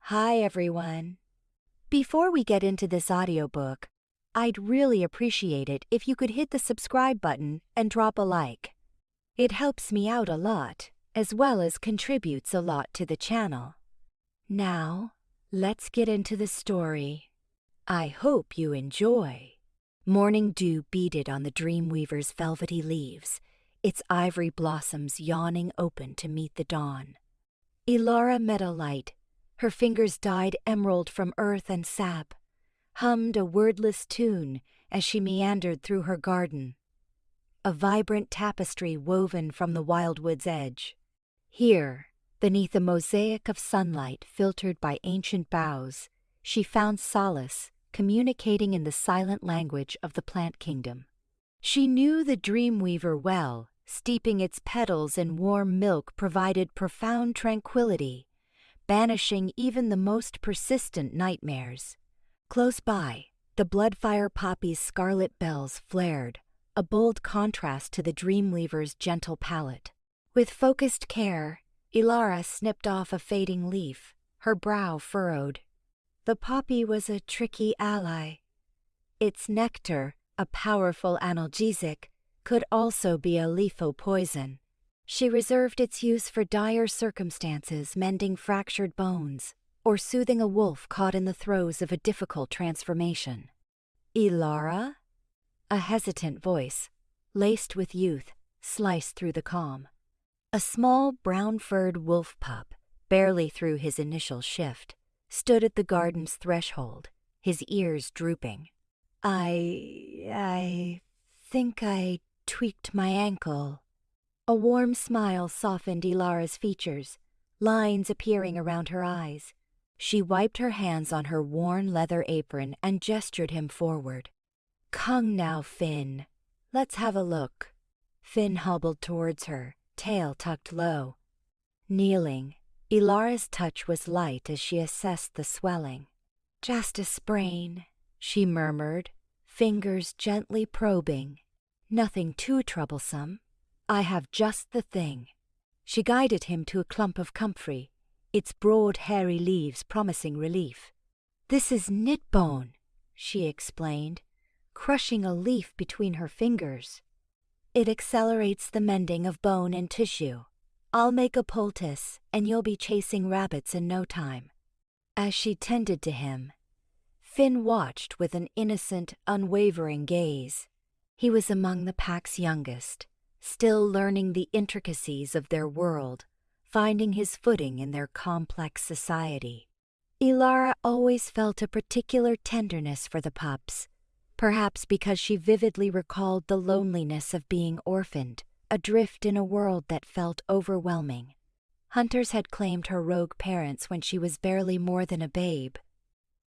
Hi everyone. Before we get into this audiobook, I'd really appreciate it if you could hit the subscribe button and drop a like. It helps me out a lot, as well as contributes a lot to the channel. Now, let's get into the story. I hope you enjoy. Morning dew beaded on the Dreamweaver's velvety leaves, its ivory blossoms yawning open to meet the dawn. Ilara Meadowlight, her fingers dyed emerald from earth and sap, hummed a wordless tune as she meandered through her garden, a vibrant tapestry woven from the wildwood's edge. Here, beneath a mosaic of sunlight filtered by ancient boughs, she found solace, communicating in the silent language of the plant kingdom. She knew the Dreamweaver well. Steeping its petals in warm milk provided profound tranquility, banishing even the most persistent nightmares. Close by, the bloodfire poppy's scarlet bells flared, a bold contrast to the Dreamweaver's gentle palette. With focused care, Ilara snipped off a fading leaf, her brow furrowed. The poppy was a tricky ally. Its nectar, a powerful analgesic, could also be a lethal poison. She reserved its use for dire circumstances, mending fractured bones, or soothing a wolf caught in the throes of a difficult transformation. Ilara? A hesitant voice, laced with youth, sliced through the calm. A small brown-furred wolf pup, barely through his initial shift, stood at the garden's threshold, his ears drooping. I think I tweaked my ankle. A warm smile softened Ilara's features, lines appearing around her eyes. She wiped her hands on her worn leather apron and gestured him forward. Come now, Finn. Let's have a look. Finn hobbled towards her, tail tucked low. Kneeling, Ilara's touch was light as she assessed the swelling. Just a sprain, she murmured, fingers gently probing. Nothing too troublesome. I have just the thing. She guided him to a clump of comfrey, its broad hairy leaves promising relief. This is knitbone, she explained, crushing a leaf between her fingers. It accelerates the mending of bone and tissue. I'll make a poultice, and you'll be chasing rabbits in no time. As she tended to him, Finn watched with an innocent, unwavering gaze. He was among the pack's youngest, still learning the intricacies of their world, finding his footing in their complex society. Ilara always felt a particular tenderness for the pups, perhaps because she vividly recalled the loneliness of being orphaned, adrift in a world that felt overwhelming. Hunters had claimed her rogue parents when she was barely more than a babe.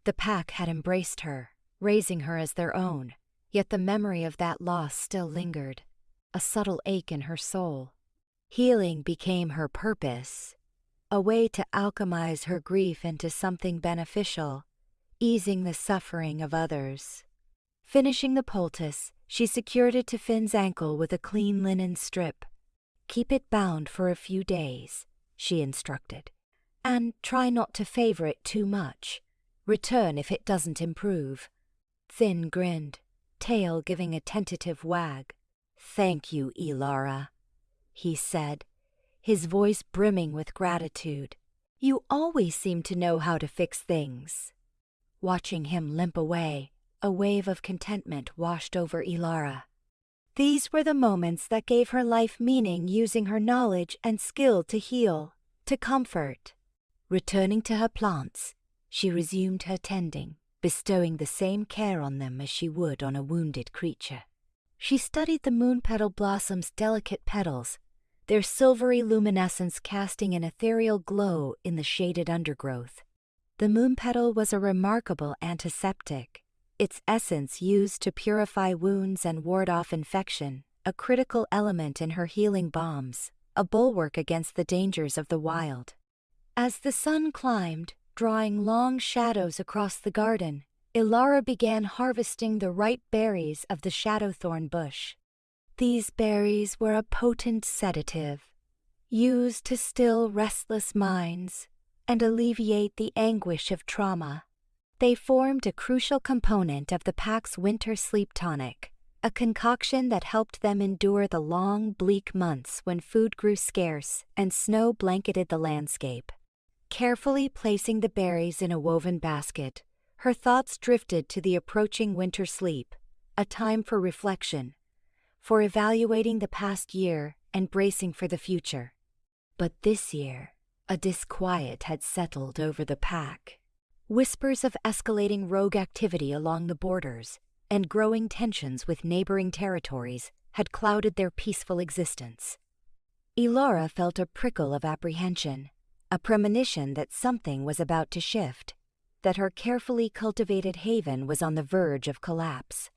The pack had embraced her, raising her as their own. Yet the memory of that loss still lingered, a subtle ache in her soul. Healing became her purpose, a way to alchemize her grief into something beneficial, easing the suffering of others. Finishing the poultice, she secured it to Finn's ankle with a clean linen strip. Keep it bound for a few days, she instructed, and try not to favor it too much. Return if it doesn't improve. Finn grinned, tail giving a tentative wag. Thank you, Ilara, he said, his voice brimming with gratitude. You always seem to know how to fix things. Watching him limp away, a wave of contentment washed over Ilara. These were the moments that gave her life meaning, using her knowledge and skill to heal, to comfort. Returning to her plants, she resumed her tending, bestowing the same care on them as she would on a wounded creature. She studied the moon petal blossom's delicate petals, their silvery luminescence casting an ethereal glow in the shaded undergrowth. The moon petal was a remarkable antiseptic, its essence used to purify wounds and ward off infection, a critical element in her healing balms, a bulwark against the dangers of the wild. As the sun climbed, drawing long shadows across the garden, Ilara began harvesting the ripe berries of the shadowthorn bush. These berries were a potent sedative, used to still restless minds, and alleviate the anguish of trauma. They formed a crucial component of the pack's winter sleep tonic, a concoction that helped them endure the long, bleak months when food grew scarce and snow blanketed the landscape. Carefully placing the berries in a woven basket, her thoughts drifted to the approaching winter sleep, a time for reflection, for evaluating the past year and bracing for the future. But this year, a disquiet had settled over the pack. Whispers of escalating rogue activity along the borders and growing tensions with neighboring territories had clouded their peaceful existence. Ilara felt a prickle of apprehension, a premonition that something was about to shift, that her carefully cultivated haven was on the verge of collapse.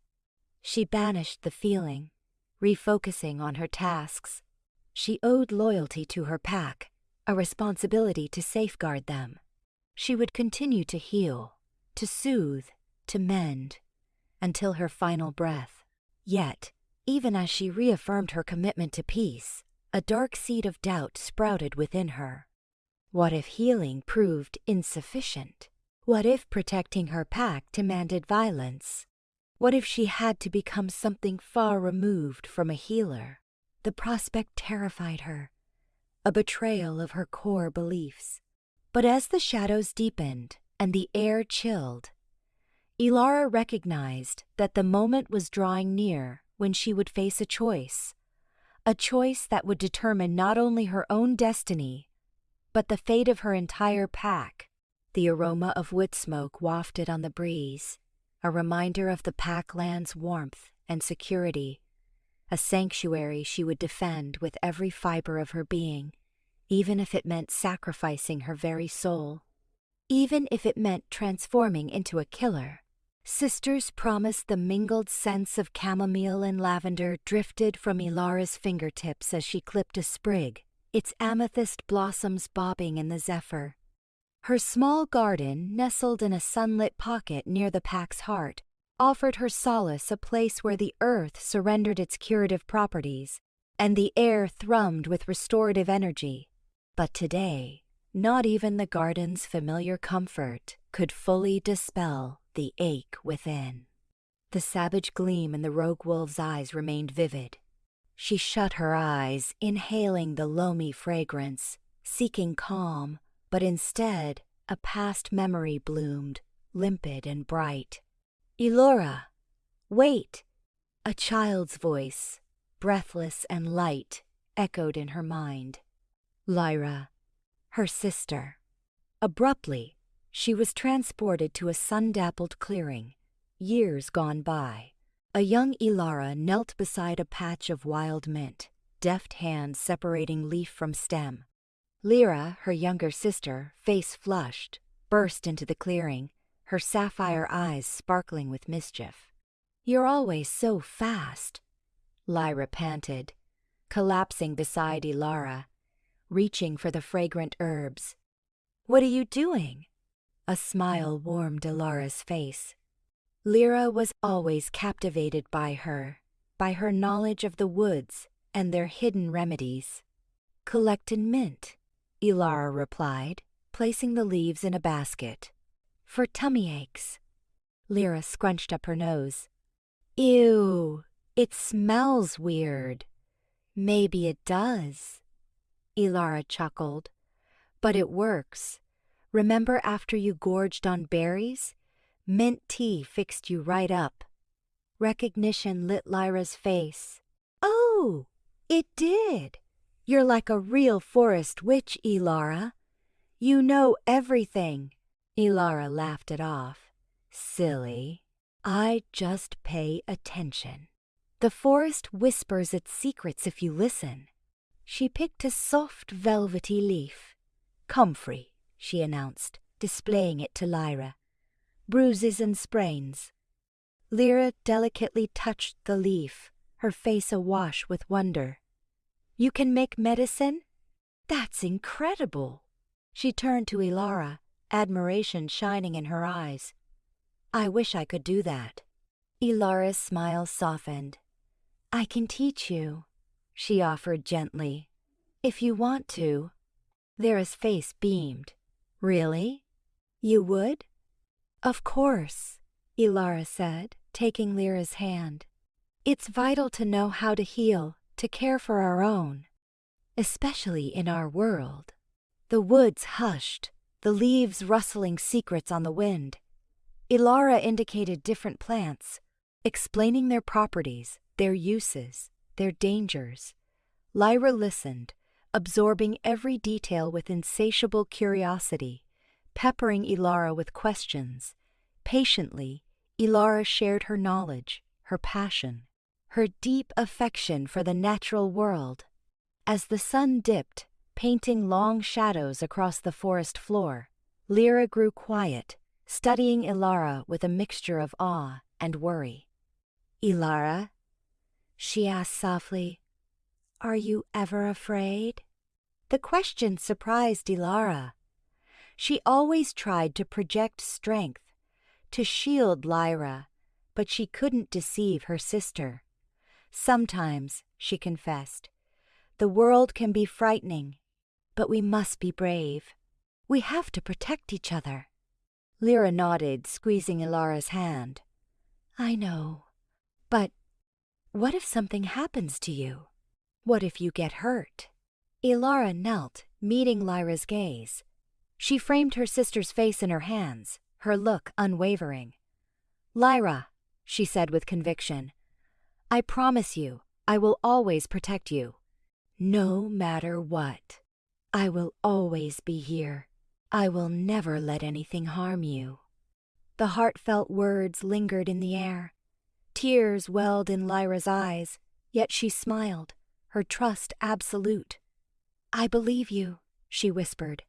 She banished the feeling, refocusing on her tasks. She owed loyalty to her pack, a responsibility to safeguard them. She would continue to heal, to soothe, to mend, until her final breath. Yet, even as she reaffirmed her commitment to peace, a dark seed of doubt sprouted within her. What if healing proved insufficient? What if protecting her pack demanded violence? What if she had to become something far removed from a healer? The prospect terrified her, a betrayal of her core beliefs. But as the shadows deepened and the air chilled, Ilara recognized that the moment was drawing near when she would face a choice that would determine not only her own destiny, but the fate of her entire pack. The aroma of wood smoke wafted on the breeze, a reminder of the packland's warmth and security, a sanctuary she would defend with every fiber of her being, even if it meant sacrificing her very soul, even if it meant transforming into a killer. Sisters promised the mingled scents of chamomile and lavender drifted from Ilara's fingertips as she clipped a sprig, its amethyst blossoms bobbing in the zephyr. Her small garden, nestled in a sunlit pocket near the pack's heart, offered her solace, a place where the earth surrendered its curative properties, and the air thrummed with restorative energy. But today, not even the garden's familiar comfort could fully dispel the ache within. The savage gleam in the rogue wolf's eyes remained vivid. She shut her eyes, inhaling the loamy fragrance, seeking calm, but instead a past memory bloomed, limpid and bright. "Ilora, wait!" A child's voice, breathless and light, echoed in her mind. Lyra, her sister. Abruptly, she was transported to a sun-dappled clearing, years gone by. A young Ilara knelt beside a patch of wild mint, deft hands separating leaf from stem. Lyra, her younger sister, face flushed, burst into the clearing, her sapphire eyes sparkling with mischief. "You're always so fast," Lyra panted, collapsing beside Ilara, reaching for the fragrant herbs. "What are you doing?" A smile warmed Ilara's face. Lyra was always captivated by her knowledge of the woods and their hidden remedies. "Collectin' mint," Ilara replied, placing the leaves in a basket. "For tummy aches." Lyra scrunched up her nose. "Ew, it smells weird." "Maybe it does," Ilara chuckled. "But it works. Remember after you gorged on berries? Mint tea fixed you right up." Recognition lit Lyra's face. "Oh, it did. You're like a real forest witch, Ilara. You know everything." Ilara laughed it off. "Silly. I just pay attention. The forest whispers its secrets if you listen." She picked a soft, velvety leaf. "Comfrey," she announced, displaying it to Lyra. "Bruises and sprains." Lyra delicately touched the leaf, her face awash with wonder. "You can make medicine? That's incredible." She turned to Ilara, admiration shining in her eyes. "I wish I could do that." Ilara's smile softened. "I can teach you," she offered gently. "If you want to." Lyra's face beamed. Really? You would? Of course, Ilara said, taking Lyra's hand. It's vital to know how to heal, to care for our own, especially in our world. The woods hushed, the leaves rustling secrets on the wind. Ilara indicated different plants, explaining their properties, their uses, their dangers. Lyra listened, absorbing every detail with insatiable curiosity, peppering Ilara with questions. Patiently, Ilara shared her knowledge, her passion, her deep affection for the natural world. As the sun dipped, painting long shadows across the forest floor, Lyra grew quiet, studying Ilara with a mixture of awe and worry. "Ilara," she asked softly, "are you ever afraid?" The question surprised Ilara. She always tried to project strength, to shield Lyra, but she couldn't deceive her sister. "Sometimes," she confessed, "the world can be frightening, but we must be brave. We have to protect each other." Lyra nodded, squeezing Ilara's hand. "I know. But what if something happens to you? What if you get hurt?" Ilara knelt, meeting Lyra's gaze. She framed her sister's face in her hands, her look unwavering. "Lyra," she said with conviction, "I promise you, I will always protect you. No matter what. I will always be here. I will never let anything harm you." The heartfelt words lingered in the air. Tears welled in Lyra's eyes, yet she smiled, her trust absolute. "I believe you," she whispered.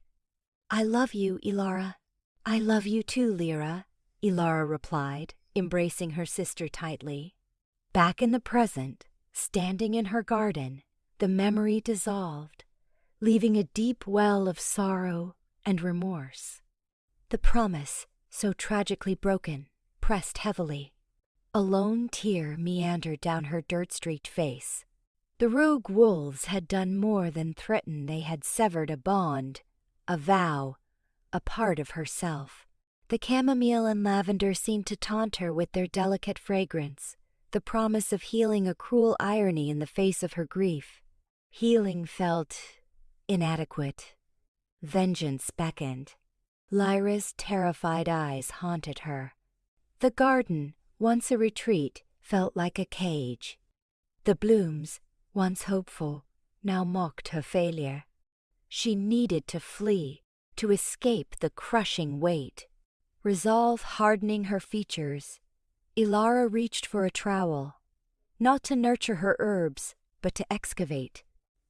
"I love you, Ilara." "I love you too, Lyra," Ilara replied, embracing her sister tightly. Back in the present, standing in her garden, the memory dissolved, leaving a deep well of sorrow and remorse. The promise, so tragically broken, pressed heavily. A lone tear meandered down her dirt-streaked face. The rogue wolves had done more than threaten. They had severed a bond, a vow, a part of herself. The chamomile and lavender seemed to taunt her with their delicate fragrance, the promise of healing a cruel irony in the face of her grief. Healing felt inadequate. Vengeance beckoned. Lyra's terrified eyes haunted her. The garden, once a retreat, felt like a cage. The blooms, once hopeful, now mocked her failure. She needed to flee, to escape the crushing weight. Resolve hardening her features, Ilara reached for a trowel, not to nurture her herbs, but to excavate.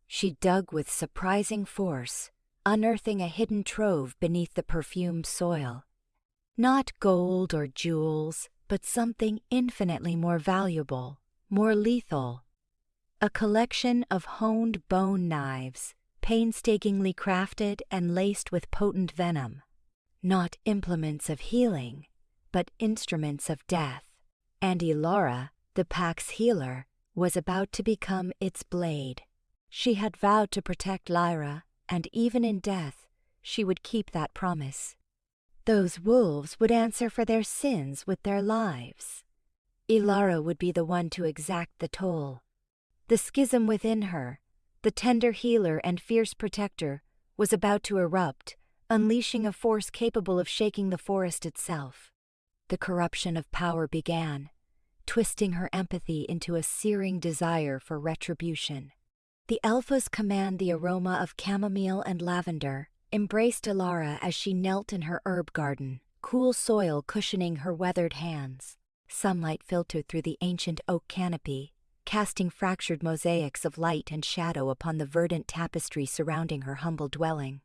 She dug with surprising force, unearthing a hidden trove beneath the perfumed soil. Not gold or jewels, but something infinitely more valuable, more lethal. A collection of honed bone knives, painstakingly crafted and laced with potent venom. Not implements of healing, but instruments of death. And Ilara, the pack's healer, was about to become its blade. She had vowed to protect Lyra, and even in death, she would keep that promise. Those wolves would answer for their sins with their lives. Ilara would be the one to exact the toll. The schism within her, the tender healer and fierce protector, was about to erupt, unleashing a force capable of shaking the forest itself. The corruption of power began, twisting her empathy into a searing desire for retribution. The Alphas command the aroma of chamomile and lavender, embraced Ilara as she knelt in her herb garden, cool soil cushioning her weathered hands. Sunlight filtered through the ancient oak canopy, casting fractured mosaics of light and shadow upon the verdant tapestry surrounding her humble dwelling.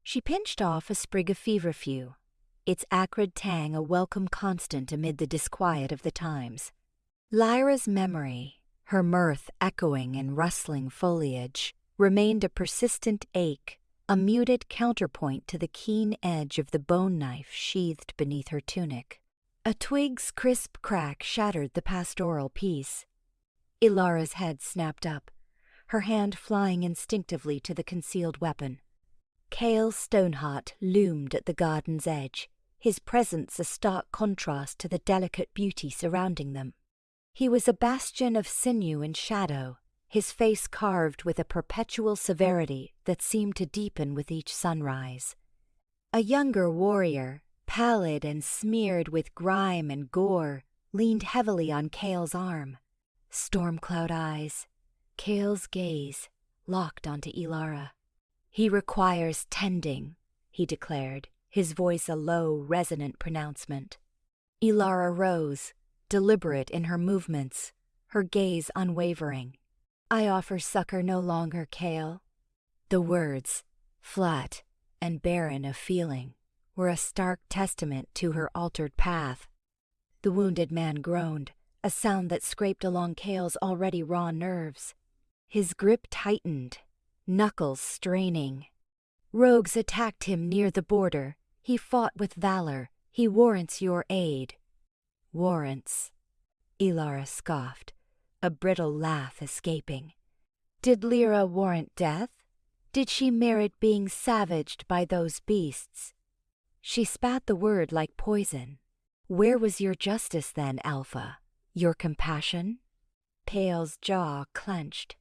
She pinched off a sprig of feverfew, its acrid tang a welcome constant amid the disquiet of the times. Lyra's memory, her mirth echoing in rustling foliage, remained a persistent ache, a muted counterpoint to the keen edge of the bone knife sheathed beneath her tunic. A twig's crisp crack shattered the pastoral peace. Ilara's head snapped up, her hand flying instinctively to the concealed weapon. Cale Stoneheart loomed at the garden's edge, his presence a stark contrast to the delicate beauty surrounding them. He was a bastion of sinew and shadow, his face carved with a perpetual severity that seemed to deepen with each sunrise. A younger warrior, pallid and smeared with grime and gore, leaned heavily on Cale's arm. Storm-cloud eyes, Cale's gaze, locked onto Ilara. "He requires tending," he declared, his voice a low, resonant pronouncement. Ilara rose, deliberate in her movements, her gaze unwavering. "I offer succor no longer, Cale." The words, flat and barren of feeling, were a stark testament to her altered path. The wounded man groaned, a sound that scraped along Cale's already raw nerves. His grip tightened, knuckles straining. "Rogues attacked him near the border. He fought with valor. He warrants your aid." "Warrants," Ilara scoffed, a brittle laugh escaping. "Did Lyra warrant death? Did she merit being savaged by those beasts?" She spat the word like poison. "Where was your justice then, Alpha? Your compassion?" Cale's jaw clenched.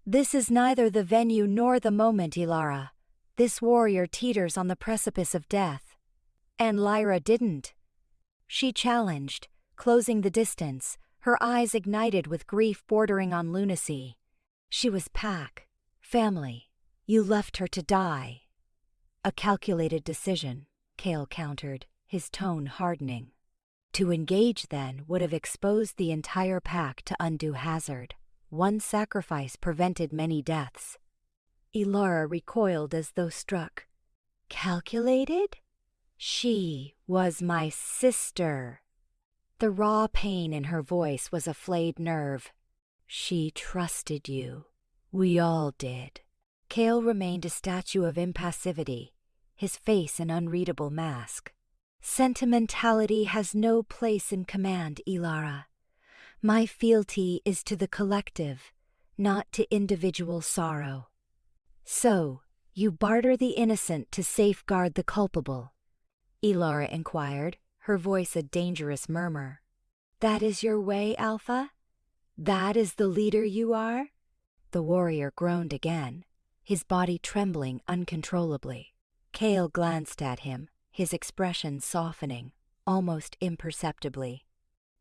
"This is neither the venue nor the moment, Ilara. This warrior teeters on the precipice of death." "And Lyra didn't," she challenged, closing the distance, her eyes ignited with grief bordering on lunacy. "She was pack, family. You left her to die." "A calculated decision," Cale countered, his tone hardening. "To engage, then, would have exposed the entire pack to undue hazard. One sacrifice prevented many deaths." Ilara recoiled as though struck. "Calculated? She was my sister." The raw pain in her voice was a flayed nerve. "She trusted you. We all did." Cale remained a statue of impassivity, his face an unreadable mask. "Sentimentality has no place in command, Ilara. My fealty is to the collective, not to individual sorrow." "So, you barter the innocent to safeguard the culpable?" Ilara inquired, her voice a dangerous murmur. "That is your way, Alpha? That is the leader you are?" The warrior groaned again, his body trembling uncontrollably. Cale glanced at him, his expression softening, almost imperceptibly.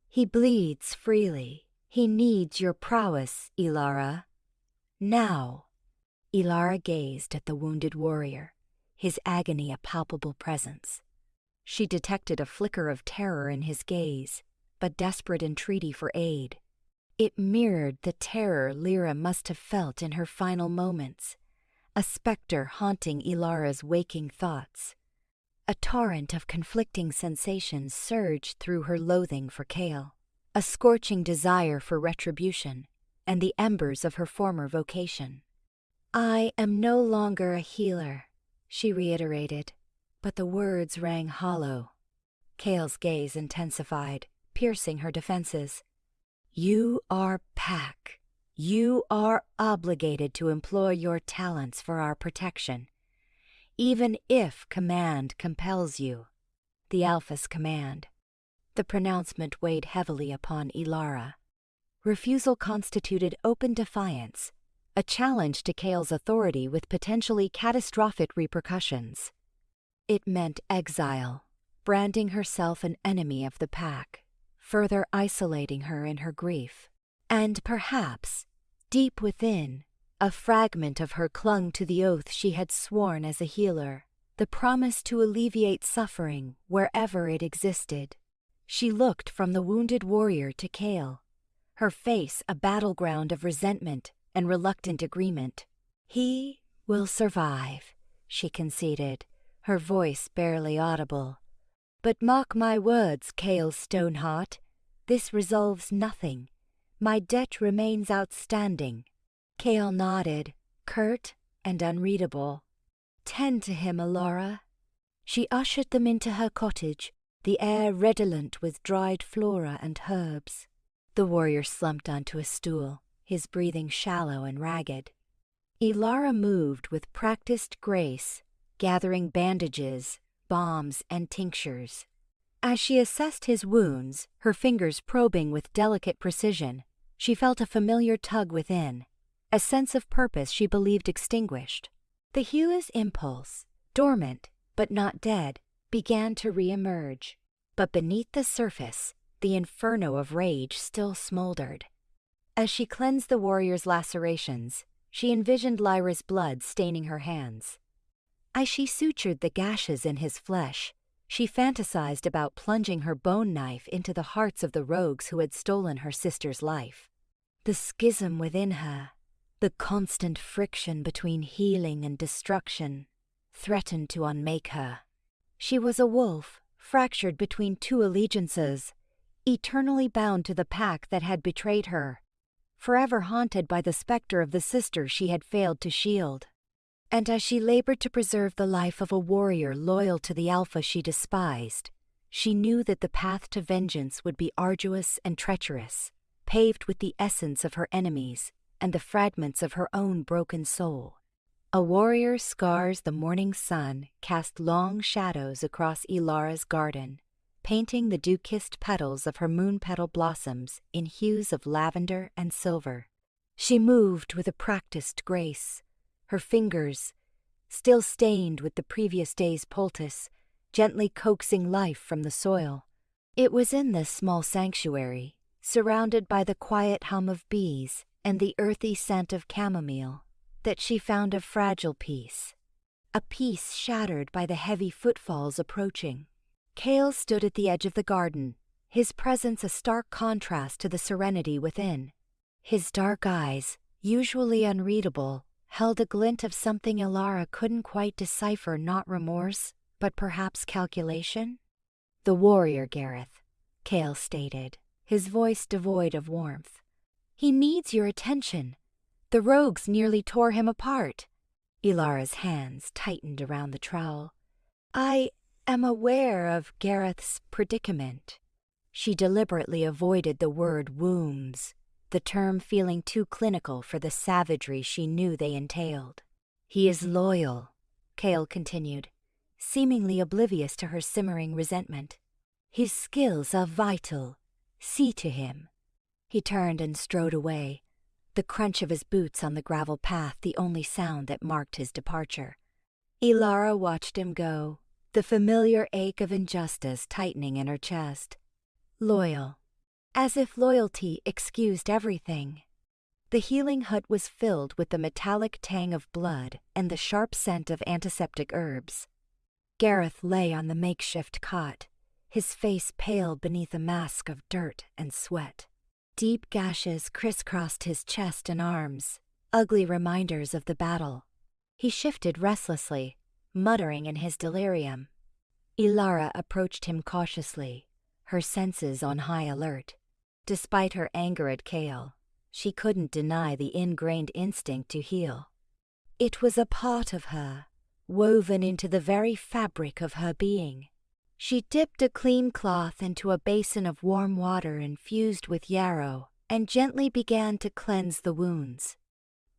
"He bleeds freely. He needs your prowess, Ilara. Now." Ilara gazed at the wounded warrior, his agony a palpable presence. She detected a flicker of terror in his gaze, but desperate entreaty for aid. It mirrored the terror Lyra must have felt in her final moments, a specter haunting Ilara's waking thoughts. A torrent of conflicting sensations surged through her loathing for Cale, a scorching desire for retribution, and the embers of her former vocation. "I am no longer a healer," she reiterated, but the words rang hollow. Cale's gaze intensified, piercing her defenses. "You are pack. You are obligated to employ your talents for our protection, even if command compels you." The Alpha's command. The pronouncement weighed heavily upon Ilara. Refusal constituted open defiance, a challenge to Cale's authority with potentially catastrophic repercussions. It meant exile, branding herself an enemy of the pack, further isolating her in her grief. And perhaps, deep within, a fragment of her clung to the oath she had sworn as a healer, the promise to alleviate suffering wherever it existed. She looked from the wounded warrior to Cale, her face a battleground of resentment and reluctant agreement. "He will survive," she conceded, her voice barely audible. "But mark my words, Cale Stoneheart, this resolves nothing. My debt remains outstanding." Cale nodded, curt and unreadable. "Tend to him, Ilara." She ushered them into her cottage, the air redolent with dried flora and herbs. The warrior slumped onto a stool, his breathing shallow and ragged. Ilara moved with practiced grace, gathering bandages, balms, and tinctures. As she assessed his wounds, her fingers probing with delicate precision, she felt a familiar tug within, a sense of purpose she believed extinguished. The Hugh's impulse, dormant but not dead, began to re-emerge. But beneath the surface, the inferno of rage still smoldered. As she cleansed the warrior's lacerations, she envisioned Lyra's blood staining her hands. As she sutured the gashes in his flesh, she fantasized about plunging her bone knife into the hearts of the rogues who had stolen her sister's life. The schism within her, the constant friction between healing and destruction, threatened to unmake her. She was a wolf, fractured between two allegiances, eternally bound to the pack that had betrayed her, forever haunted by the specter of the sister she had failed to shield. And as she labored to preserve the life of a warrior loyal to the Alpha she despised, she knew that the path to vengeance would be arduous and treacherous, paved with the essence of her enemies and the fragments of her own broken soul. A warrior scars the morning sun cast long shadows across Ilara's garden, painting the dew-kissed petals of her moon-petal blossoms in hues of lavender and silver. She moved with a practiced grace, her fingers, still stained with the previous day's poultice, gently coaxing life from the soil. It was in this small sanctuary, surrounded by the quiet hum of bees and the earthy scent of chamomile, that she found a fragile peace, a peace shattered by the heavy footfalls approaching. Cale stood at the edge of the garden, his presence a stark contrast to the serenity within. His dark eyes, usually unreadable, held a glint of something Ilara couldn't quite decipher, not remorse, but perhaps calculation. "The warrior, Gareth," Cale stated, his voice devoid of warmth. "He needs your attention. The rogues nearly tore him apart." Ilara's hands tightened around the trowel. "I am aware of Gareth's predicament." She deliberately avoided the word wombs, the term feeling too clinical for the savagery she knew they entailed. "He is loyal," Cale continued, seemingly oblivious to her simmering resentment. "His skills are vital. See to him." He turned and strode away, the crunch of his boots on the gravel path the only sound that marked his departure. Ilara watched him go, the familiar ache of injustice tightening in her chest. Loyal. As if loyalty excused everything. The healing hut was filled with the metallic tang of blood and the sharp scent of antiseptic herbs. Gareth lay on the makeshift cot, his face pale beneath a mask of dirt and sweat. Deep gashes crisscrossed his chest and arms, ugly reminders of the battle. He shifted restlessly, muttering in his delirium. Ilara approached him cautiously, her senses on high alert. Despite her anger at Cale, she couldn't deny the ingrained instinct to heal. It was a part of her, woven into the very fabric of her being. She dipped a clean cloth into a basin of warm water infused with yarrow and gently began to cleanse the wounds.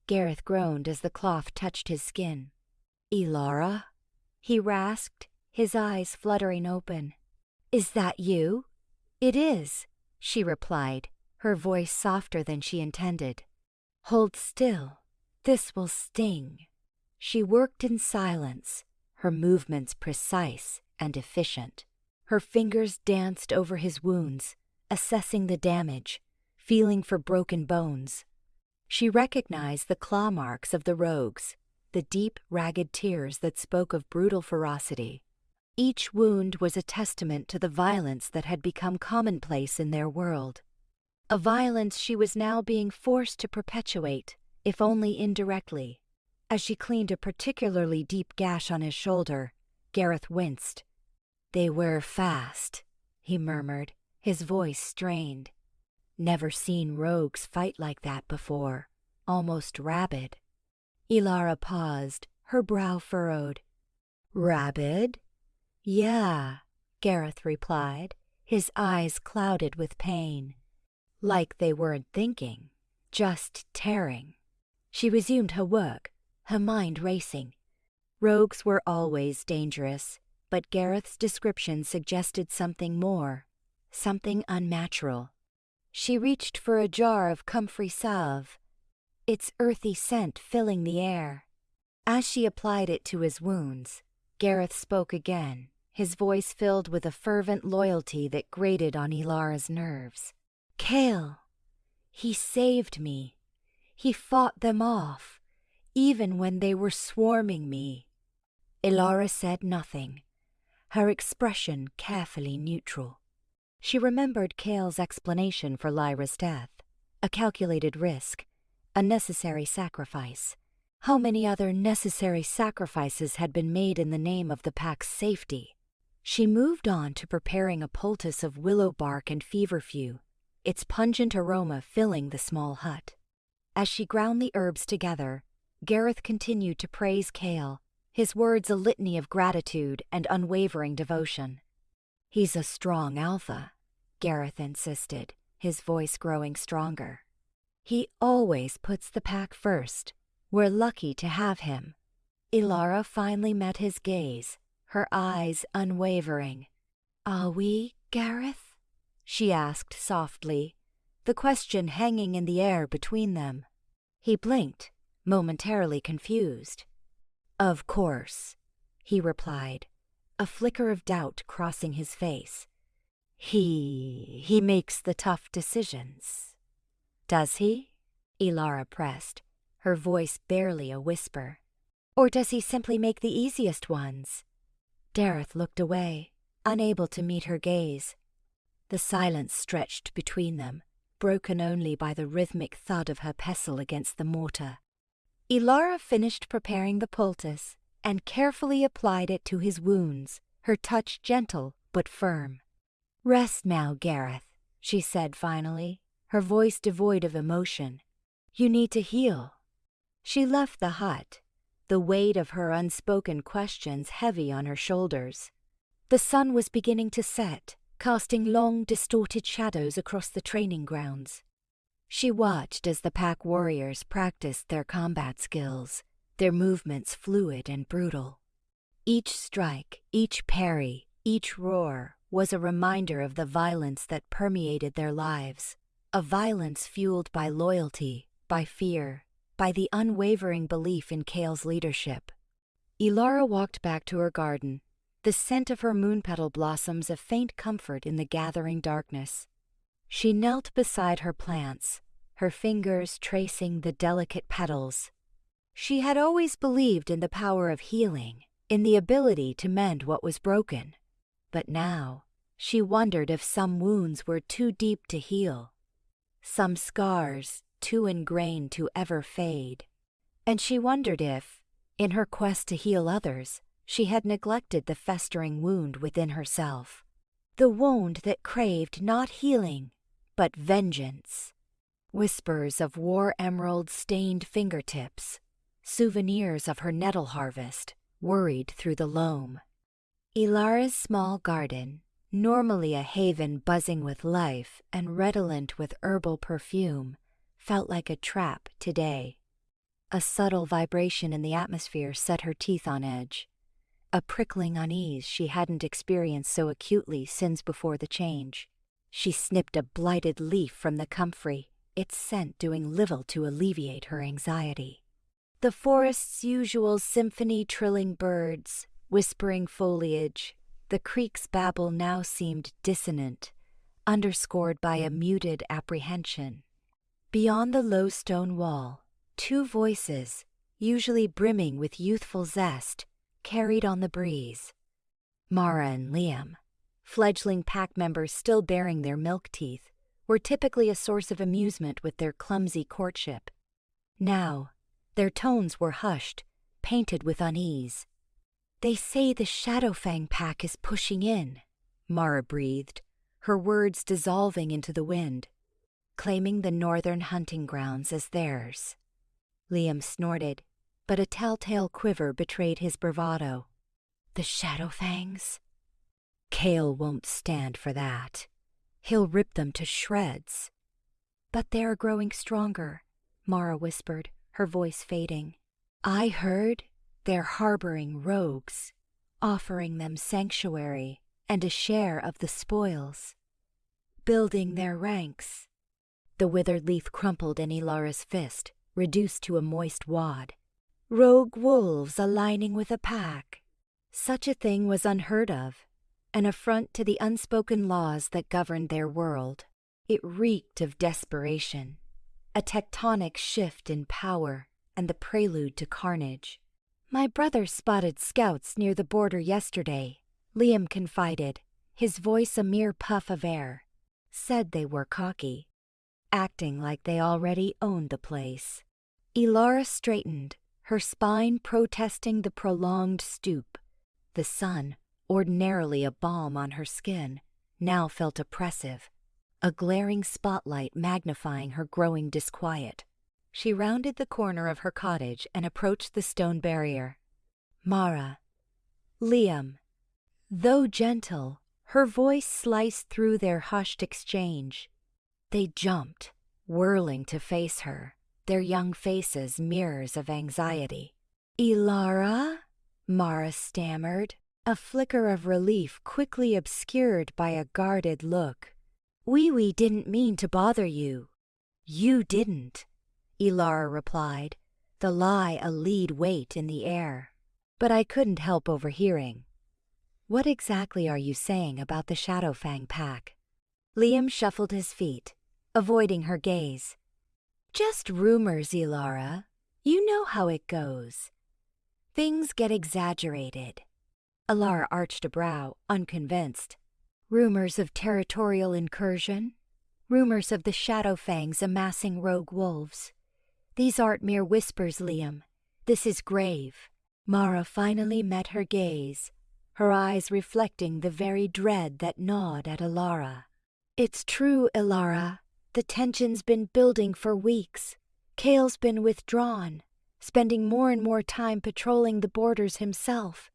Gareth groaned as the cloth touched his skin. "Ilara?" he rasped, his eyes fluttering open. "Is that you?" "It is," she replied, her voice softer than she intended. "Hold still. This will sting." She worked in silence, her movements precise and efficient. Her fingers danced over his wounds, assessing the damage, feeling for broken bones. She recognized the claw marks of the rogues, the deep, ragged tears that spoke of brutal ferocity. Each wound was a testament to the violence that had become commonplace in their world. A violence she was now being forced to perpetuate, if only indirectly. As she cleaned a particularly deep gash on his shoulder, Gareth winced. "They were fast," he murmured, his voice strained. "Never seen rogues fight like that before, almost rabid." Ilara paused, her brow furrowed. "Rabid?" "Yeah," Gareth replied, his eyes clouded with pain. Like they weren't thinking, just tearing. She resumed her work, her mind racing. Rogues were always dangerous, but Gareth's description suggested something more, something unnatural. She reached for a jar of comfrey salve, its earthy scent filling the air. As she applied it to his wounds, Gareth spoke again, his voice filled with a fervent loyalty that grated on Ilara's nerves. "Cale, he saved me. He fought them off, even when they were swarming me." Ilara said nothing, her expression carefully neutral. She remembered Cale's explanation for Lyra's death, a calculated risk, a necessary sacrifice. How many other necessary sacrifices had been made in the name of the pack's safety? She moved on to preparing a poultice of willow bark and feverfew, its pungent aroma filling the small hut. As she ground the herbs together, Gareth continued to praise Cale, his words a litany of gratitude and unwavering devotion. "He's a strong alpha," Gareth insisted, his voice growing stronger. "He always puts the pack first. We're lucky to have him." Ilara finally met his gaze, her eyes unwavering. "Are we, Gareth?" she asked softly, the question hanging in the air between them. He blinked, momentarily confused. "Of course," he replied, a flicker of doubt crossing his face. He makes the tough decisions." "Does he?" Ilara pressed, her voice barely a whisper. "Or does he simply make the easiest ones?" Gareth looked away, unable to meet her gaze. The silence stretched between them, broken only by the rhythmic thud of her pestle against the mortar. Ilara finished preparing the poultice and carefully applied it to his wounds, her touch gentle but firm. "Rest now, Gareth," she said finally, her voice devoid of emotion. "You need to heal." She left the hut, the weight of her unspoken questions heavy on her shoulders. The sun was beginning to set, casting long, distorted shadows across the training grounds. She watched as the pack warriors practiced their combat skills, their movements fluid and brutal. Each strike, each parry, each roar was a reminder of the violence that permeated their lives, a violence fueled by loyalty, by fear, by the unwavering belief in Cale's leadership. Ilara walked back to her garden, the scent of her moonpetal blossoms a faint comfort in the gathering darkness. She knelt beside her plants, her fingers tracing the delicate petals. She had always believed in the power of healing, in the ability to mend what was broken. But now, she wondered if some wounds were too deep to heal, some scars too ingrained to ever fade. And she wondered if, in her quest to heal others, she had neglected the festering wound within herself. The wound that craved not healing, but vengeance. Whispers of war emerald stained fingertips, souvenirs of her nettle harvest, worried through the loam. Ilara's small garden, normally a haven buzzing with life and redolent with herbal perfume, felt like a trap today. A subtle vibration in the atmosphere set her teeth on edge, a prickling unease she hadn't experienced so acutely since before the change. She snipped a blighted leaf from the comfrey, its scent doing little to alleviate her anxiety. The forest's usual symphony-trilling birds, whispering foliage, the creek's babble now seemed dissonant, underscored by a muted apprehension. Beyond the low stone wall, two voices, usually brimming with youthful zest, carried on the breeze. Mara and Liam, fledgling pack members still baring their milk teeth, were typically a source of amusement with their clumsy courtship. Now, their tones were hushed, painted with unease. "They say the Shadowfang pack is pushing in," Mara breathed, her words dissolving into the wind, claiming the northern hunting grounds as theirs. Liam snorted, but a telltale quiver betrayed his bravado. "The Shadowfangs? Cale won't stand for that. He'll rip them to shreds." "But they're growing stronger," Mara whispered, her voice fading. "I heard They're harboring rogues, offering them sanctuary and a share of the spoils, building their ranks. The withered leaf crumpled in Ilara's fist, reduced to a moist wad. Rogue wolves aligning with a pack. Such a thing was unheard of, an affront to the unspoken laws that governed their world. It reeked of desperation, a tectonic shift in power and the prelude to carnage. "My brother spotted scouts near the border yesterday," Liam confided, his voice a mere puff of air. "Said they were cocky, acting like they already owned the place." Ilara straightened, her spine protesting the prolonged stoop. The sun, ordinarily a balm on her skin, now felt oppressive, a glaring spotlight magnifying her growing disquiet. She rounded the corner of her cottage and approached the stone barrier. "Mara." "Liam." Though gentle, her voice sliced through their hushed exchange. They jumped, whirling to face her, their young faces mirrors of anxiety. "Ilara?" Mara stammered, a flicker of relief quickly obscured by a guarded look. We didn't mean to bother you." "You didn't," Ilara replied, the lie a lead weight in the air. "But I couldn't help overhearing." "What exactly are you saying about the Shadowfang pack?" Liam shuffled his feet, avoiding her gaze. "Just rumors, Ilara. You know how it goes. Things get exaggerated." Ilara arched a brow, unconvinced. "Rumors of territorial incursion? Rumors of the Shadowfangs amassing rogue wolves? These aren't mere whispers, Liam. This is grave." Mara finally met her gaze, her eyes reflecting the very dread that gnawed at Ilara. "It's true, Ilara. The tension's been building for weeks. Kale's been withdrawn, spending more and more time patrolling the borders himself.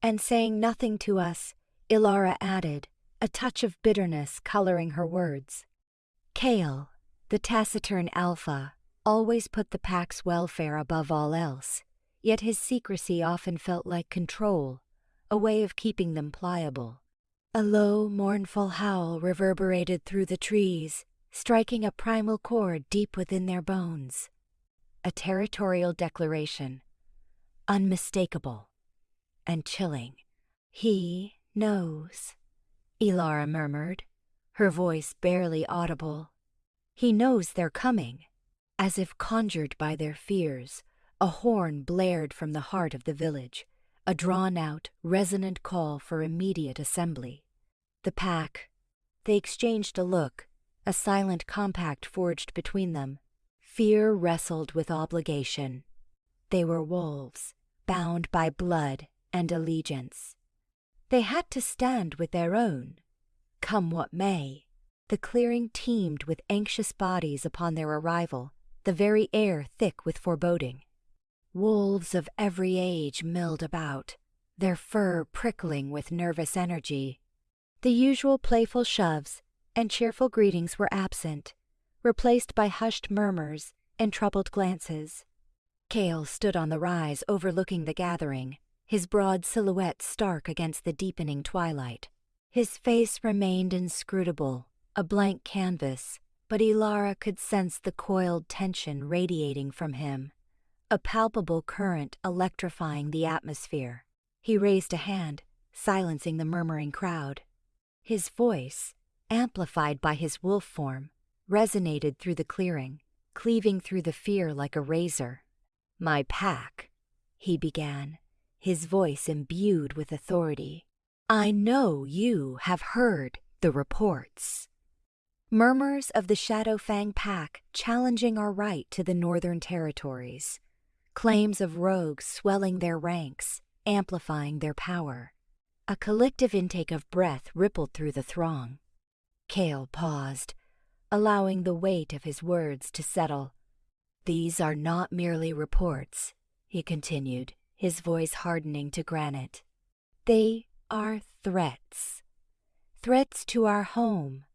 And saying nothing to us," Ilara added, a touch of bitterness coloring her words. Kale, the taciturn alpha, always put the pack's welfare above all else, yet his secrecy often felt like control, a way of keeping them pliable. A low, mournful howl reverberated through the trees, striking a primal chord deep within their bones. A territorial declaration, unmistakable and chilling. "He knows," Ilara murmured, her voice barely audible. "He knows they're coming." As if conjured by their fears, a horn blared from the heart of the village, a drawn-out, resonant call for immediate assembly. The pack. They exchanged a look, a silent compact forged between them. Fear wrestled with obligation. They were wolves, bound by blood and allegiance. They had to stand with their own, come what may. The clearing teemed with anxious bodies upon their arrival, the very air thick with foreboding. Wolves of every age milled about, their fur prickling with nervous energy. The usual playful shoves and cheerful greetings were absent, replaced by hushed murmurs and troubled glances. Kale stood on the rise overlooking the gathering, his broad silhouette stark against the deepening twilight. His face remained inscrutable, a blank canvas, but Ilara could sense the coiled tension radiating from him, a palpable current electrifying the atmosphere. He raised a hand, silencing the murmuring crowd. His voice, amplified by his wolf form, resonated through the clearing, cleaving through the fear like a razor. "My pack," he began, his voice imbued with authority. "I know you have heard the reports. Murmurs of the Shadowfang pack challenging our right to the northern territories. Claims of rogues swelling their ranks, amplifying their power." A collective intake of breath rippled through the throng. Kale paused, allowing the weight of his words to settle. "These are not merely reports," he continued, his voice hardening to granite. "They are threats. Threats to our home,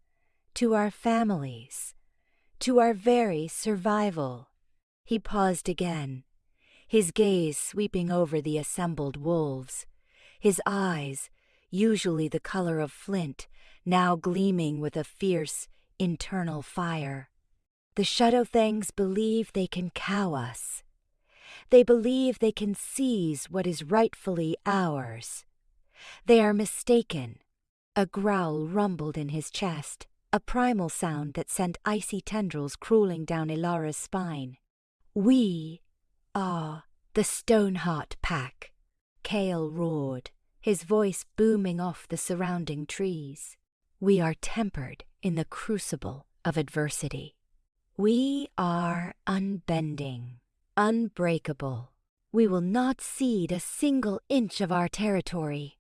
to our families, to our very survival." He paused again, his gaze sweeping over the assembled wolves, his eyes, usually the color of flint, now gleaming with a fierce, internal fire. The Shadowfangs believe they can cow us. They believe they can seize what is rightfully ours. They are mistaken. A growl rumbled in his chest, a primal sound that sent icy tendrils crawling down Ilara's spine. We are the Stoneheart Pack, Kale roared, his voice booming off the surrounding trees. We are tempered in the crucible of adversity. We are unbending, unbreakable. We will not cede a single inch of our territory.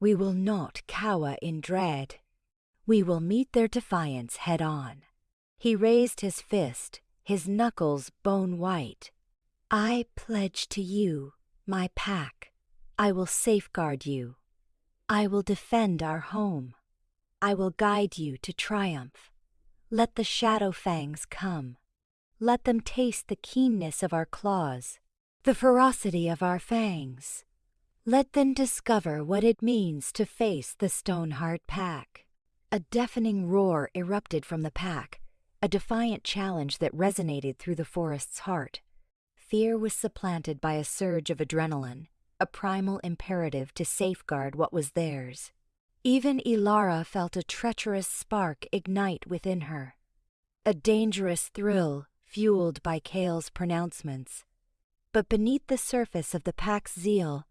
We will not cower in dread. We will meet their defiance head on. He raised his fist, his knuckles bone white. I pledge to you, my pack. I will safeguard you. I will defend our home. I will guide you to triumph. Let the Shadowfangs come. Let them taste the keenness of our claws, the ferocity of our fangs. Let them discover what it means to face the Stoneheart Pack. A deafening roar erupted from the pack, a defiant challenge that resonated through the forest's heart. Fear was supplanted by a surge of adrenaline, a primal imperative to safeguard what was theirs. Even Ilara felt a treacherous spark ignite within her, a dangerous thrill fueled by Kale's pronouncements. But beneath the surface of the pack's zeal,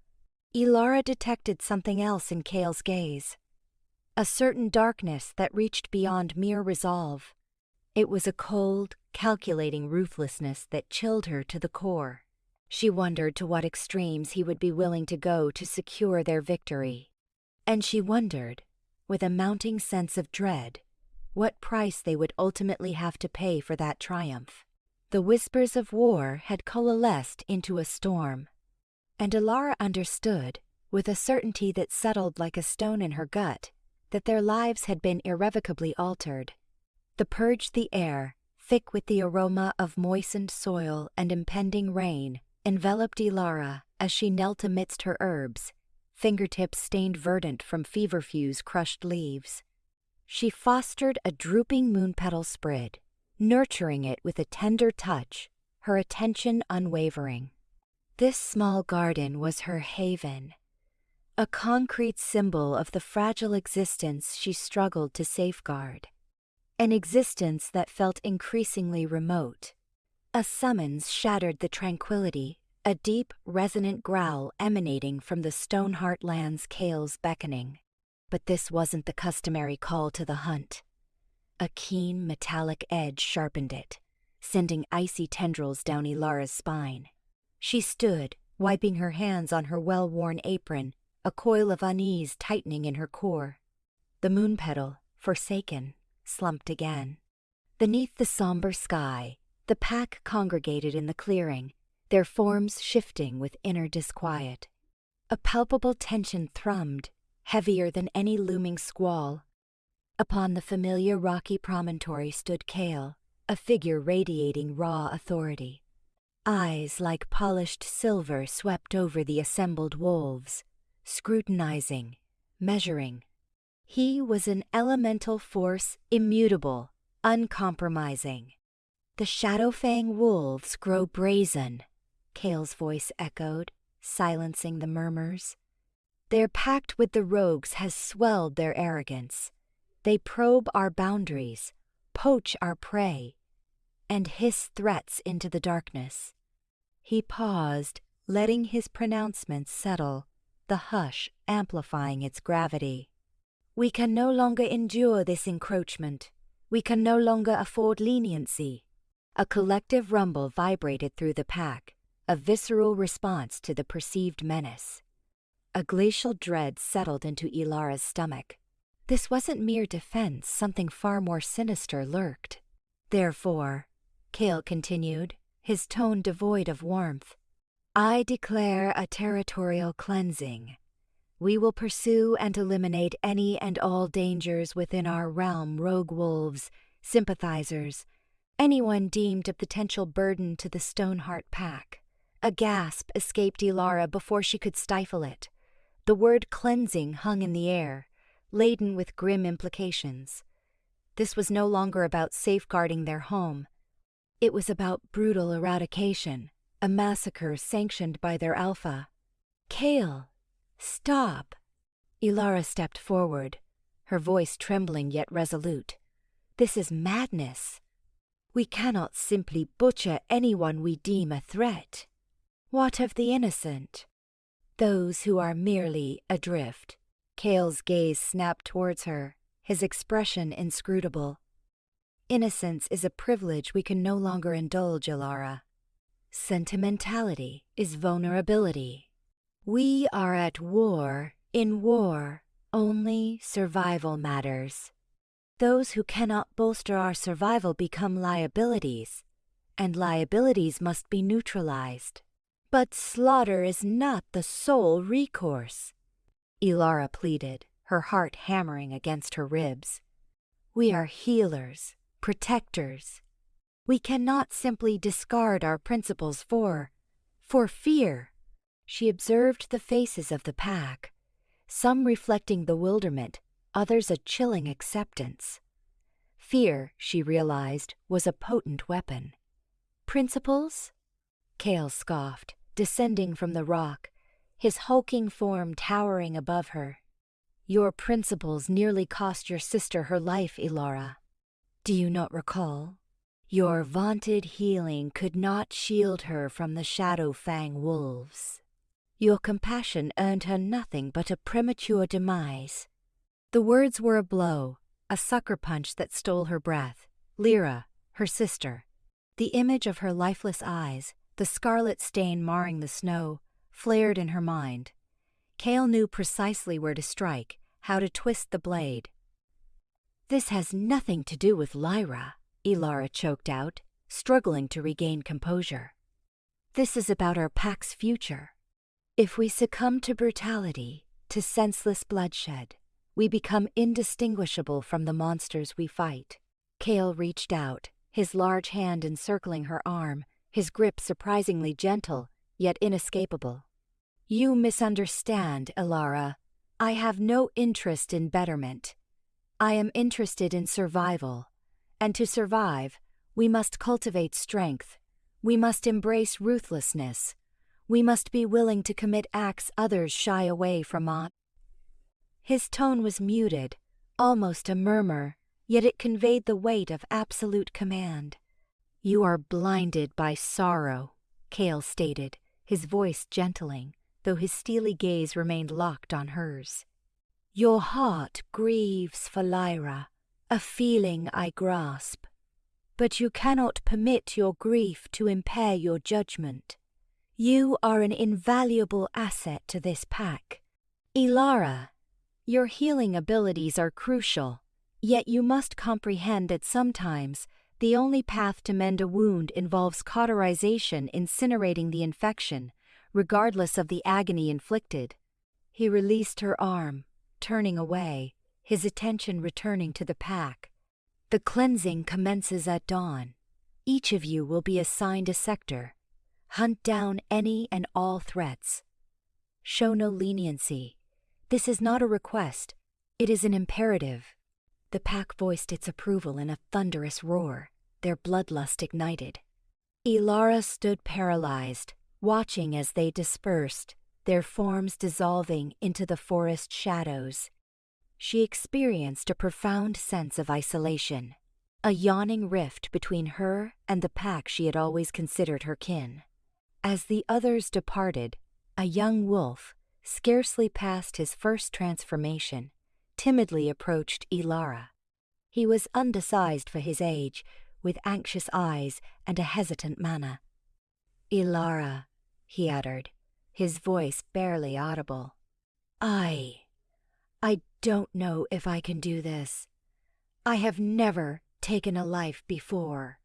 Ilara detected something else in Kale's gaze, a certain darkness that reached beyond mere resolve. It was a cold, calculating ruthlessness that chilled her to the core. She wondered to what extremes he would be willing to go to secure their victory. And she wondered, with a mounting sense of dread, what price they would ultimately have to pay for that triumph. The whispers of war had coalesced into a storm, and Ilara understood, with a certainty that settled like a stone in her gut, that their lives had been irrevocably altered. The purge the air, thick with the aroma of moistened soil and impending rain, enveloped Ilara as she knelt amidst her herbs, fingertips stained verdant from feverfew's crushed leaves. She fostered a drooping moonpetal spread, nurturing it with a tender touch, her attention unwavering. This small garden was her haven, a concrete symbol of the fragile existence she struggled to safeguard, an existence that felt increasingly remote. A summons shattered the tranquility, a deep, resonant growl emanating from the Stoneheart land's Kale's beckoning. But this wasn't the customary call to the hunt. A keen, metallic edge sharpened it, sending icy tendrils down Ilara's spine. She stood, wiping her hands on her well-worn apron, a coil of unease tightening in her core. The moon petal, forsaken, slumped again. Beneath the somber sky, the pack congregated in the clearing, their forms shifting with inner disquiet. A palpable tension thrummed, heavier than any looming squall. Upon the familiar rocky promontory stood Kale, a figure radiating raw authority. Eyes like polished silver swept over the assembled wolves, scrutinizing, measuring. He was an elemental force, immutable, uncompromising. The Shadowfang wolves grow brazen, Kale's voice echoed, silencing the murmurs. Their pact with the rogues has swelled their arrogance. They probe our boundaries, poach our prey, and hiss threats into the darkness. He paused, letting his pronouncements settle, the hush amplifying its gravity. We can no longer endure this encroachment. We can no longer afford leniency. A collective rumble vibrated through the pack, a visceral response to the perceived menace. A glacial dread settled into Ilara's stomach. This wasn't mere defense, something far more sinister lurked. Therefore, Kale continued, his tone devoid of warmth, I declare a territorial cleansing. We will pursue and eliminate any and all dangers within our realm, rogue wolves, sympathizers, anyone deemed a potential burden to the Stoneheart Pack. A gasp escaped Ilara before she could stifle it. The word cleansing hung in the air, laden with grim implications. This was no longer about safeguarding their home. It was about brutal eradication, a massacre sanctioned by their alpha. "Kale, stop!" Ilara stepped forward, her voice trembling yet resolute. "This is madness. We cannot simply butcher anyone we deem a threat. What of the innocent? Those who are merely adrift." Kale's gaze snapped towards her, his expression inscrutable. "Innocence is a privilege we can no longer indulge, Ilara. Sentimentality is vulnerability. We are at war. In war, only survival matters. Those who cannot bolster our survival become liabilities, and liabilities must be neutralized. But slaughter is not the sole recourse," Ilara pleaded, her heart hammering against her ribs. "We are healers, protectors. We cannot simply discard our principles for fear." She observed the faces of the pack, some reflecting bewilderment, others a chilling acceptance. Fear, she realized, was a potent weapon. "Principles?" Kale scoffed, descending from the rock, his hulking form towering above her. "Your principles nearly cost your sister her life, Ilara. Do you not recall? Your vaunted healing could not shield her from the Shadow Fang wolves. Your compassion earned her nothing but a premature demise." The words were a blow, a sucker punch that stole her breath. Lyra, her sister. The image of her lifeless eyes, the scarlet stain marring the snow, flared in her mind. Kale knew precisely where to strike, how to twist the blade. "This has nothing to do with Lyra," Ilara choked out, struggling to regain composure. "This is about our pack's future. If we succumb to brutality, to senseless bloodshed, we become indistinguishable from the monsters we fight." Kale reached out, his large hand encircling her arm, his grip surprisingly gentle, yet inescapable. "You misunderstand, Ilara. I have no interest in betterment. I am interested in survival. And to survive, we must cultivate strength. We must embrace ruthlessness. We must be willing to commit acts others shy away from." His tone was muted, almost a murmur, yet it conveyed the weight of absolute command. "You are blinded by sorrow," Kale stated, his voice gentling, though his steely gaze remained locked on hers. "Your heart grieves for Lyra, a feeling I grasp. But you cannot permit your grief to impair your judgment. You are an invaluable asset to this pack. Ilara, your healing abilities are crucial, yet you must comprehend that sometimes the only path to mend a wound involves cauterization, incinerating the infection, regardless of the agony inflicted." He released her arm, turning away, his attention returning to the pack. "The cleansing commences at dawn. Each of you will be assigned a sector. Hunt down any and all threats. Show no leniency. This is not a request. It is an imperative." The pack voiced its approval in a thunderous roar, their bloodlust ignited. Ilara stood paralyzed, watching as they dispersed, their forms dissolving into the forest shadows. She experienced a profound sense of isolation, a yawning rift between her and the pack she had always considered her kin. As the others departed, a young wolf, scarcely past his first transformation, timidly approached Ilara. He was undersized for his age, with anxious eyes and a hesitant manner. "Ilara," he uttered, his voice barely audible. I don't know if I can do this. I have never taken a life before."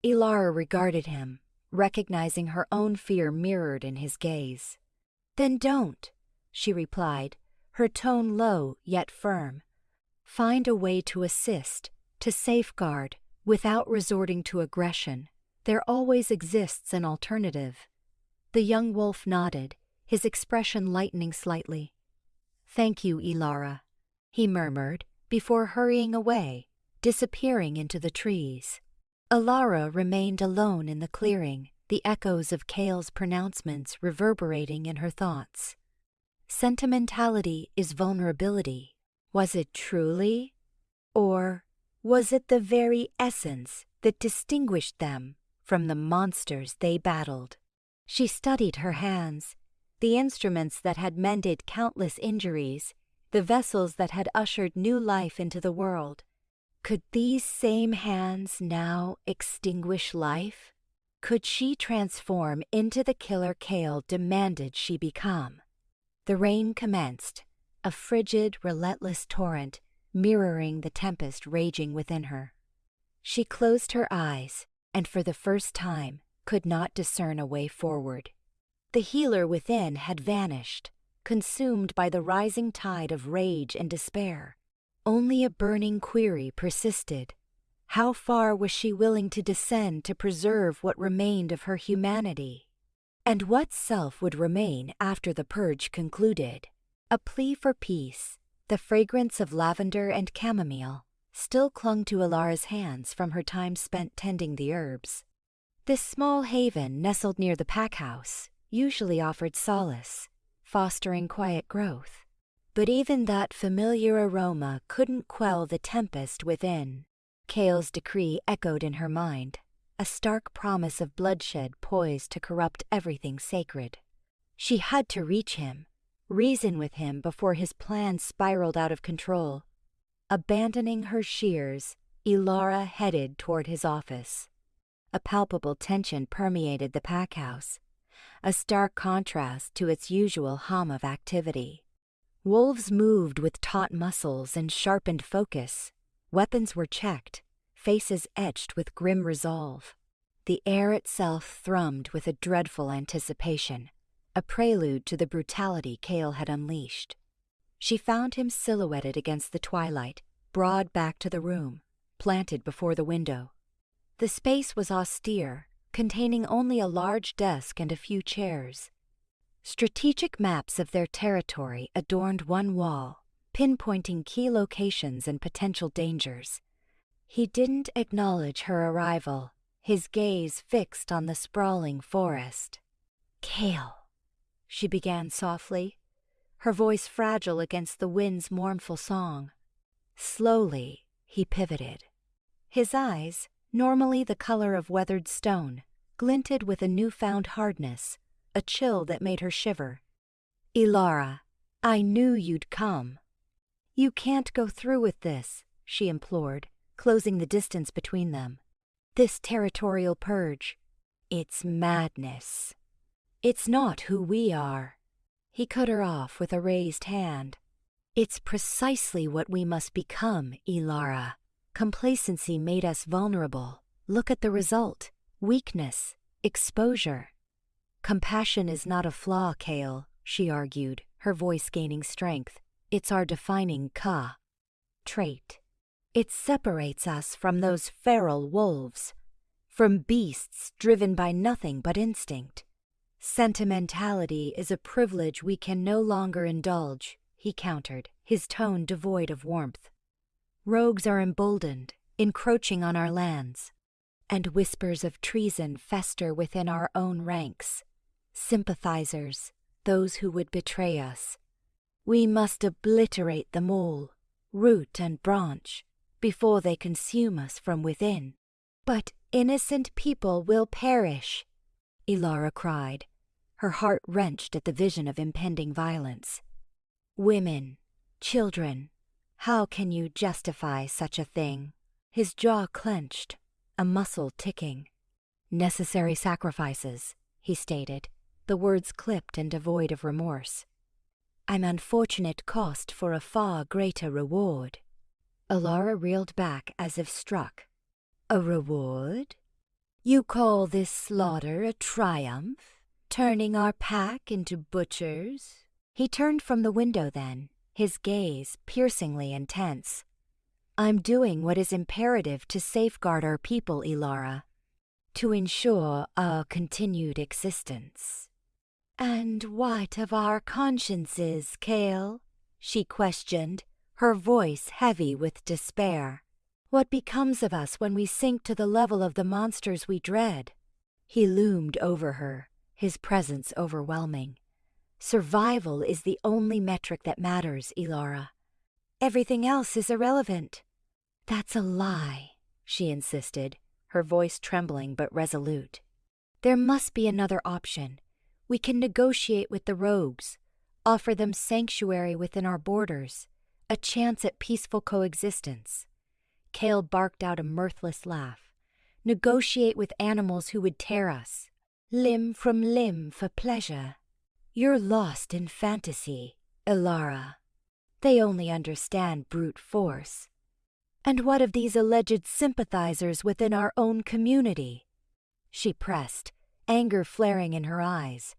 Ilara regarded him, recognizing her own fear mirrored in his gaze. "Then don't," she replied, her tone low yet firm. "Find a way to assist, to safeguard, without resorting to aggression. There always exists an alternative." The young wolf nodded, his expression lightening slightly. "Thank you, Ilara," he murmured, before hurrying away, disappearing into the trees. Ilara remained alone in the clearing, the echoes of Kale's pronouncements reverberating in her thoughts. Sentimentality is vulnerability. Was it truly? Or was it the very essence that distinguished them from the monsters they battled? She studied her hands, the instruments that had mended countless injuries, the vessels that had ushered new life into the world. Could these same hands now extinguish life? Could she transform into the killer Kale demanded she become? The rain commenced, a frigid, relentless torrent mirroring the tempest raging within her. She closed her eyes and for the first time could not discern a way forward. The healer within had vanished, consumed by the rising tide of rage and despair. Only a burning query persisted. How far was she willing to descend to preserve what remained of her humanity? And what self would remain after the purge concluded? A plea for peace, the fragrance of lavender and chamomile, still clung to Ilara's hands from her time spent tending the herbs. This small haven nestled near the pack-house usually offered solace, fostering quiet growth. But even that familiar aroma couldn't quell the tempest within. Kale's decree echoed in her mind, a stark promise of bloodshed poised to corrupt everything sacred. She had to reach him, reason with him before his plan spiraled out of control. Abandoning her shears, Ilara headed toward his office. A palpable tension permeated the pack-house, a stark contrast to its usual hum of activity. Wolves moved with taut muscles and sharpened focus. Weapons were checked, faces etched with grim resolve. The air itself thrummed with a dreadful anticipation, a prelude to the brutality Kale had unleashed. She found him silhouetted against the twilight, broad back to the room, planted before the window. The space was austere, containing only a large desk and a few chairs. Strategic maps of their territory adorned one wall, pinpointing key locations and potential dangers. He didn't acknowledge her arrival, his gaze fixed on the sprawling forest. "Kale," she began softly, her voice fragile against the wind's mournful song. Slowly, he pivoted. His eyes, normally the color of weathered stone, glinted with a newfound hardness, a chill that made her shiver. "Ilara, I knew you'd come." "You can't go through with this," she implored, closing the distance between them. "This territorial purge, it's madness. It's not who we are." He cut her off with a raised hand. "It's precisely what we must become, Ilara. Complacency made us vulnerable. Look at the result. Weakness, exposure." "Compassion is not a flaw, Kale," she argued, her voice gaining strength. "It's our defining trait. It separates us from those feral wolves, from beasts driven by nothing but instinct. Sentimentality is a privilege we can no longer indulge," he countered, his tone devoid of warmth. "Rogues are emboldened, encroaching on our lands, and whispers of treason fester within our own ranks. Sympathizers, those who would betray us. We must obliterate them all, root and branch, before they consume us from within." "But innocent people will perish," Ilara cried, her heart wrenched at the vision of impending violence. "Women, children, how can you justify such a thing?" His jaw clenched, a muscle ticking. "Necessary sacrifices," he stated, the words clipped and devoid of remorse. "An unfortunate cost for a far greater reward." Ilara reeled back as if struck. "A reward? You call this slaughter a triumph, turning our pack into butchers?" He turned from the window then, his gaze piercingly intense. "I'm doing what is imperative to safeguard our people, Ilara, to ensure our continued existence." "And what of our consciences, Kale?" she questioned, her voice heavy with despair. "What becomes of us when we sink to the level of the monsters we dread?" He loomed over her, his presence overwhelming. "Survival is the only metric that matters, Ilara. Everything else is irrelevant." "That's a lie," she insisted, her voice trembling but resolute. "There must be another option. We can negotiate with the rogues, offer them sanctuary within our borders, a chance at peaceful coexistence." Kale barked out a mirthless laugh. "Negotiate with animals who would tear us, limb from limb for pleasure. You're lost in fantasy, Ilara. They only understand brute force. And what of these alleged sympathizers within our own community?" She pressed, anger flaring in her eyes.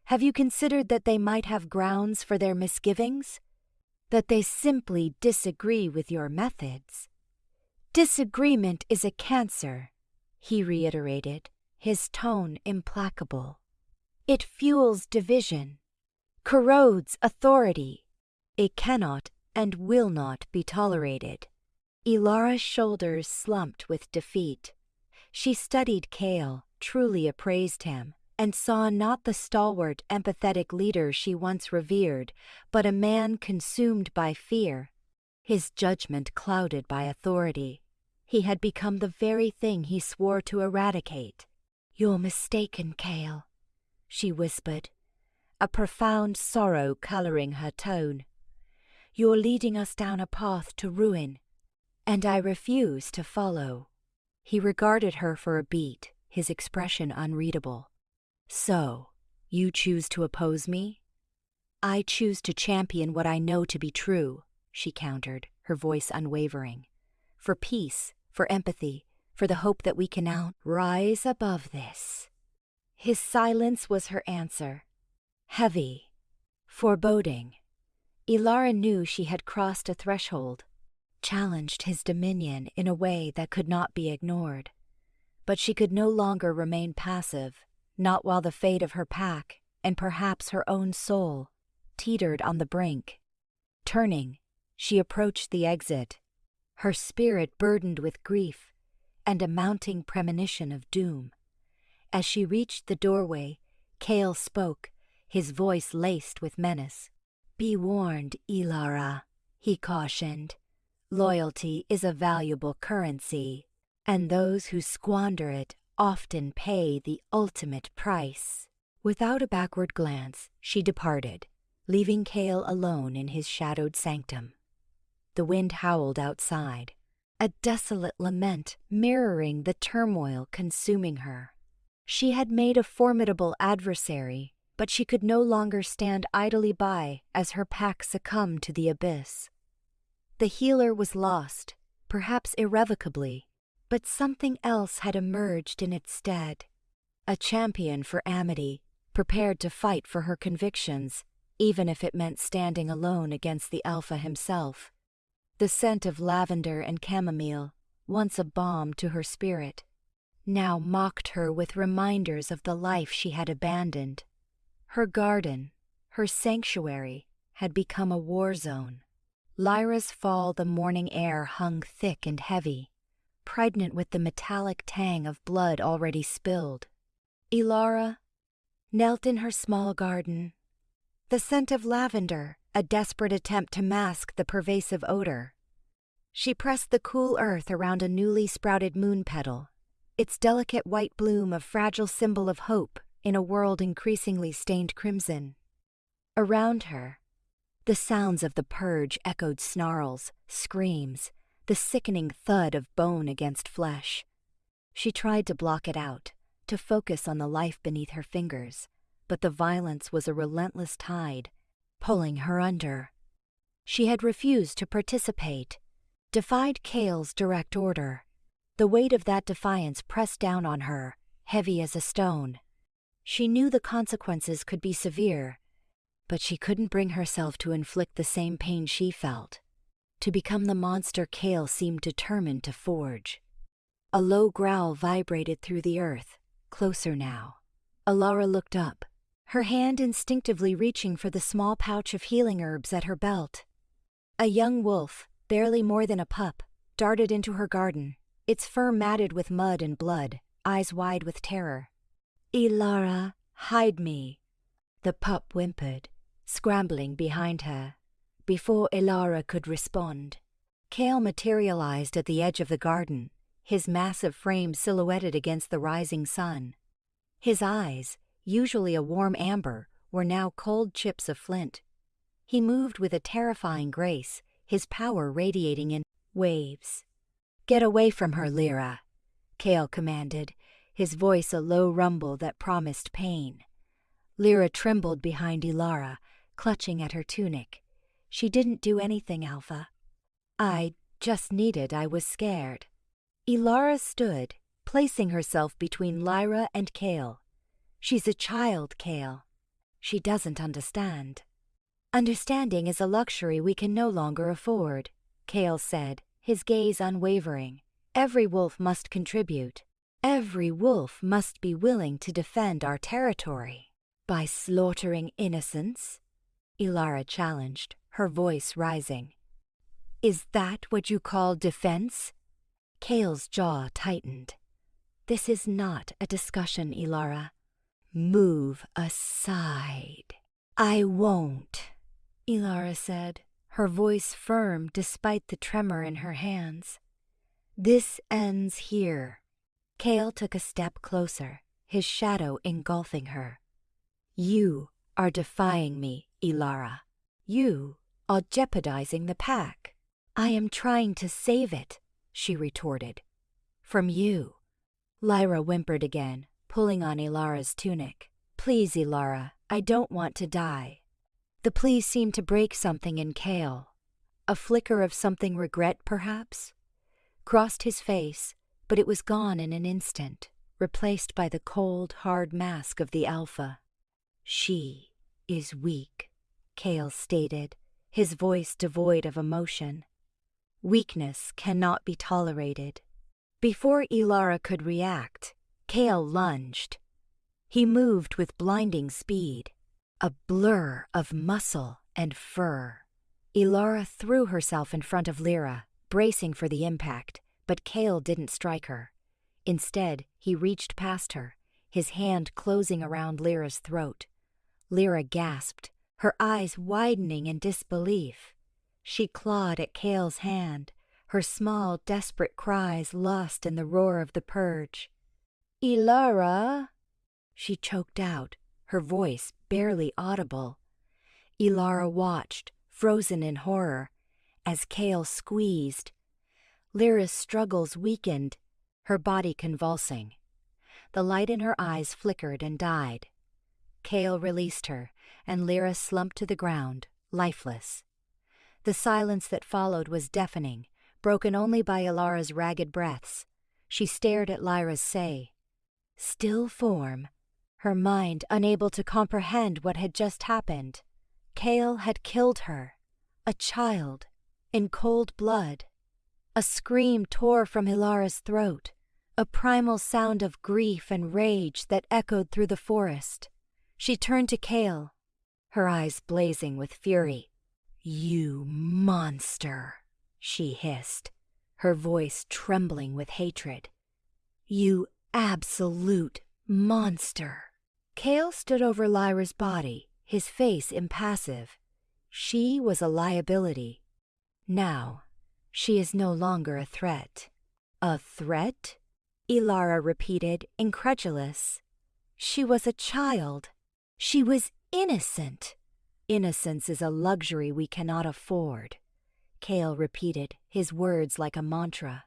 "Have you considered that they might have grounds for their misgivings? That they simply disagree with your methods?" "Disagreement is a cancer," he reiterated, his tone implacable. "It fuels division, corrodes authority. It cannot and will not be tolerated." Ilara's shoulders slumped with defeat. She studied Kale, truly appraised him, and saw not the stalwart, empathetic leader she once revered, but a man consumed by fear, his judgment clouded by authority. He had become the very thing he swore to eradicate. "You're mistaken, Kale," she whispered, a profound sorrow coloring her tone. "You're leading us down a path to ruin, and I refuse to follow." He regarded her for a beat, his expression unreadable. "So, you choose to oppose me?" "I choose to champion what I know to be true," she countered, her voice unwavering. "For peace, for empathy, for the hope that we can now rise above this." His silence was her answer. Heavy, foreboding. Ilara knew she had crossed a threshold, challenged his dominion in a way that could not be ignored. But she could no longer remain passive, not while the fate of her pack, and perhaps her own soul, teetered on the brink. Turning, she approached the exit, her spirit burdened with grief and a mounting premonition of doom. As she reached the doorway, Kale spoke, his voice laced with menace. "Be warned, Ilara," he cautioned. "Loyalty is a valuable currency, and those who squander it often pay the ultimate price." Without a backward glance, she departed, leaving Kale alone in his shadowed sanctum. The wind howled outside, a desolate lament mirroring the turmoil consuming her. She had made a formidable adversary, but she could no longer stand idly by as her pack succumbed to the abyss. The healer was lost, perhaps irrevocably, but something else had emerged in its stead. A champion for Amity, prepared to fight for her convictions, even if it meant standing alone against the Alpha himself. The scent of lavender and chamomile, once a balm to her spirit, now mocked her with reminders of the life she had abandoned. Her garden, her sanctuary, had become a war zone. Lyra's fall, the morning air hung thick and heavy, pregnant with the metallic tang of blood already spilled. Ilara knelt in her small garden. The scent of lavender, a desperate attempt to mask the pervasive odor. She pressed the cool earth around a newly sprouted moon petal, its delicate white bloom a fragile symbol of hope in a world increasingly stained crimson. Around her, the sounds of the purge echoed snarls, screams, the sickening thud of bone against flesh. She tried to block it out, to focus on the life beneath her fingers, but the violence was a relentless tide, pulling her under. She had refused to participate, defied Kale's direct order. The weight of that defiance pressed down on her, heavy as a stone. She knew the consequences could be severe, but she couldn't bring herself to inflict the same pain she felt, to become the monster Kale seemed determined to forge. A low growl vibrated through the earth, closer now. Ilara looked up, her hand instinctively reaching for the small pouch of healing herbs at her belt. A young wolf, barely more than a pup, darted into her garden, its fur matted with mud and blood, eyes wide with terror. "Ilara, hide me," the pup whimpered, scrambling behind her. Before Ilara could respond, Kale materialized at the edge of the garden, his massive frame silhouetted against the rising sun. His eyes, usually a warm amber, were now cold chips of flint. He moved with a terrifying grace, his power radiating in waves. "Get away from her, Lyra," Kale commanded, his voice a low rumble that promised pain. Lyra trembled behind Ilara, clutching at her tunic. "She didn't do anything, Alpha. I was scared." Ilara stood, placing herself between Lyra and Kale. "She's a child, Kale. She doesn't understand." "Understanding is a luxury we can no longer afford," Kale said, his gaze unwavering. "Every wolf must contribute. Every wolf must be willing to defend our territory." "By slaughtering innocents?" Ilara challenged, her voice rising. "Is that what you call defense?" Kale's jaw tightened. "This is not a discussion, Ilara. Move aside." "I won't," Ilara said, her voice firm despite the tremor in her hands. "This ends here." Kale took a step closer, his shadow engulfing her. "You are defying me, Ilara. You are jeopardizing the pack." "I am trying to save it," she retorted. "From you." Lyra whimpered again, pulling on Ilara's tunic. "Please, Ilara, I don't want to die." The plea seemed to break something in Kale. A flicker of something regret, perhaps, crossed his face, but it was gone in an instant, replaced by the cold, hard mask of the Alpha. "She is weak," Kale stated, his voice devoid of emotion. "Weakness cannot be tolerated." Before Ilara could react, Kale lunged. He moved with blinding speed, a blur of muscle and fur. Ilara threw herself in front of Lyra, bracing for the impact, but Kale didn't strike her. Instead, he reached past her, his hand closing around Lyra's throat. Lyra gasped, her eyes widening in disbelief. She clawed at Kale's hand, her small, desperate cries lost in the roar of the purge. "Ilara!" she choked out, her voice barely audible. Ilara watched, frozen in horror, as Kale squeezed. Lyra's struggles weakened, her body convulsing. The light in her eyes flickered and died. Kale released her, and Lyra slumped to the ground, lifeless. The silence that followed was deafening, broken only by Ilara's ragged breaths. She stared at Lyra's still form, her mind unable to comprehend what had just happened. Kale had killed her, a child, in cold blood. A scream tore from Ilara's throat, a primal sound of grief and rage that echoed through the forest. She turned to Kale, her eyes blazing with fury. "You monster," she hissed, her voice trembling with hatred. "You absolute monster." Kale stood over Lyra's body, his face impassive. She was a liability. Now, she is no longer a threat. "A threat?" Ilara repeated, incredulous. "She was a child. She was innocent." "Innocence is a luxury we cannot afford," Kale repeated, his words like a mantra.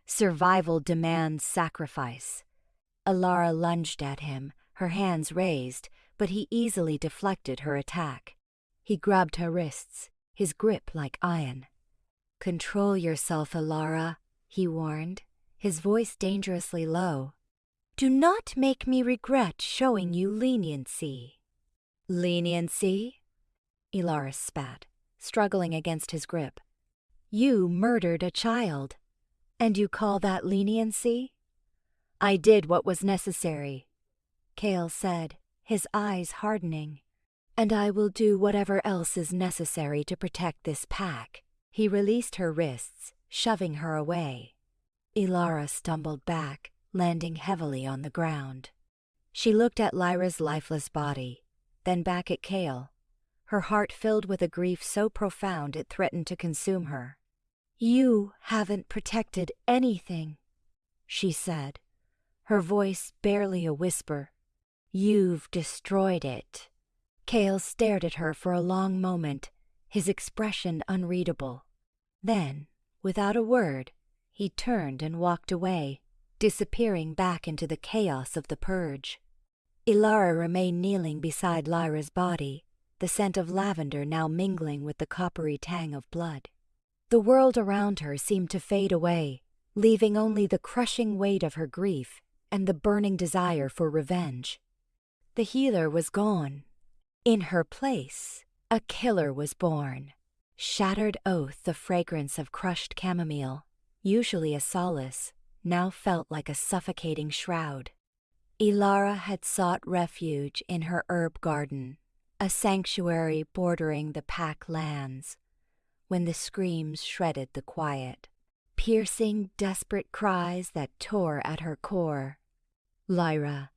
"Survival demands sacrifice." Ilara lunged at him, her hands raised, but he easily deflected her attack. He grabbed her wrists, his grip like iron. "Control yourself, Ilara," he warned, his voice dangerously low. "Do not make me regret showing you leniency." "Leniency?" Ilara spat, struggling against his grip. "You murdered a child, and you call that leniency?" "I did what was necessary," Kale said, his eyes hardening. "And I will do whatever else is necessary to protect this pack." He released her wrists, shoving her away. Ilara stumbled back, landing heavily on the ground. She looked at Lyra's lifeless body, then back at Cale, her heart filled with a grief so profound it threatened to consume her. "You haven't protected anything," she said, her voice barely a whisper. "You've destroyed it." Cale stared at her for a long moment, his expression unreadable. Then, without a word, he turned and walked away, disappearing back into the chaos of the purge. Ilara remained kneeling beside Lyra's body, the scent of lavender now mingling with the coppery tang of blood. The world around her seemed to fade away, leaving only the crushing weight of her grief and the burning desire for revenge. The healer was gone. In her place, a killer was born. Shattered oath, the fragrance of crushed chamomile, usually a solace, now felt like a suffocating shroud. Ilara had sought refuge in her herb garden, a sanctuary bordering the pack lands, when the screams shredded the quiet, piercing, desperate cries that tore at her core. "Lyra."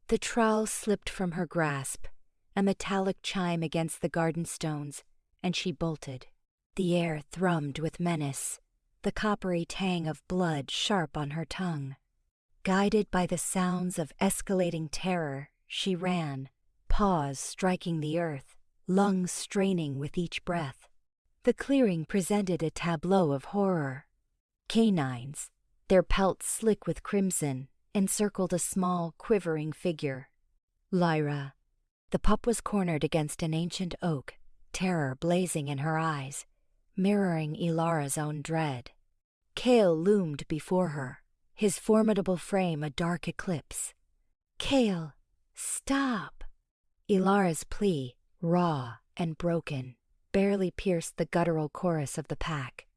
The trowel slipped from her grasp, a metallic chime against the garden stones, and she bolted. The air thrummed with menace, the coppery tang of blood sharp on her tongue. Guided by the sounds of escalating terror, she ran, paws striking the earth, lungs straining with each breath. The clearing presented a tableau of horror. Canines, their pelts slick with crimson, encircled a small, quivering figure. "Lyra." The pup was cornered against an ancient oak, terror blazing in her eyes, mirroring Ilara's own dread. Cale loomed before her, his formidable frame a dark eclipse. "Cale, stop!" Ilara's plea, raw and broken, barely pierced the guttural chorus of the pack.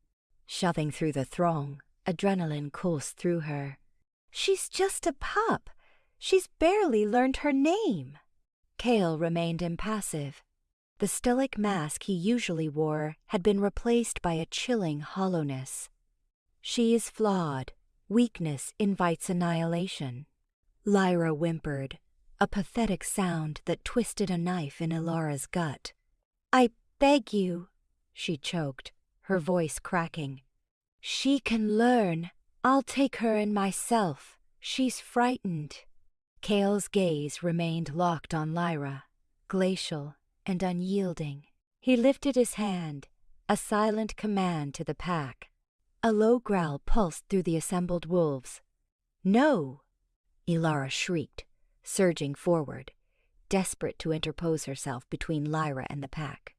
Shoving through the throng, adrenaline coursed through her. "She's just a pup. She's barely learned her name." Cale remained impassive. The stoic mask he usually wore had been replaced by a chilling hollowness. "She is flawed. Weakness invites annihilation." Lyra whimpered, a pathetic sound that twisted a knife in Ilara's gut. "I beg you," she choked, her voice cracking. "She can learn. I'll take her in myself. She's frightened." Cale's gaze remained locked on Lyra, glacial and unyielding. He lifted his hand, a silent command to the pack. A low growl pulsed through the assembled wolves. "No!" Ilara shrieked, surging forward, desperate to interpose herself between Lyra and the pack.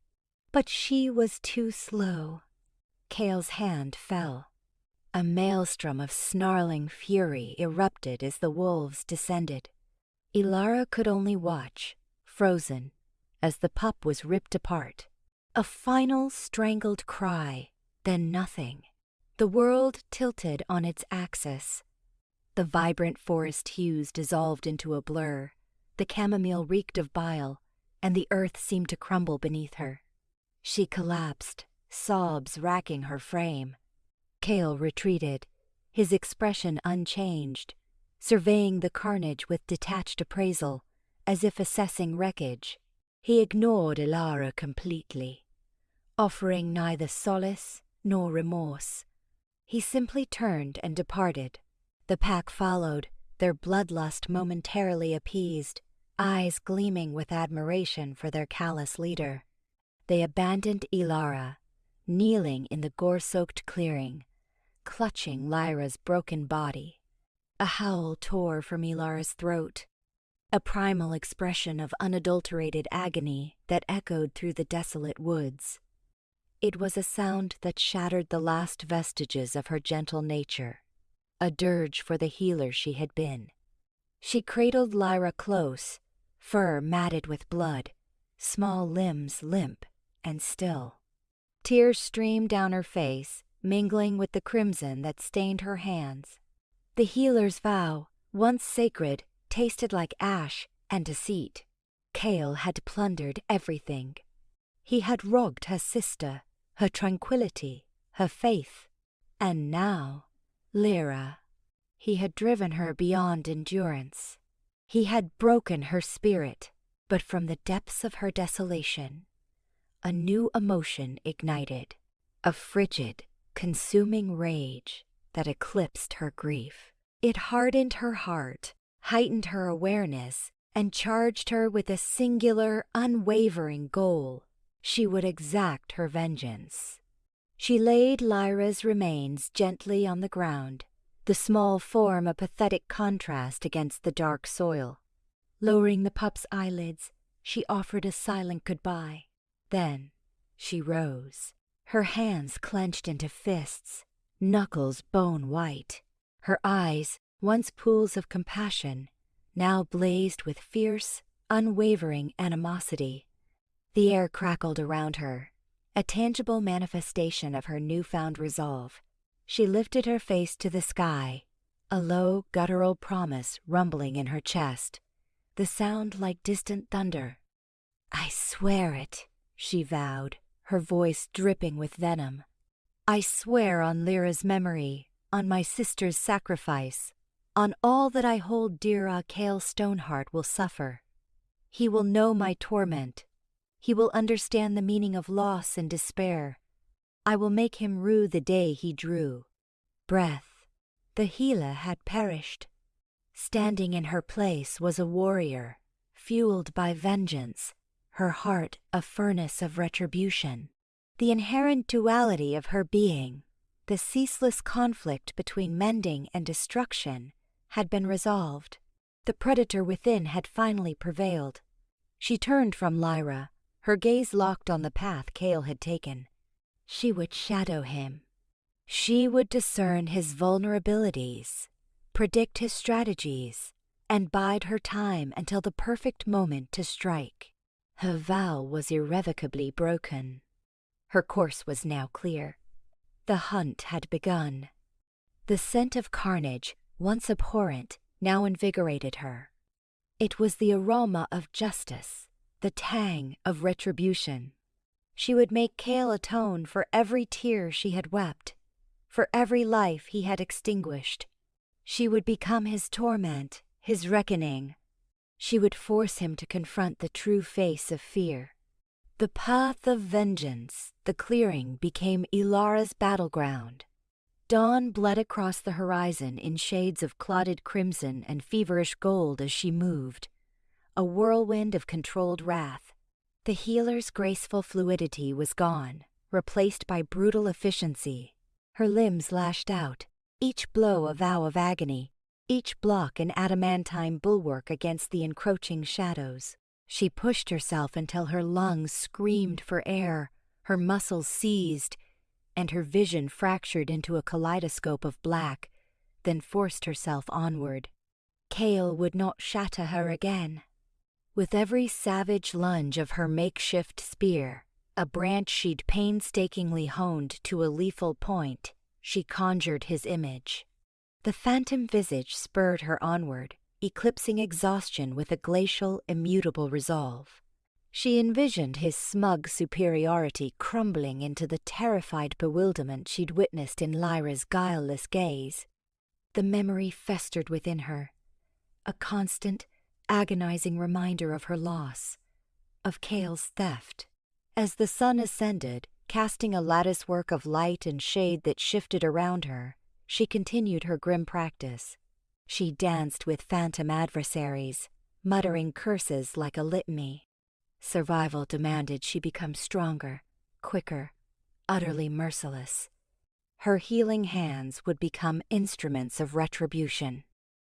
But she was too slow. Cale's hand fell. A maelstrom of snarling fury erupted as the wolves descended. Ilara could only watch, frozen, as the pup was ripped apart. A final strangled cry, then nothing. The world tilted on its axis. The vibrant forest hues dissolved into a blur. The chamomile reeked of bile, and the earth seemed to crumble beneath her. She collapsed, sobs racking her frame. Cale retreated, his expression unchanged, surveying the carnage with detached appraisal, as if assessing wreckage. He ignored Ilara completely, offering neither solace nor remorse. He simply turned and departed. The pack followed, their bloodlust momentarily appeased, eyes gleaming with admiration for their callous leader. They abandoned Ilara, kneeling in the gore-soaked clearing, clutching Lyra's broken body. A howl tore from Ilara's throat, a primal expression of unadulterated agony that echoed through the desolate woods. It was a sound that shattered the last vestiges of her gentle nature, a dirge for the healer she had been. She cradled Lyra close, fur matted with blood, small limbs limp and still. Tears streamed down her face, mingling with the crimson that stained her hands. The healer's vow, once sacred, tasted like ash and deceit. Kale had plundered everything. He had robbed her sister, her tranquility, her faith. And now, Lyra. He had driven her beyond endurance. He had broken her spirit, but from the depths of her desolation, a new emotion ignited, a frigid, consuming rage that eclipsed her grief. It hardened her heart, heightened her awareness, and charged her with a singular, unwavering goal. She would exact her vengeance. She laid Lyra's remains gently on the ground, the small form a pathetic contrast against the dark soil. Lowering the pup's eyelids, she offered a silent goodbye. Then she rose, her hands clenched into fists, knuckles bone white. Her eyes, once pools of compassion, now blazed with fierce, unwavering animosity. The air crackled around her, a tangible manifestation of her newfound resolve. She lifted her face to the sky, a low, guttural promise rumbling in her chest, the sound like distant thunder. "I swear it," she vowed, her voice dripping with venom. "I swear on Lyra's memory, on my sister's sacrifice, on all that I hold dear Kale Stoneheart will suffer. He will know my torment. He will understand the meaning of loss and despair. I will make him rue the day he drew breath." The Gila had perished. Standing in her place was a warrior, fueled by vengeance, her heart a furnace of retribution. The inherent duality of her being, the ceaseless conflict between mending and destruction, had been resolved. The predator within had finally prevailed. She turned from Lyra, her gaze locked on the path Kale had taken. She would shadow him. She would discern his vulnerabilities, predict his strategies, and bide her time until the perfect moment to strike. Her vow was irrevocably broken. Her course was now clear. The hunt had begun. The scent of carnage, once abhorrent, now invigorated her. It was the aroma of justice, the tang of retribution. She would make Kale atone for every tear she had wept, for every life he had extinguished. She would become his torment, his reckoning. She would force him to confront the true face of fear. The path of vengeance, the clearing, became Ilara's battleground. Dawn bled across the horizon in shades of clotted crimson and feverish gold as she moved, a whirlwind of controlled wrath. The healer's graceful fluidity was gone, replaced by brutal efficiency. Her limbs lashed out, each blow a vow of agony, each block an adamantine bulwark against the encroaching shadows. She pushed herself until her lungs screamed for air, her muscles seized, and her vision fractured into a kaleidoscope of black, then forced herself onward. Kale would not shatter her again. With every savage lunge of her makeshift spear, a branch she'd painstakingly honed to a lethal point, she conjured his image. The phantom visage spurred her onward, eclipsing exhaustion with a glacial, immutable resolve. She envisioned his smug superiority crumbling into the terrified bewilderment she'd witnessed in Lyra's guileless gaze. The memory festered within her, a constant, agonizing reminder of her loss, of Kale's theft. As the sun ascended, casting a latticework of light and shade that shifted around her, she continued her grim practice. She danced with phantom adversaries, muttering curses like a litany. Survival demanded she become stronger, quicker, utterly merciless. Her healing hands would become instruments of retribution.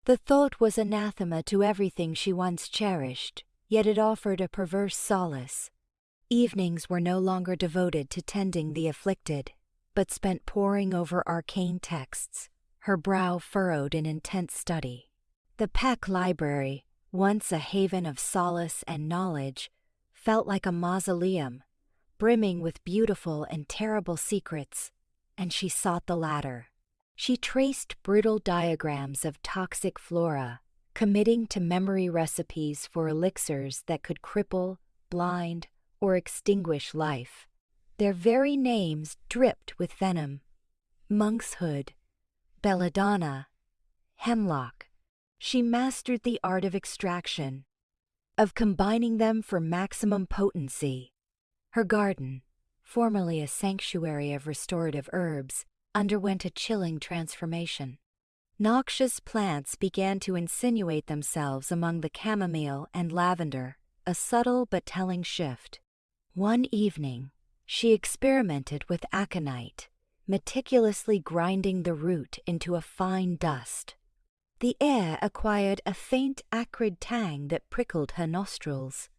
The thought was anathema to everything she once cherished, yet it offered a perverse solace. Evenings were no longer devoted to tending the afflicted, but spent poring over arcane texts, her brow furrowed in intense study. The Peck Library, once a haven of solace and knowledge, felt like a mausoleum, brimming with beautiful and terrible secrets, and she sought the latter. She traced brittle diagrams of toxic flora, committing to memory recipes for elixirs that could cripple, blind, or extinguish life. Their very names dripped with venom. Monkshood, belladonna, hemlock. She mastered the art of extraction, of combining them for maximum potency. Her garden, formerly a sanctuary of restorative herbs, underwent a chilling transformation. Noxious plants began to insinuate themselves among the chamomile and lavender, a subtle but telling shift. One evening, she experimented with aconite, meticulously grinding the root into a fine dust. The air acquired a faint acrid tang that prickled her nostrils.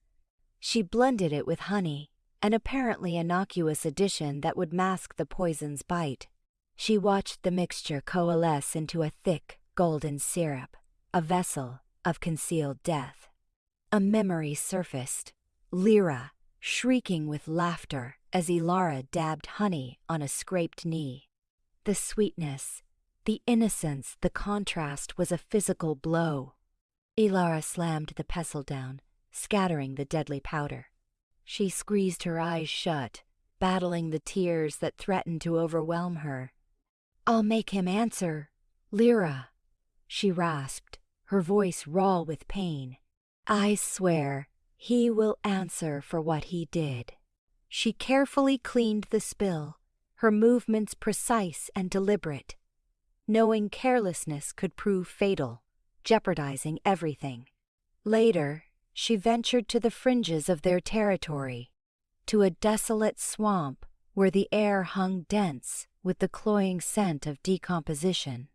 She blended it with honey, an apparently innocuous addition that would mask the poison's bite. She watched the mixture coalesce into a thick, golden syrup, a vessel of concealed death. A memory surfaced, Lyra shrieking with laughter as Ilara dabbed honey on a scraped knee. The sweetness, the innocence, the contrast was a physical blow. Ilara slammed the pestle down, scattering the deadly powder. She squeezed her eyes shut, battling the tears that threatened to overwhelm her. "I'll make him answer, Lyra," she rasped, her voice raw with pain. "I swear he will answer for what he did." She carefully cleaned the spill, her movements precise and deliberate, knowing carelessness could prove fatal, jeopardizing everything. Later, she ventured to the fringes of their territory, to a desolate swamp where the air hung dense with the cloying scent of decomposition.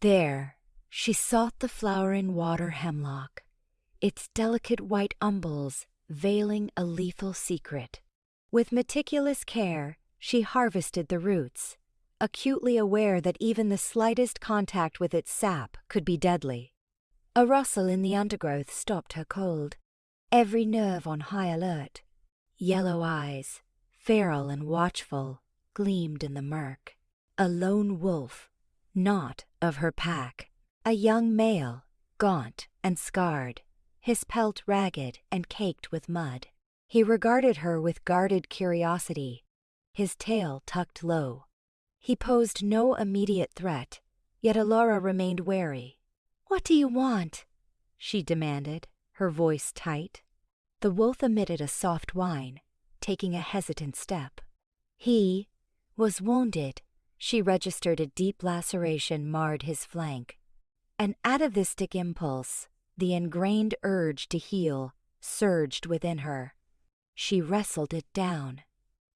There, she sought the flowering water hemlock, its delicate white umbels veiling a lethal secret. With meticulous care, she harvested the roots, acutely aware that even the slightest contact with its sap could be deadly. A rustle in the undergrowth stopped her cold, every nerve on high alert. Yellow eyes, feral and watchful, gleamed in the murk. A lone wolf, not of her pack, a young male, gaunt and scarred, his pelt ragged and caked with mud. He regarded her with guarded curiosity, his tail tucked low. He posed no immediate threat, yet Ilara remained wary. "What do you want?" she demanded, her voice tight. The wolf emitted a soft whine, taking a hesitant step. He was wounded. She registered a deep laceration marred his flank. An atavistic impulse, the ingrained urge to heal, surged within her. She wrestled it down.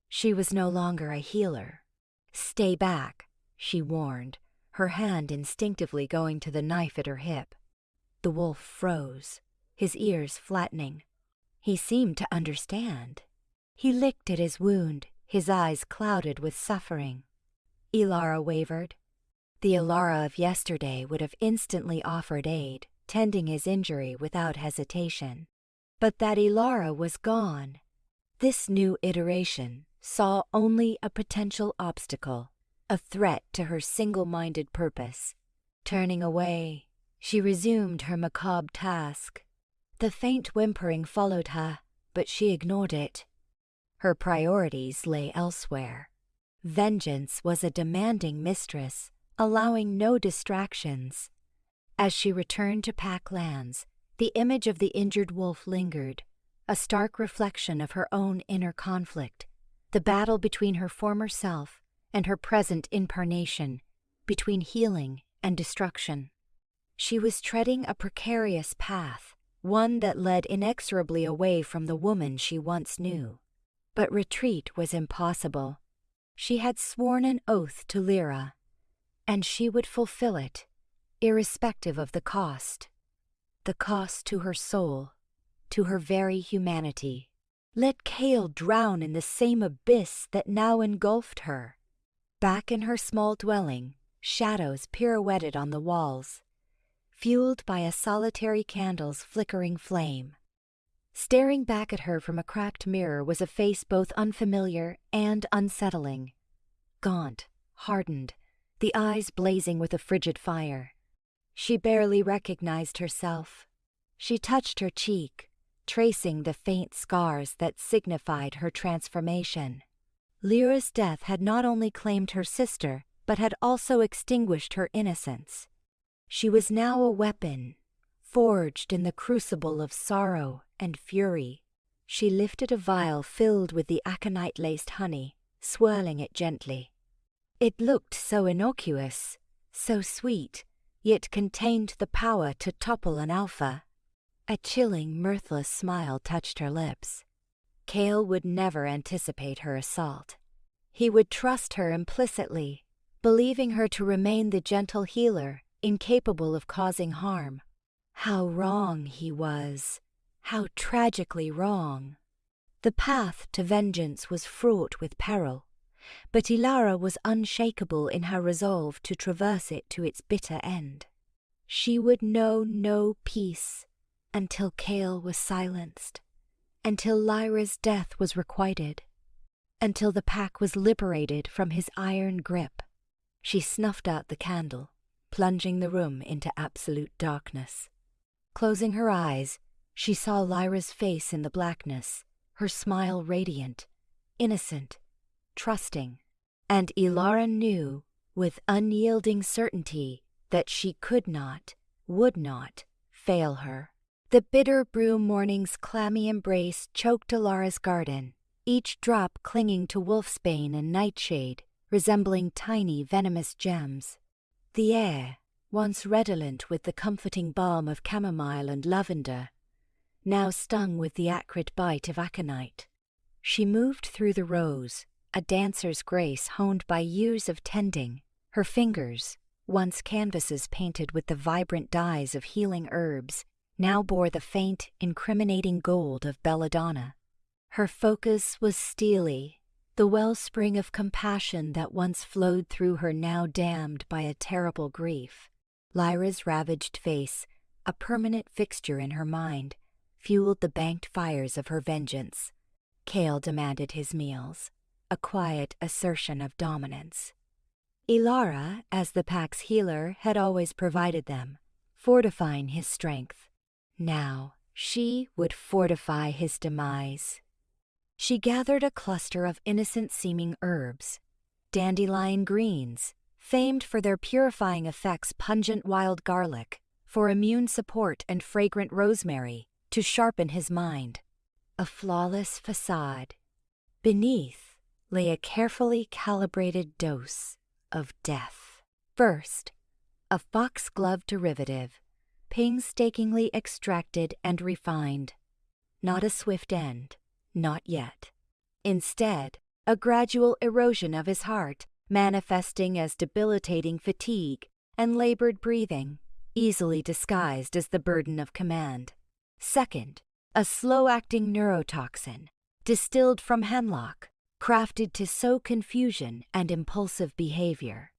She was no longer a healer. "Stay back," she warned, her hand instinctively going to the knife at her hip. The wolf froze, his ears flattening. He seemed to understand. He licked at his wound, his eyes clouded with suffering. Ilara wavered. The Ilara of yesterday would have instantly offered aid, tending his injury without hesitation. But that Ilara was gone. This new iteration saw only a potential obstacle, a threat to her single-minded purpose. Turning away, she resumed her macabre task. The faint whimpering followed her, but she ignored it. Her priorities lay elsewhere. Vengeance was a demanding mistress, allowing no distractions. As she returned to Pack Lands, the image of the injured wolf lingered, a stark reflection of her own inner conflict, the battle between her former self and her present incarnation, between healing and destruction. She was treading a precarious path, one that led inexorably away from the woman she once knew. But retreat was impossible. She had sworn an oath to Lyra, and she would fulfill it, irrespective of the cost to her soul, to her very humanity. Let Kale drown in the same abyss that now engulfed her. Back in her small dwelling, shadows pirouetted on the walls, fueled by a solitary candle's flickering flame. Staring back at her from a cracked mirror was a face both unfamiliar and unsettling. Gaunt, hardened, the eyes blazing with a frigid fire. She barely recognized herself. She touched her cheek, tracing the faint scars that signified her transformation. Lyra's death had not only claimed her sister, but had also extinguished her innocence. She was now a weapon, forged in the crucible of sorrow and fury. She lifted a vial filled with the aconite-laced honey, swirling it gently. It looked so innocuous, so sweet, yet contained the power to topple an alpha. A chilling, mirthless smile touched her lips. Cale would never anticipate her assault. He would trust her implicitly, believing her to remain the gentle healer, incapable of causing harm. How wrong he was! How tragically wrong! The path to vengeance was fraught with peril, but Ilara was unshakable in her resolve to traverse it to its bitter end. She would know no peace until Cale was silenced, until Lyra's death was requited, until the pack was liberated from his iron grip. She snuffed out the candle, plunging the room into absolute darkness. Closing her eyes, she saw Lyra's face in the blackness, her smile radiant, innocent, trusting, and Ilara knew, with unyielding certainty, that she could not, would not, fail her. The bitter brew morning's clammy embrace choked Ilara's garden, each drop clinging to wolfsbane and nightshade, resembling tiny venomous gems. The air, once redolent with the comforting balm of chamomile and lavender, now stung with the acrid bite of aconite. She moved through the rows, a dancer's grace honed by years of tending. Her fingers, once canvases painted with the vibrant dyes of healing herbs, now bore the faint, incriminating gold of belladonna. Her focus was steely, the wellspring of compassion that once flowed through her now dammed by a terrible grief. Lyra's ravaged face, a permanent fixture in her mind, fueled the banked fires of her vengeance. Cale demanded his meals, a quiet assertion of dominance. Ilara, as the pack's healer, had always provided them, fortifying his strength. Now she would fortify his demise. She gathered a cluster of innocent-seeming herbs, dandelion greens, famed for their purifying effects, pungent wild garlic, for immune support, and fragrant rosemary, to sharpen his mind. A flawless facade. Beneath lay a carefully calibrated dose of death. First, a foxglove derivative, painstakingly extracted and refined. Not a swift end, not yet. Instead, a gradual erosion of his heart, manifesting as debilitating fatigue and labored breathing, easily disguised as the burden of command. Second, a slow-acting neurotoxin, distilled from hemlock, crafted to sow confusion and impulsive behavior.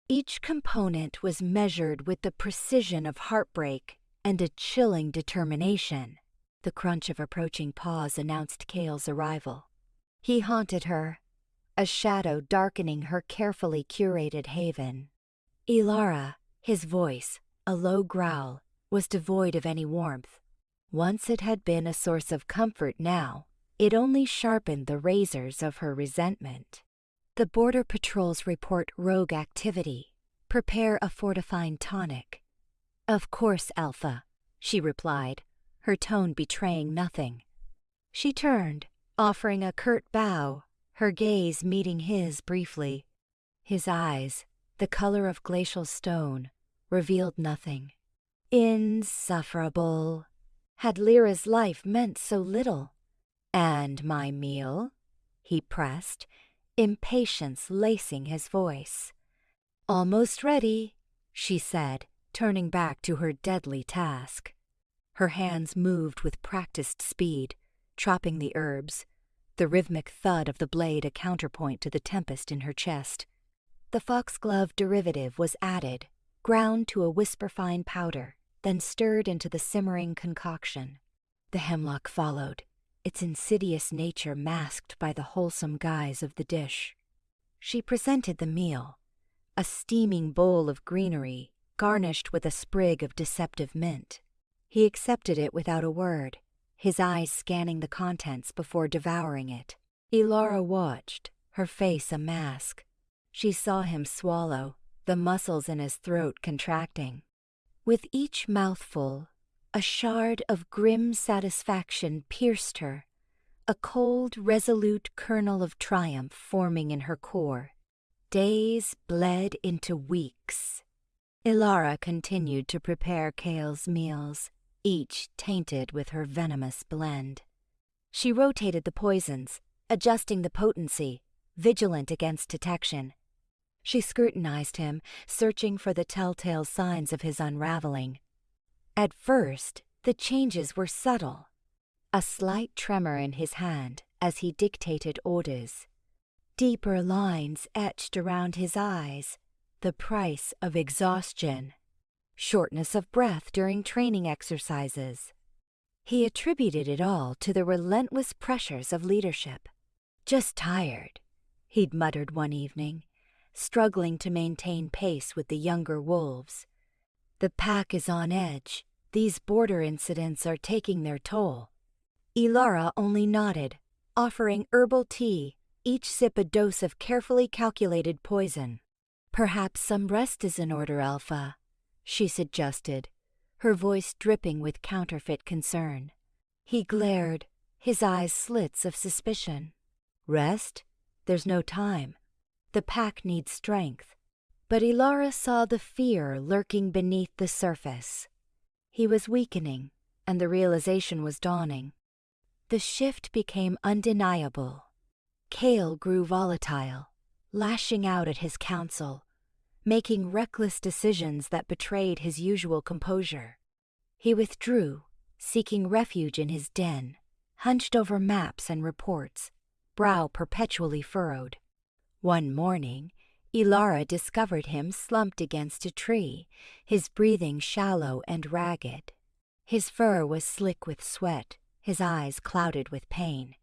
Each component was measured with the precision of heartbreak and a chilling determination. The crunch of approaching paws announced Cale's arrival. He haunted her, a shadow darkening her carefully curated haven. Ilara, his voice, a low growl, was devoid of any warmth. Once it had been a source of comfort, now it only sharpened the razors of her resentment. The border patrols report rogue activity. Prepare a fortifying tonic. Of course, Alpha, she replied, her tone betraying nothing. She turned, offering a curt bow, her gaze meeting his briefly. His eyes, the color of glacial stone, revealed nothing. Insufferable. Had Lyra's life meant so little? And my meal? He pressed, impatience lacing his voice. Almost ready, she said, turning back to her deadly task. Her hands moved with practiced speed, chopping the herbs, the rhythmic thud of the blade a counterpoint to the tempest in her chest. The foxglove derivative was added, ground to a whisper-fine powder, then stirred into the simmering concoction. The hemlock followed, its insidious nature masked by the wholesome guise of the dish. She presented the meal, a steaming bowl of greenery, garnished with a sprig of deceptive mint. He accepted it without a word, his eyes scanning the contents before devouring it. Elara watched, her face a mask. She saw him swallow, the muscles in his throat contracting. With each mouthful, a shard of grim satisfaction pierced her, a cold, resolute kernel of triumph forming in her core. Days bled into weeks. Elara continued to prepare Kale's meals, each tainted with her venomous blend. She rotated the poisons, adjusting the potency, vigilant against detection. She scrutinized him, searching for the telltale signs of his unraveling. At first, the changes were subtle. A slight tremor in his hand as he dictated orders. Deeper lines etched around his eyes, the price of exhaustion. Shortness of breath during training exercises. He attributed it all to the relentless pressures of leadership. "Just tired," he'd muttered one evening, struggling to maintain pace with the younger wolves. "The pack is on edge. These border incidents are taking their toll." Elara only nodded, offering herbal tea, each sip a dose of carefully calculated poison. "Perhaps some rest is in order, Alpha," she suggested, her voice dripping with counterfeit concern. He glared, his eyes slits of suspicion. "Rest? There's no time. The pack needs strength." But Elara saw the fear lurking beneath the surface. He was weakening, and the realization was dawning. The shift became undeniable. Kale grew volatile, lashing out at his counsel, making reckless decisions that betrayed his usual composure. He withdrew, seeking refuge in his den, hunched over maps and reports, brow perpetually furrowed. One morning, Elara discovered him slumped against a tree, his breathing shallow and ragged. His fur was slick with sweat, his eyes clouded with pain.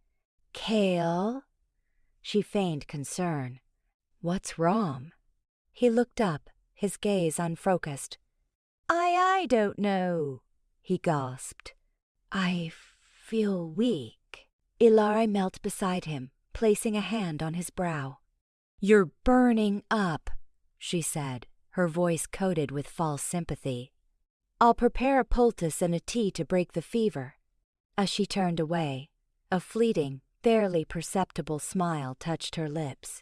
"Kale?" She feigned concern. "What's wrong?" He looked up, his gaze unfocused. I don't know," he gasped. "I feel weak." Elara knelt beside him, placing a hand on his brow. "You're burning up," she said, her voice coated with false sympathy. "I'll prepare a poultice and a tea to break the fever." As she turned away, a fleeting, barely perceptible smile touched her lips.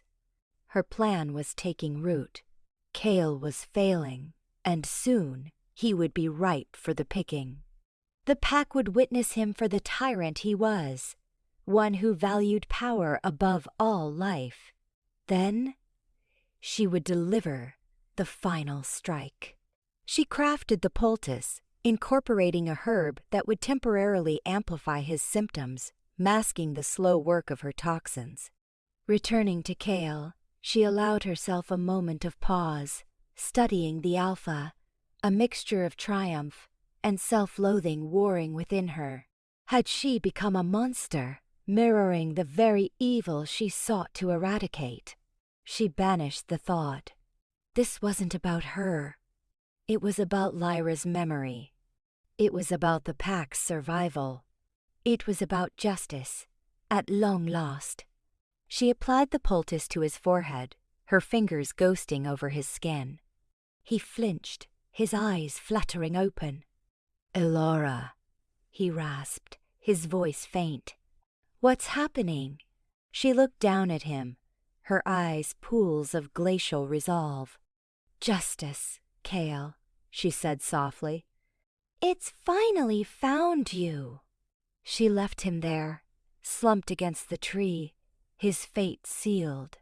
Her plan was taking root. Kale was failing, and soon he would be ripe for the picking. The pack would witness him for the tyrant he was, one who valued power above all life. Then she would deliver the final strike. She crafted the poultice, incorporating a herb that would temporarily amplify his symptoms, masking the slow work of her toxins. Returning to Kale, she allowed herself a moment of pause, studying the Alpha, a mixture of triumph and self-loathing warring within her. Had she become a monster, mirroring the very evil she sought to eradicate? She banished the thought. This wasn't about her. It was about Lyra's memory. It was about the pack's survival. It was about justice, at long last. She applied the poultice to his forehead, her fingers ghosting over his skin. He flinched, his eyes fluttering open. "Elara," he rasped, his voice faint. "What's happening?" She looked down at him, her eyes pools of glacial resolve. "Justice, Kale," she said softly. "It's finally found you." She left him there, slumped against the tree, his fate sealed.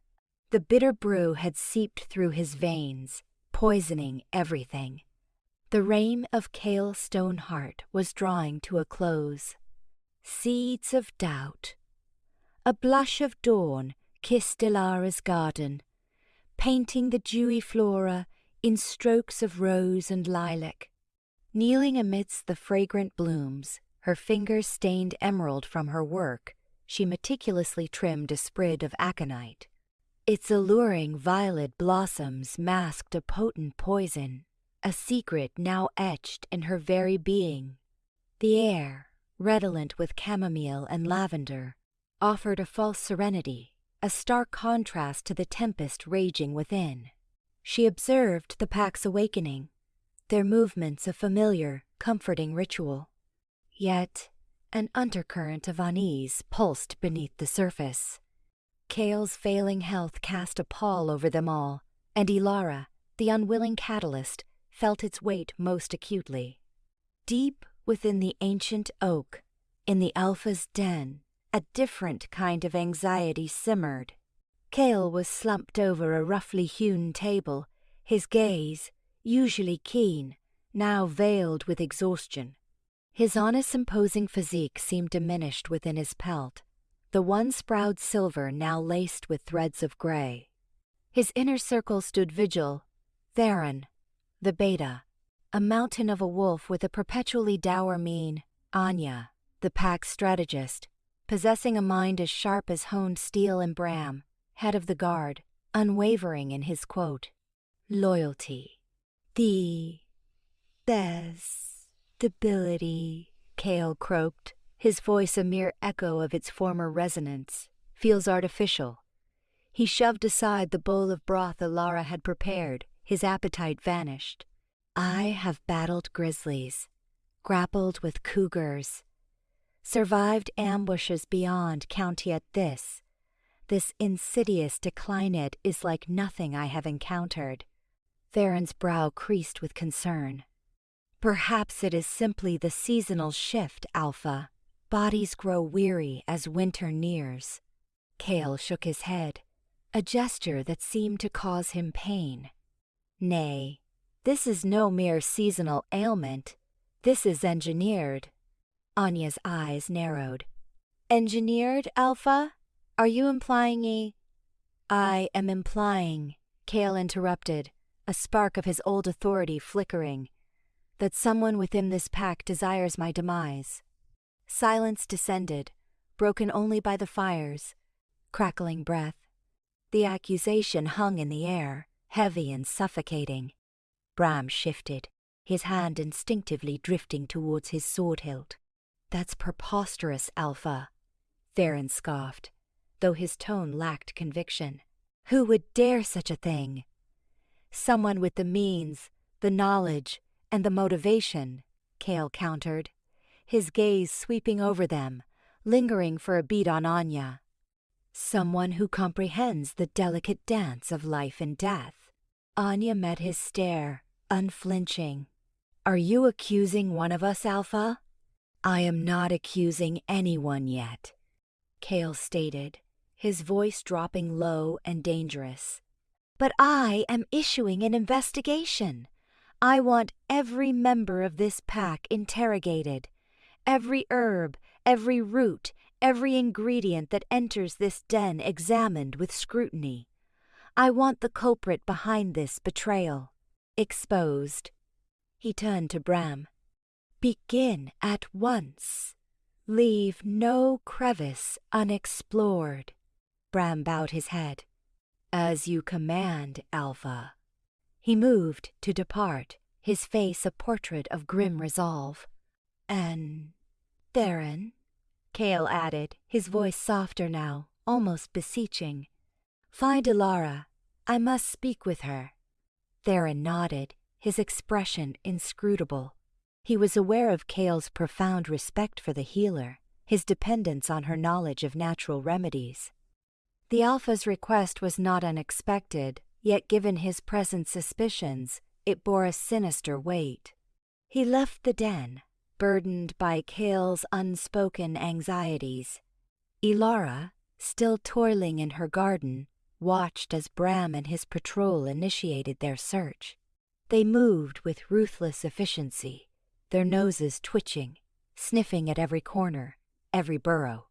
The bitter brew had seeped through his veins, poisoning everything. The reign of Kale Stoneheart was drawing to a close. Seeds of doubt. A blush of dawn kissed Elara's garden, painting the dewy flora in strokes of rose and lilac. Kneeling amidst the fragrant blooms, her fingers stained emerald from her work, she meticulously trimmed a sprig of aconite. Its alluring violet blossoms masked a potent poison. a secret now etched in her very being. The air, redolent with chamomile and lavender, offered a false serenity, a stark contrast to the tempest raging within. She observed the pack's awakening, their movements a familiar, comforting ritual. Yet, an undercurrent of unease pulsed beneath the surface. Kale's failing health cast a pall over them all, and Ilara, the unwilling catalyst, felt its weight most acutely. Deep within the ancient oak, in the Alpha's den, a different kind of anxiety simmered. Kale was slumped over a roughly hewn table, his gaze, usually keen, now veiled with exhaustion. His honest, imposing physique seemed diminished within his pelt, the once proud silver now laced with threads of gray. His inner circle stood vigil, Theron, the beta, a mountain of a wolf with a perpetually dour mien, Anya, the pack's strategist, possessing a mind as sharp as honed steel, and Bram, head of the guard, unwavering in his quote, loyalty. There's stability, Kale croaked, his voice a mere echo of its former resonance. Feels artificial. He shoved aside the bowl of broth Ilara had prepared, his appetite vanished. I have battled grizzlies, grappled with cougars, survived ambushes beyond county at this. This insidious decline is like nothing I have encountered. Theron's brow creased with concern. Perhaps it is simply the seasonal shift, Alpha. Bodies grow weary as winter nears. Kale shook his head, a gesture that seemed to cause him pain. Nay, this is no mere seasonal ailment. This is engineered. Anya's eyes narrowed. Engineered, Alpha? Are you implying I am implying, Kale interrupted, a spark of his old authority flickering, that someone within this pack desires my demise. Silence descended, broken only by the fire's crackling breath. The accusation hung in the air, heavy and suffocating. Bram shifted, his hand instinctively drifting towards his sword hilt. That's preposterous, Alpha, Theron scoffed, though his tone lacked conviction. Who would dare such a thing? Someone with the means, the knowledge, and the motivation, Kale countered, his gaze sweeping over them, lingering for a beat on Anya. Someone who comprehends the delicate dance of life and death. Anya met his stare, unflinching. Are you accusing one of us, Alpha? I am not accusing anyone yet, Kale stated, his voice dropping low and dangerous. But I am issuing an investigation. I want every member of this pack interrogated. Every herb, every root, every ingredient that enters this den examined with scrutiny. I want the culprit behind this betrayal exposed. He turned to Bram. Begin at once. Leave no crevice unexplored. Bram bowed his head. As you command, Alpha. He moved to depart, his face a portrait of grim resolve. And Theron, Kale added, his voice softer now, almost beseeching. Find Ilara. I must speak with her. Theron nodded, his expression inscrutable. He was aware of Kale's profound respect for the healer, his dependence on her knowledge of natural remedies. The Alpha's request was not unexpected, yet given his present suspicions, it bore a sinister weight. He left the den, burdened by Kale's unspoken anxieties. Ilara, still toiling in her garden, watched as Bram and his patrol initiated their search. They moved with ruthless efficiency, their noses twitching, sniffing at every corner, every burrow.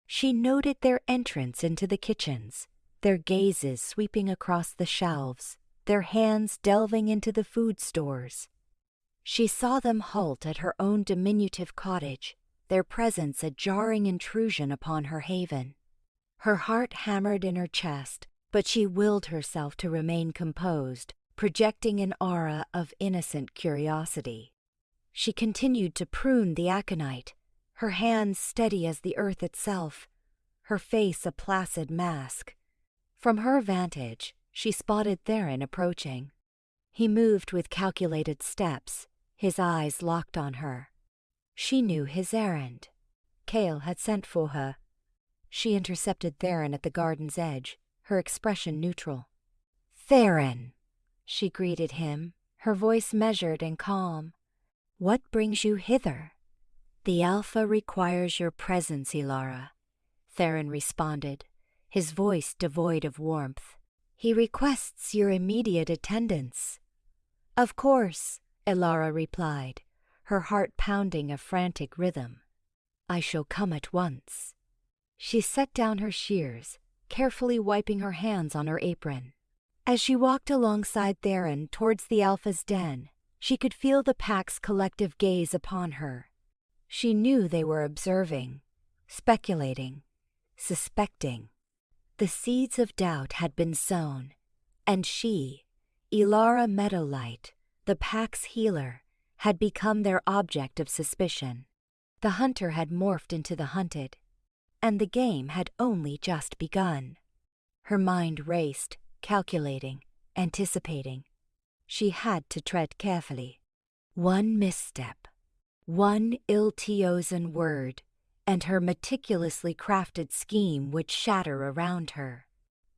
She noted their entrance into the kitchens, their gazes sweeping across the shelves, their hands delving into the food stores. She saw them halt at her own diminutive cottage, their presence a jarring intrusion upon her haven. Her heart hammered in her chest, but she willed herself to remain composed, projecting an aura of innocent curiosity. She continued to prune the aconite, her hands steady as the earth itself, her face a placid mask. From her vantage, she spotted Theron approaching. He moved with calculated steps, his eyes locked on her. She knew his errand. Cale had sent for her. She intercepted Theron at the garden's edge, her expression neutral. "Theron," she greeted him, her voice measured and calm. "What brings you hither?" "The Alpha requires your presence, Ilara," Theron responded, his voice devoid of warmth. "He requests your immediate attendance." "Of course," Ilara replied, her heart pounding a frantic rhythm. "I shall come at once." She set down her shears, carefully wiping her hands on her apron. As she walked alongside Theron towards the Alpha's den, she could feel the pack's collective gaze upon her. She knew they were observing, speculating, suspecting. The seeds of doubt had been sown, and she, Ilara Meadowlight, the pack's healer, had become their object of suspicion. The hunter had morphed into the hunted, and the game had only just begun. Her mind raced, calculating, anticipating. She had to tread carefully. One misstep, one ill-chosen word, and her meticulously crafted scheme would shatter around her.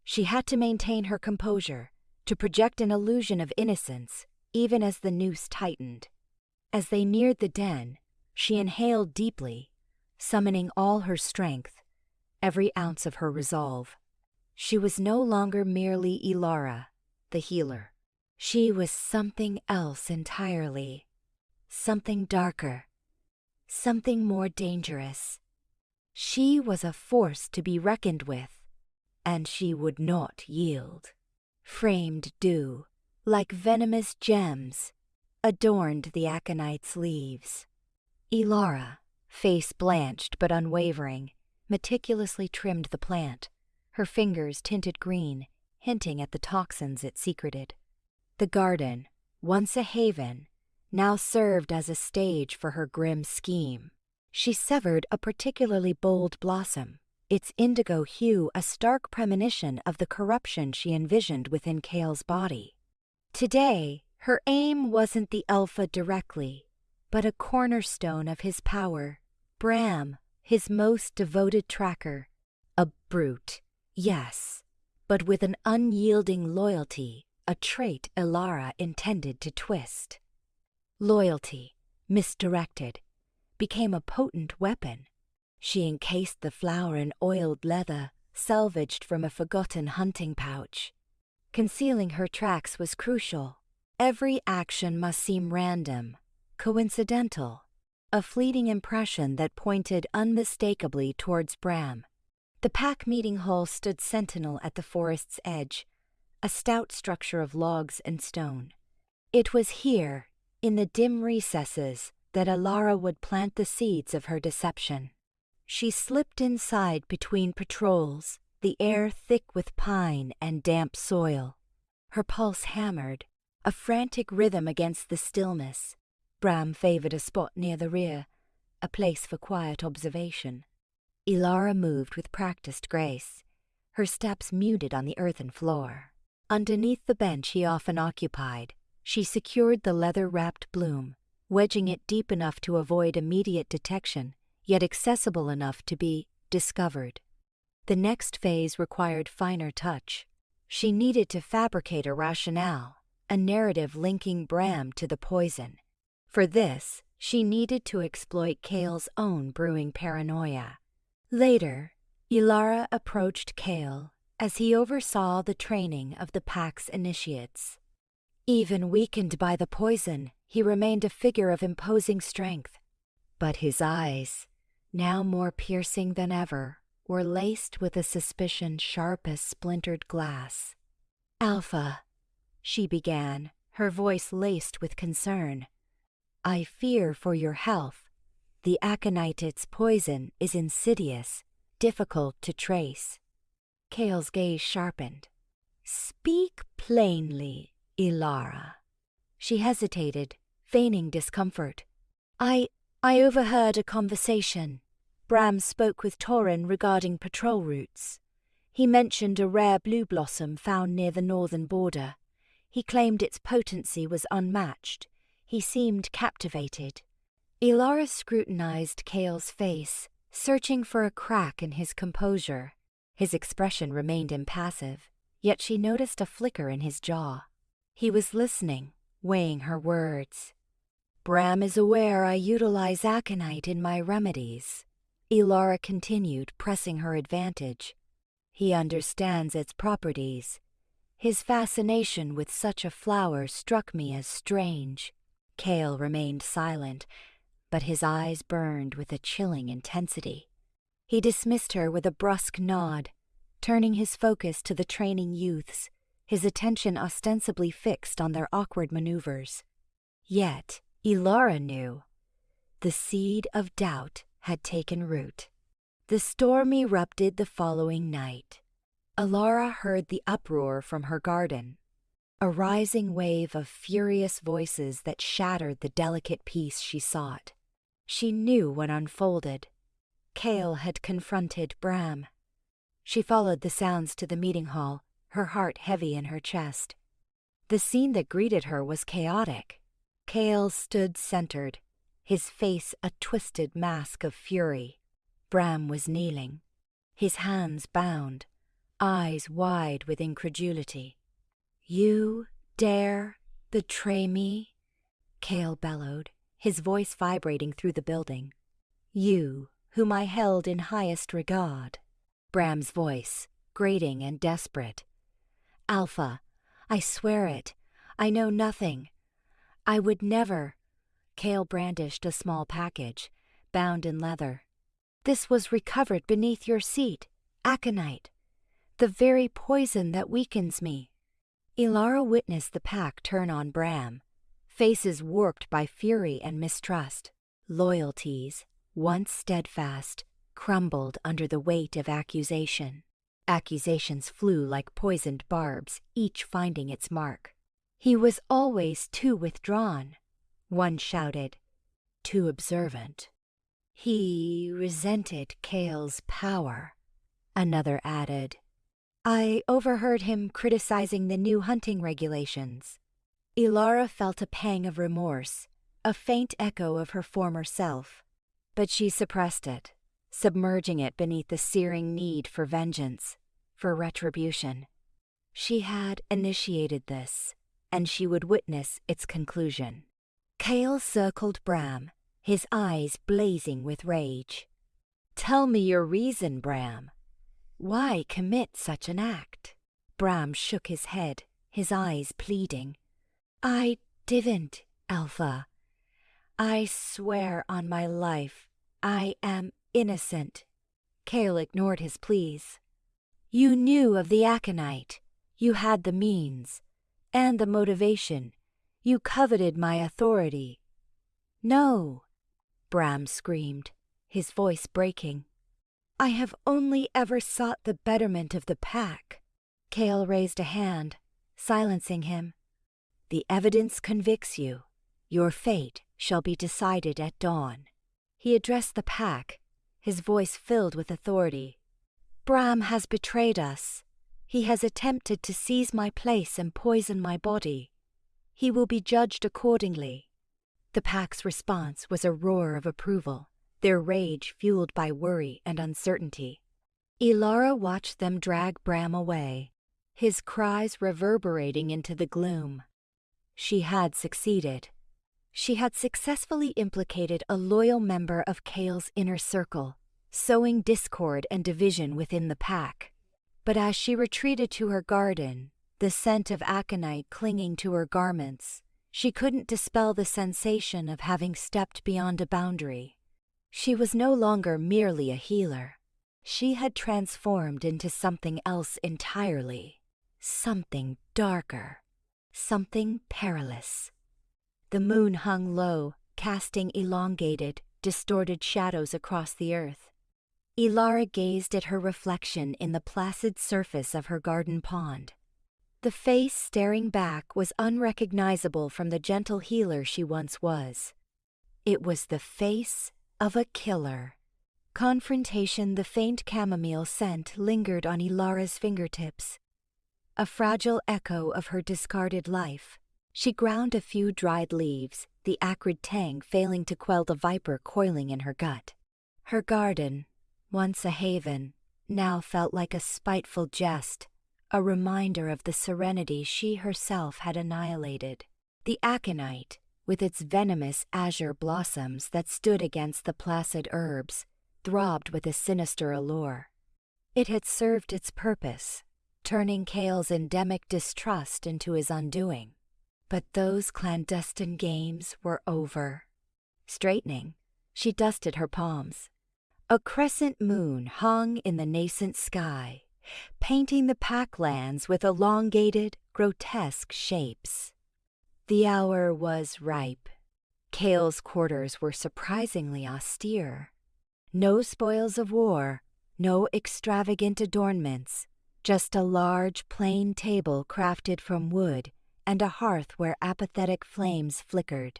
She had to maintain her composure, to project an illusion of innocence, even as the noose tightened. As they neared the den, she inhaled deeply, summoning all her strength, every ounce of her resolve. She was no longer merely Ilara, the healer. She was something else entirely. Something darker. Something more dangerous. She was a force to be reckoned with, and she would not yield. Framed dew, like venomous gems, adorned the aconite's leaves. Ilara, face blanched but unwavering, meticulously trimmed the plant, her fingers tinted green, hinting at the toxins it secreted. The garden, once a haven, now served as a stage for her grim scheme. She severed a particularly bold blossom, its indigo hue a stark premonition of the corruption she envisioned within Cale's body. Today, her aim wasn't the Alpha directly, but a cornerstone of his power, Bram, his most devoted tracker. A brute, yes, but with an unyielding loyalty, a trait Ilara intended to twist. Loyalty, misdirected, became a potent weapon. She encased the flower in oiled leather, salvaged from a forgotten hunting pouch. Concealing her tracks was crucial. Every action must seem random, coincidental, a fleeting impression that pointed unmistakably towards Bram. The pack meeting hall stood sentinel at the forest's edge, a stout structure of logs and stone. It was here, in the dim recesses, that Ilara would plant the seeds of her deception. She slipped inside between patrols, the air thick with pine and damp soil. Her pulse hammered, a frantic rhythm against the stillness. Bram favored a spot near the rear, a place for quiet observation. Ilara moved with practiced grace, her steps muted on the earthen floor. Underneath the bench he often occupied, she secured the leather-wrapped bloom, wedging it deep enough to avoid immediate detection, yet accessible enough to be discovered. The next phase required finer touch. She needed to fabricate a rationale, a narrative linking Bram to the poison. For this, she needed to exploit Cale's own brewing paranoia. Later, Ilara approached Cale as he oversaw the training of the pack's initiates. Even weakened by the poison, he remained a figure of imposing strength. But his eyes, now more piercing than ever, were laced with a suspicion sharp as splintered glass. "Alpha," she began, her voice laced with concern. "I fear for your health. The aconite's poison is insidious, difficult to trace." Cale's gaze sharpened. "Speak plainly," Ilara. She hesitated, feigning discomfort. I overheard a conversation. Bram spoke with Torin regarding patrol routes. He mentioned a rare blue blossom found near the northern border. He claimed its potency was unmatched. He seemed captivated. Ilara scrutinized Cale's face, searching for a crack in his composure. His expression remained impassive, yet she noticed a flicker in his jaw. He was listening, weighing her words. Bram is aware I utilize aconite in my remedies. Ilara continued, pressing her advantage. He understands its properties. His fascination with such a flower struck me as strange. Cale remained silent, but his eyes burned with a chilling intensity. He dismissed her with a brusque nod, turning his focus to the training youths, his attention ostensibly fixed on their awkward maneuvers. Yet, Ilara knew. The seed of doubt had taken root. The storm erupted the following night. Ilara heard the uproar from her garden, a rising wave of furious voices that shattered the delicate peace she sought. She knew what unfolded. Cale had confronted Bram. She followed the sounds to the meeting hall, her heart heavy in her chest. The scene that greeted her was chaotic. Cale stood centered, his face a twisted mask of fury. Bram was kneeling, his hands bound, eyes wide with incredulity. "You dare betray me?" Cale bellowed, his voice vibrating through the building. "You, whom I held in highest regard." Bram's voice, grating and desperate. "Alpha, I swear it. I know nothing. I would never." Cale brandished a small package, bound in leather. "This was recovered beneath your seat. Aconite. The very poison that weakens me." Ilara witnessed the pack turn on Bram, faces warped by fury and mistrust. Loyalties, once steadfast, crumbled under the weight of accusation. Accusations flew like poisoned barbs, each finding its mark. "He was always too withdrawn," one shouted, "too observant." "He resented Cale's power," another added. "I overheard him criticizing the new hunting regulations." Ilara felt a pang of remorse, a faint echo of her former self. But she suppressed it, submerging it beneath the searing need for vengeance, for retribution. She had initiated this, and she would witness its conclusion. Cale circled Bram, his eyes blazing with rage. "Tell me your reason, Bram. Why commit such an act?" Bram shook his head, his eyes pleading. "I didn't, Alpha. I swear on my life, I am innocent." Cale ignored his pleas. "You knew of the aconite. You had the means, and the motivation. You coveted my authority." "No," Bram screamed, his voice breaking. "I have only ever sought the betterment of the pack." Cale raised a hand, silencing him. "The evidence convicts you. Your fate shall be decided at dawn." He addressed the pack, his voice filled with authority. "Bram has betrayed us. He has attempted to seize my place and poison my body. He will be judged accordingly." The pack's response was a roar of approval, their rage fueled by worry and uncertainty. Ilara watched them drag Bram away, his cries reverberating into the gloom. She had succeeded. She had successfully implicated a loyal member of Cale's inner circle, sowing discord and division within the pack. But as she retreated to her garden, the scent of aconite clinging to her garments, she couldn't dispel the sensation of having stepped beyond a boundary. She was no longer merely a healer. She had transformed into something else entirely. Something darker. Something perilous. The moon hung low, casting elongated, distorted shadows across the earth. Ilara gazed at her reflection in the placid surface of her garden pond. The face staring back was unrecognizable from the gentle healer she once was. It was the face of a killer. Confrontation, the faint chamomile scent lingered on Ilara's fingertips, a fragile echo of her discarded life. She ground a few dried leaves, the acrid tang failing to quell the viper coiling in her gut. Her garden, once a haven, now felt like a spiteful jest, a reminder of the serenity she herself had annihilated. The aconite, with its venomous azure blossoms that stood against the placid herbs, throbbed with a sinister allure. It had served its purpose, turning Kale's endemic distrust into his undoing. But those clandestine games were over. Straightening, she dusted her palms. A crescent moon hung in the nascent sky, painting the packlands with elongated, grotesque shapes. The hour was ripe. Kale's quarters were surprisingly austere. No spoils of war, no extravagant adornments, just a large, plain table crafted from wood and a hearth where apathetic flames flickered.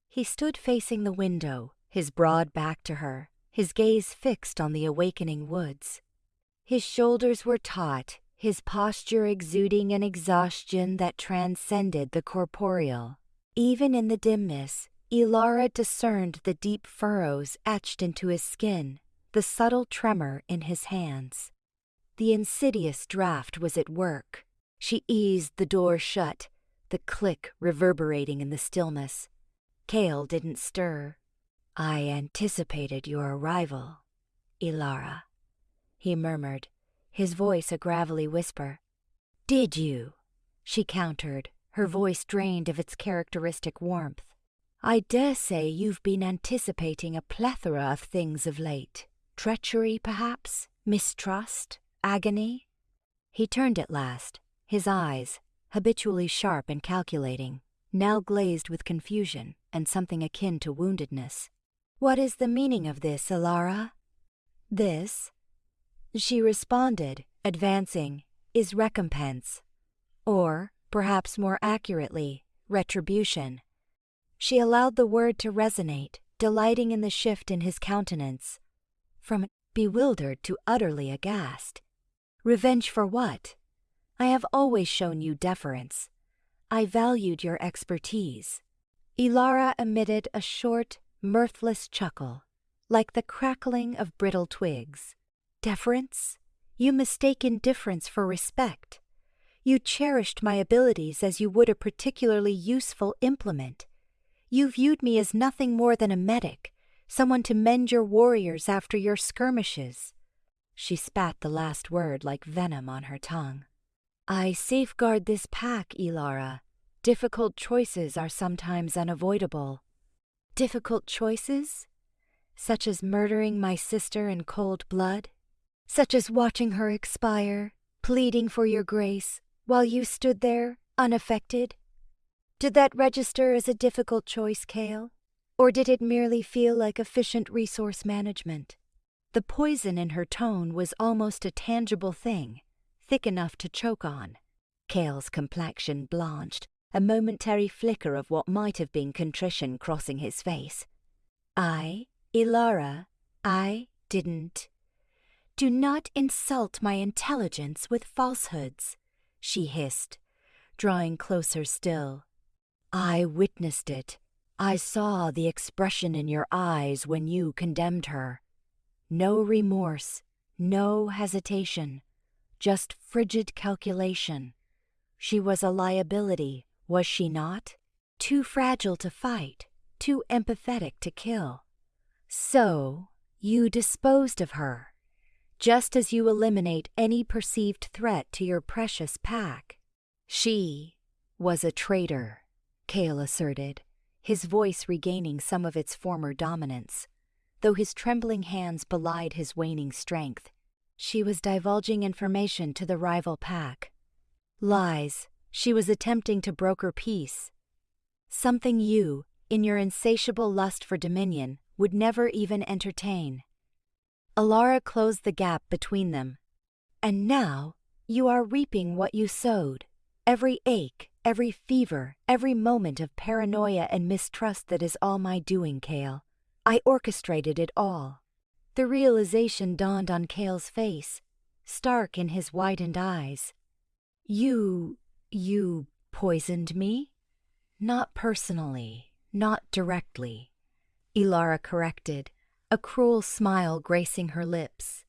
He stood facing the window, his broad back to her, his gaze fixed on the awakening woods. His shoulders were taut, his posture exuding an exhaustion that transcended the corporeal. Even in the dimness, Ilara discerned the deep furrows etched into his skin, the subtle tremor in his hands. The insidious draft was at work. She eased the door shut, the click reverberating in the stillness. Kale didn't stir. "I anticipated your arrival, Ilara," he murmured, his voice a gravelly whisper. "Did you?" she countered, her voice drained of its characteristic warmth. "I dare say you've been anticipating a plethora of things of late. Treachery, perhaps? Mistrust? Agony?" He turned at last, his eyes, habitually sharp and calculating, now glazed with confusion and something akin to woundedness. "What is the meaning of this, Ilara?" "This," she responded, advancing, "is recompense. Or, perhaps more accurately, retribution." She allowed the word to resonate, delighting in the shift in his countenance, from bewildered to utterly aghast. "Revenge for what? I have always shown you deference. I valued your expertise." Ilara emitted a short, mirthless chuckle, like the crackling of brittle twigs. "Deference? You mistake indifference for respect. You cherished my abilities as you would a particularly useful implement. You viewed me as nothing more than a medic, someone to mend your warriors after your skirmishes." She spat the last word like venom on her tongue. "I safeguard this pack, Ilara. Difficult choices are sometimes unavoidable." "Difficult choices? Such as murdering my sister in cold blood? Such as watching her expire, pleading for your grace, while you stood there, unaffected? Did that register as a difficult choice, Kale? Or did it merely feel like efficient resource management?" The poison in her tone was almost a tangible thing, thick enough to choke on. Kale's complexion blanched, a momentary flicker of what might have been contrition crossing his face. Ilara, I didn't." "Do not insult my intelligence with falsehoods," she hissed, drawing closer still. "I witnessed it. I saw the expression in your eyes when you condemned her. No remorse, no hesitation, just frigid calculation. She was a liability, was she not? Too fragile to fight, too empathetic to kill. So you disposed of her, just as you eliminate any perceived threat to your precious pack." "She was a traitor," Kale asserted, his voice regaining some of its former dominance, though his trembling hands belied his waning strength. "She was divulging information to the rival pack. Lies. She was attempting to broker peace. Something you, in your insatiable lust for dominion, would never even entertain." Ilara closed the gap between them. "And now you are reaping what you sowed. Every ache, every fever, every moment of paranoia and mistrust that is all my doing, Cale. I orchestrated it all. The realization dawned on Cale's face, stark in his widened eyes. You poisoned me? Not personally, not directly, Ilara corrected, a cruel smile gracing her lips.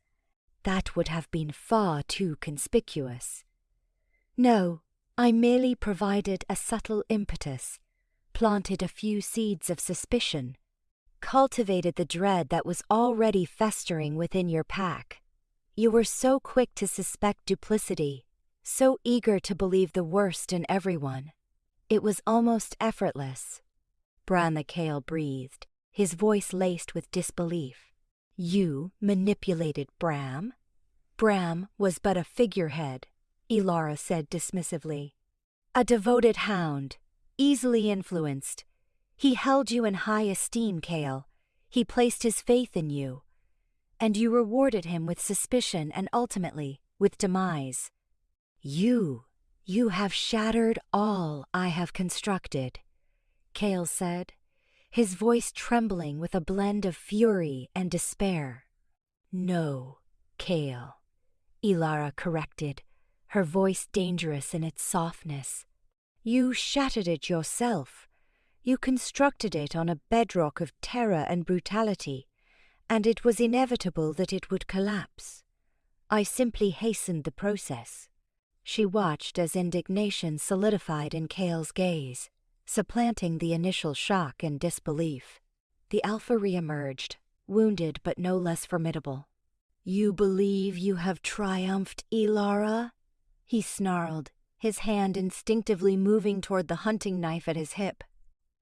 That would have been far too conspicuous. No, I merely provided a subtle impetus, planted a few seeds of suspicion, cultivated the dread that was already festering within your pack. You were so quick to suspect duplicity, so eager to believe the worst in everyone. It was almost effortless. Bran the Cale breathed, his voice laced with disbelief. You manipulated Bram? Bram was but a figurehead, Ilara said dismissively. A devoted hound, easily influenced. He held you in high esteem, Cale. He placed his faith in you. And you rewarded him with suspicion and ultimately with demise. You have shattered all I have constructed, Cale said, his voice trembling with a blend of fury and despair. No, Cale, Ilara corrected, her voice dangerous in its softness. You shattered it yourself. You constructed it on a bedrock of terror and brutality, and it was inevitable that it would collapse. I simply hastened the process. She watched as indignation solidified in Cale's gaze, supplanting the initial shock and disbelief. The Alpha re-emerged, wounded but no less formidable. You believe you have triumphed, Ilara? He snarled, his hand instinctively moving toward the hunting knife at his hip.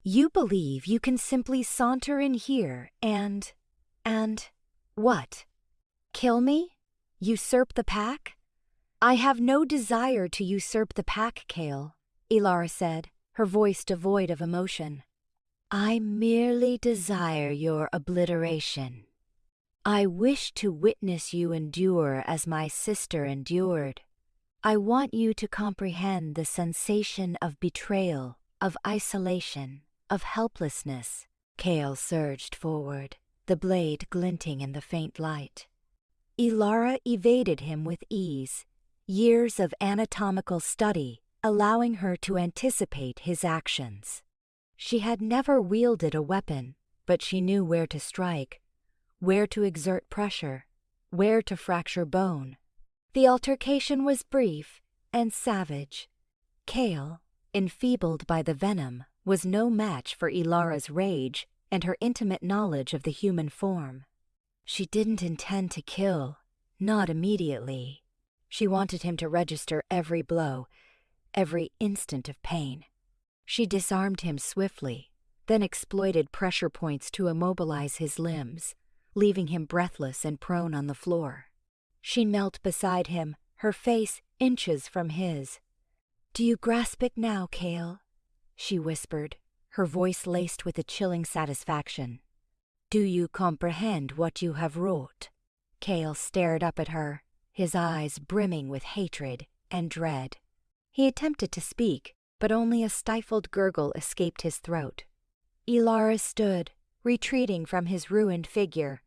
You believe you can simply saunter in here and what? Kill me? Usurp the pack? I have no desire to usurp the pack, Cale, Ilara said, her voice devoid of emotion. I merely desire your obliteration. I wish to witness you endure as my sister endured. I want you to comprehend the sensation of betrayal, of isolation, of helplessness. Cale surged forward, the blade glinting in the faint light. Ilara evaded him with ease, years of anatomical study allowing her to anticipate his actions. She had never wielded a weapon, but she knew where to strike, where to exert pressure, where to fracture bone. The altercation was brief and savage. Cale, enfeebled by the venom, was no match for Ilara's rage and her intimate knowledge of the human form. She didn't intend to kill, not immediately. She wanted him to register every blow, every instant of pain. She disarmed him swiftly, then exploited pressure points to immobilize his limbs, leaving him breathless and prone on the floor. She knelt beside him, her face inches from his. Do you grasp it now, Cale? She whispered, her voice laced with a chilling satisfaction. Do you comprehend what you have wrought? Cale stared up at her, his eyes brimming with hatred and dread. He attempted to speak, but only a stifled gurgle escaped his throat. Ilara stood, retreating from his ruined figure.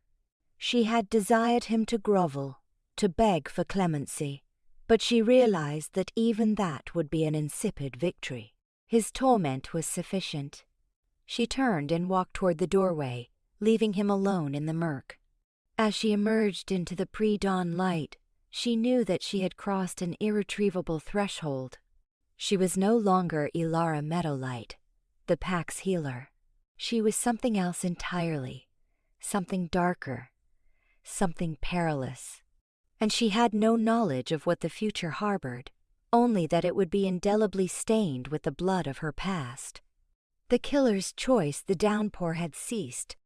She had desired him to grovel, to beg for clemency, but she realized that even that would be an insipid victory. His torment was sufficient. She turned and walked toward the doorway, leaving him alone in the murk. As she emerged into the pre-dawn light, she knew that she had crossed an irretrievable threshold. She was no longer Ilara Meadowlight, the pack's healer. She was something else entirely, something darker, something perilous. And she had no knowledge of what the future harbored, only that it would be indelibly stained with the blood of her past. The killer's choice, the downpour had ceased,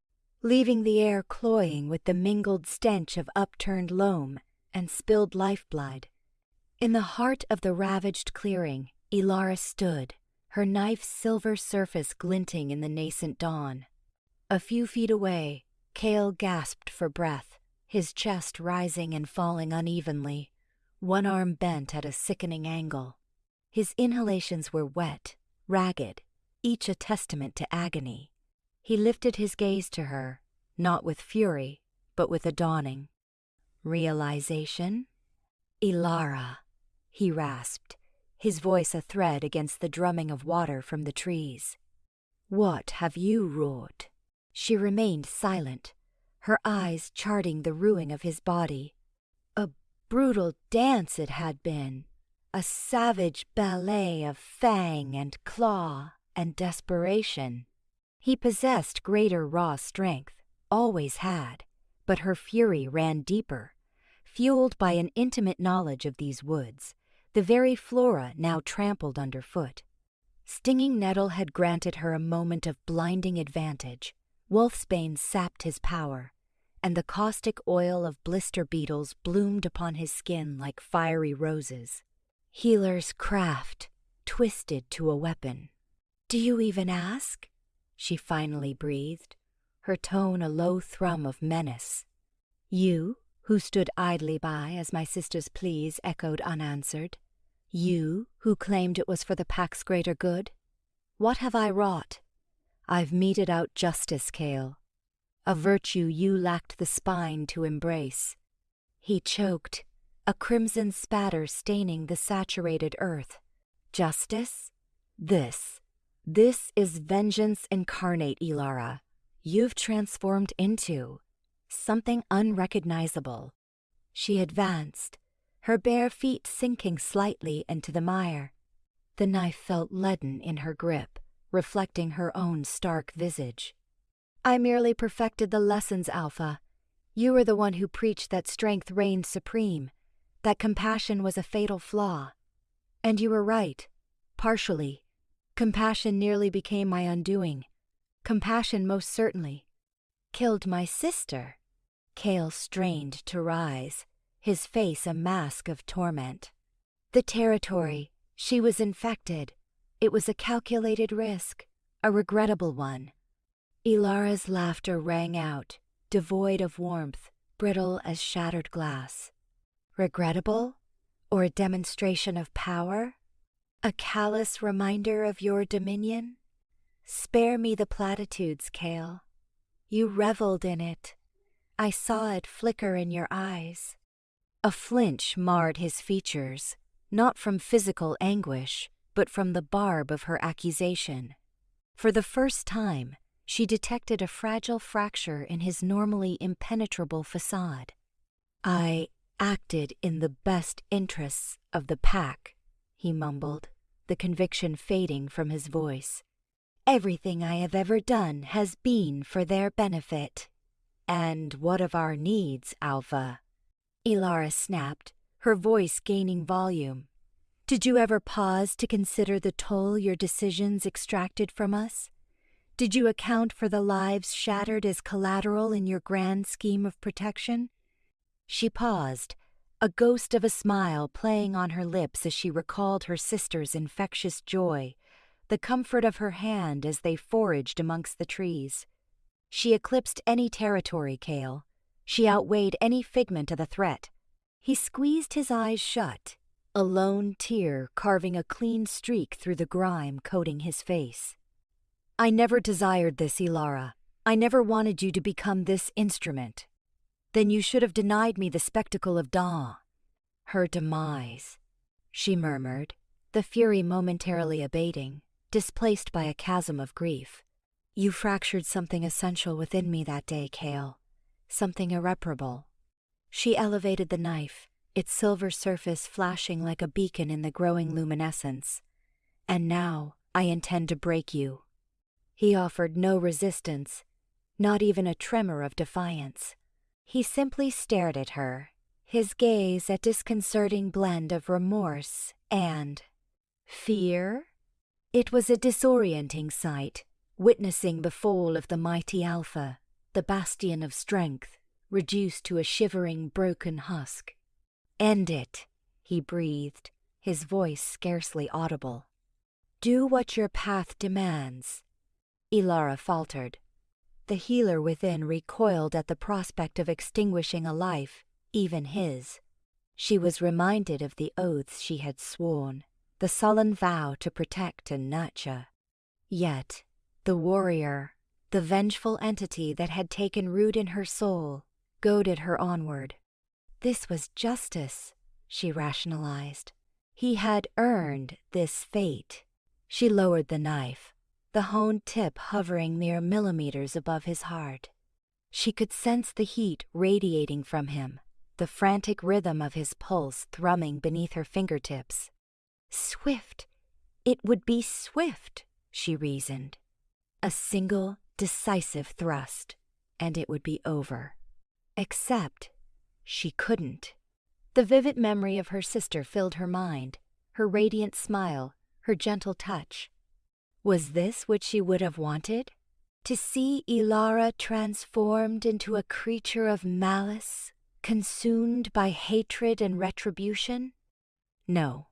leaving the air cloying with the mingled stench of upturned loam and spilled lifeblood. In the heart of the ravaged clearing, Ilara stood, her knife's silver surface glinting in the nascent dawn. A few feet away, Cale gasped for breath, his chest rising and falling unevenly, one arm bent at a sickening angle. His inhalations were wet, ragged, each a testament to agony. He lifted his gaze to her, not with fury, but with a dawning realization. "Ilara," he rasped, his voice a thread against the drumming of water from the trees. "What have you wrought?" She remained silent, her eyes charting the ruin of his body. A brutal dance it had been, a savage ballet of fang and claw and desperation. He possessed greater raw strength, always had, but her fury ran deeper, fueled by an intimate knowledge of these woods, the very flora now trampled underfoot. Stinging nettle had granted her a moment of blinding advantage. Wolfsbane sapped his power, and the caustic oil of blister beetles bloomed upon his skin like fiery roses. Healer's craft, twisted to a weapon. "Do you even ask?" she finally breathed, her tone a low thrum of menace. "You, who stood idly by as my sister's pleas echoed unanswered? You, who claimed it was for the pack's greater good? What have I wrought? I've meted out justice, Cale, a virtue you lacked the spine to embrace." He choked, a crimson spatter staining the saturated earth. "Justice? This is vengeance incarnate, Ilara. You've transformed into something unrecognizable." She advanced, her bare feet sinking slightly into the mire. The knife felt leaden in her grip, reflecting her own stark visage. "I merely perfected the lessons, Alpha. You were the one who preached that strength reigned supreme, that compassion was a fatal flaw. And you were right, partially. Compassion nearly became my undoing. Compassion most certainly killed my sister." Cale strained to rise, his face a mask of torment. "The territory. She was infected. It was a calculated risk, a regrettable one." Ilara's laughter rang out, devoid of warmth, brittle as shattered glass. "Regrettable? Or a demonstration of power? A callous reminder of your dominion? Spare me the platitudes, Cale. You reveled in it. I saw it flicker in your eyes." A flinch marred his features, not from physical anguish, but from the barb of her accusation. For the first time, she detected a fragile fracture in his normally impenetrable facade. "I acted in the best interests of the pack," he mumbled, the conviction fading from his voice. "Everything I have ever done has been for their benefit." "And what of our needs, Alpha?" Ilara snapped, her voice gaining volume. "Did you ever pause to consider the toll your decisions extracted from us? Did you account for the lives shattered as collateral in your grand scheme of protection?" She paused, a ghost of a smile playing on her lips as she recalled her sister's infectious joy, the comfort of her hand as they foraged amongst the trees. She eclipsed any territory, Cale. She outweighed any figment of the threat. He squeezed his eyes shut, a lone tear carving a clean streak through the grime coating his face. "I never desired this, Ilara. I never wanted you to become this instrument." "Then you should have denied me the spectacle of dawn." "Her demise," she murmured, the fury momentarily abating, displaced by a chasm of grief. "You fractured something essential within me that day, Cale. Something irreparable." She elevated the knife, its silver surface flashing like a beacon in the growing luminescence. "And now I intend to break you." He offered no resistance, not even a tremor of defiance. He simply stared at her, his gaze a disconcerting blend of remorse and fear. It was a disorienting sight, witnessing the fall of the mighty Alpha, the bastion of strength, reduced to a shivering, broken husk. "End it," he breathed, his voice scarcely audible. "Do what your path demands." Ilara faltered. The healer within recoiled at the prospect of extinguishing a life, even his. She was reminded of the oaths she had sworn, the sullen vow to protect and nurture. Yet, the warrior, the vengeful entity that had taken root in her soul, goaded her onward. This was justice, she rationalized. He had earned this fate. She lowered the knife, the honed tip hovering mere millimeters above his heart. She could sense the heat radiating from him, the frantic rhythm of his pulse thrumming beneath her fingertips. Swift! It would be swift, she reasoned. A single, decisive thrust, and it would be over. Except she couldn't. The vivid memory of her sister filled her mind, her radiant smile, her gentle touch. Was this what she would have wanted? To see Ilara transformed into a creature of malice, consumed by hatred and retribution? No.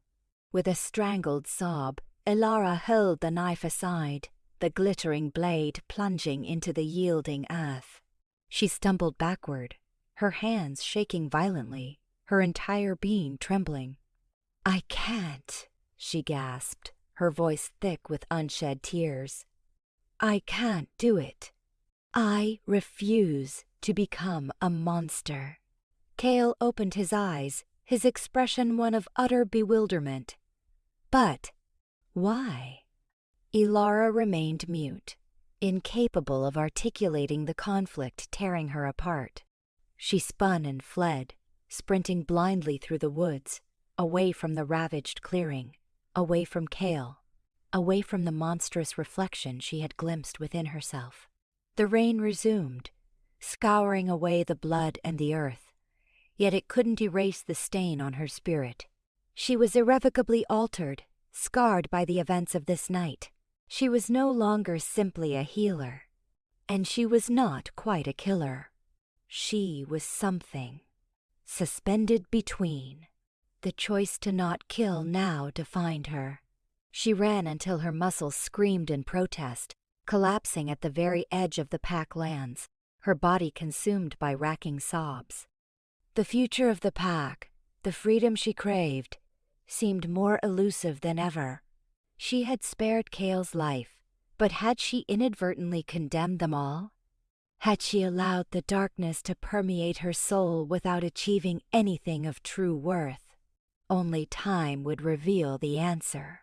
With a strangled sob, Ilara hurled the knife aside, the glittering blade plunging into the yielding earth. She stumbled backward, her hands shaking violently, her entire being trembling. "I can't," she gasped, her voice thick with unshed tears. "I can't do it. I refuse to become a monster." Cale opened his eyes, his expression one of utter bewilderment. But why? Ilara remained mute, incapable of articulating the conflict tearing her apart. She spun and fled, sprinting blindly through the woods, away from the ravaged clearing, away from Cale, away from the monstrous reflection she had glimpsed within herself. The rain resumed, scouring away the blood and the earth, yet it couldn't erase the stain on her spirit. She was irrevocably altered, scarred by the events of this night. She was no longer simply a healer, and she was not quite a killer. She was something, suspended between. The choice to not kill now defined her. She ran until her muscles screamed in protest, collapsing at the very edge of the pack lands, her body consumed by racking sobs. The future of the pack, the freedom she craved, seemed more elusive than ever. She had spared Cale's life, but had she inadvertently condemned them all? Had she allowed the darkness to permeate her soul without achieving anything of true worth? Only time would reveal the answer.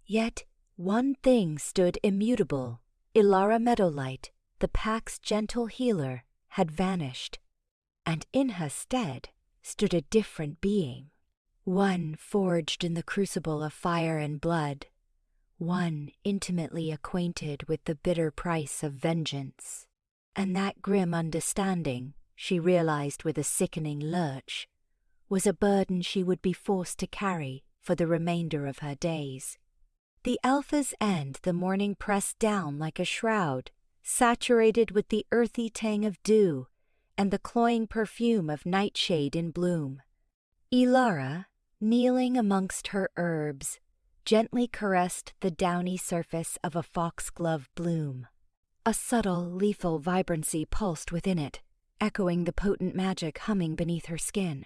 Yet one thing stood immutable. Ilara Meadowlight, the pack's gentle healer, had vanished, and in her stead stood a different being. One forged in the crucible of fire and blood, one intimately acquainted with the bitter price of vengeance. And that grim understanding, she realized with a sickening lurch, was a burden she would be forced to carry for the remainder of her days. The Alpha's end the morning pressed down like a shroud, saturated with the earthy tang of dew and the cloying perfume of nightshade in bloom. Ilara, kneeling amongst her herbs, gently caressed the downy surface of a foxglove bloom. A subtle, lethal vibrancy pulsed within it, echoing the potent magic humming beneath her skin.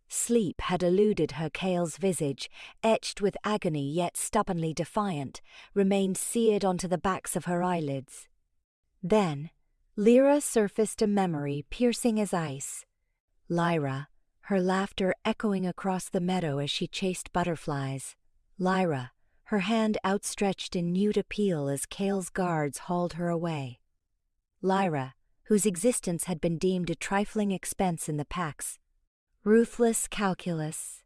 Sleep had eluded her. Cale's visage, etched with agony yet stubbornly defiant, remained seared onto the backs of her eyelids. Then, Lyra surfaced a memory piercing as ice. Lyra, her laughter echoing across the meadow as she chased butterflies. Lyra, her hand outstretched in mute appeal as Cale's guards hauled her away. Lyra, whose existence had been deemed a trifling expense in the pack's ruthless calculus.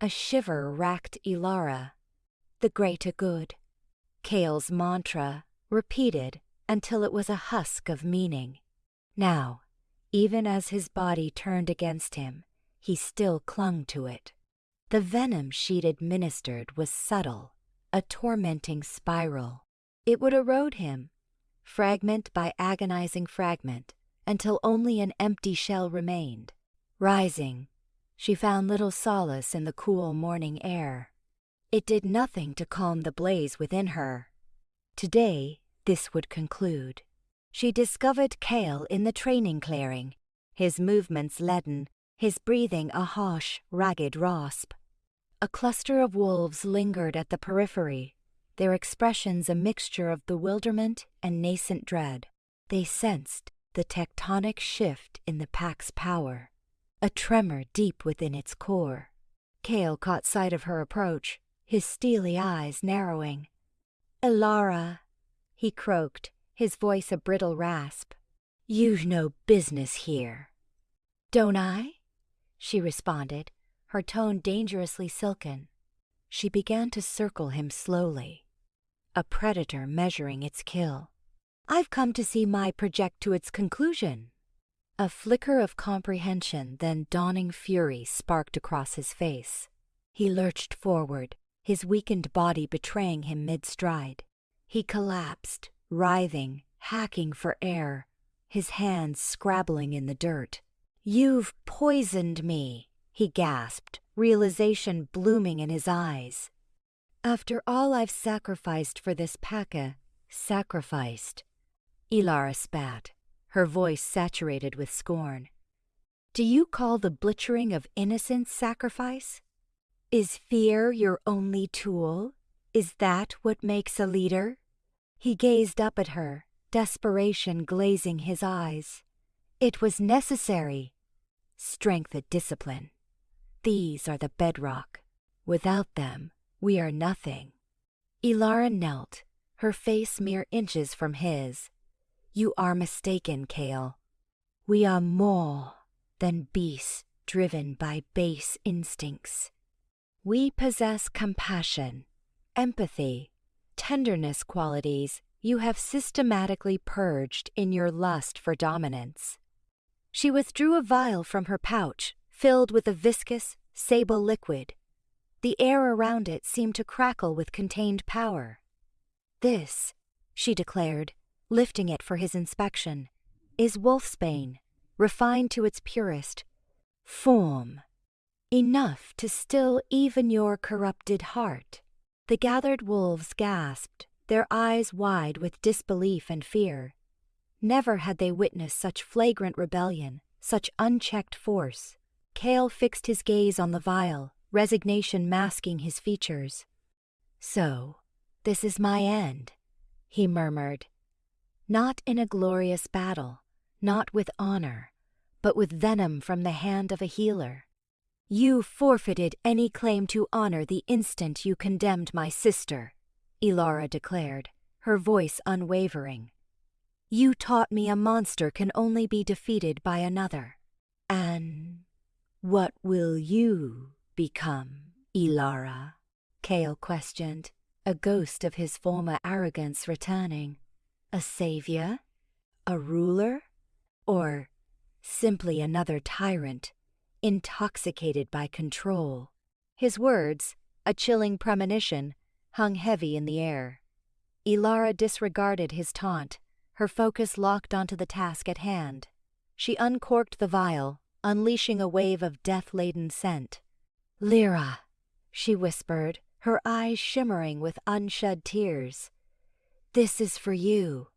A shiver racked Ilara. The greater good. Cale's mantra, repeated until it was a husk of meaning. Now, even as his body turned against him, he still clung to it. The venom she'd administered was subtle, a tormenting spiral. It would erode him, fragment by agonizing fragment, until only an empty shell remained. Rising, she found little solace in the cool morning air. It did nothing to calm the blaze within her. Today, this would conclude. She discovered Cale in the training clearing, his movements leaden, his breathing a harsh, ragged rasp. A cluster of wolves lingered at the periphery, their expressions a mixture of bewilderment and nascent dread. They sensed the tectonic shift in the pack's power, a tremor deep within its core. Cale caught sight of her approach, his steely eyes narrowing. "Ilara," he croaked, his voice a brittle rasp. "You've no business here." "Don't I?" she responded, her tone dangerously silken. She began to circle him slowly, a predator measuring its kill. "I've come to see my project to its conclusion." A flicker of comprehension, then dawning fury sparked across his face. He lurched forward, his weakened body betraying him mid-stride. He collapsed, writhing, hacking for air, his hands scrabbling in the dirt. "You've poisoned me," he gasped, realization blooming in his eyes. "After all I've sacrificed for this Paka, sacrificed." Ilara spat, her voice saturated with scorn. "Do you call the butchering of innocence sacrifice? Is fear your only tool? Is that what makes a leader?" He gazed up at her, desperation glazing his eyes. "It was necessary. Strength and discipline. These are the bedrock. Without them, we are nothing." Ilara knelt, her face mere inches from his. "You are mistaken, Cale. We are more than beasts driven by base instincts. We possess compassion, empathy, tenderness qualities you have systematically purged in your lust for dominance." She withdrew a vial from her pouch, filled with a viscous, sable liquid. The air around it seemed to crackle with contained power. "This," she declared, lifting it for his inspection, "is wolfsbane, refined to its purest form. Enough to still even your corrupted heart." The gathered wolves gasped, their eyes wide with disbelief and fear. Never had they witnessed such flagrant rebellion, such unchecked force. Cale fixed his gaze on the vial, resignation masking his features. "So, this is my end," he murmured. "Not in a glorious battle, not with honor, but with venom from the hand of a healer. You forfeited any claim to honor the instant you condemned my sister," Ilara declared, her voice unwavering. "You taught me a monster can only be defeated by another. And what will you become, Ilara?" Cale questioned, a ghost of his former arrogance returning. "A savior? A ruler? Or simply another tyrant, intoxicated by control?" His words, a chilling premonition, hung heavy in the air. Ilara disregarded his taunt, her focus locked onto the task at hand. She uncorked the vial, unleashing a wave of death-laden scent. "Lyra," she whispered, her eyes shimmering with unshed tears. "This is for you."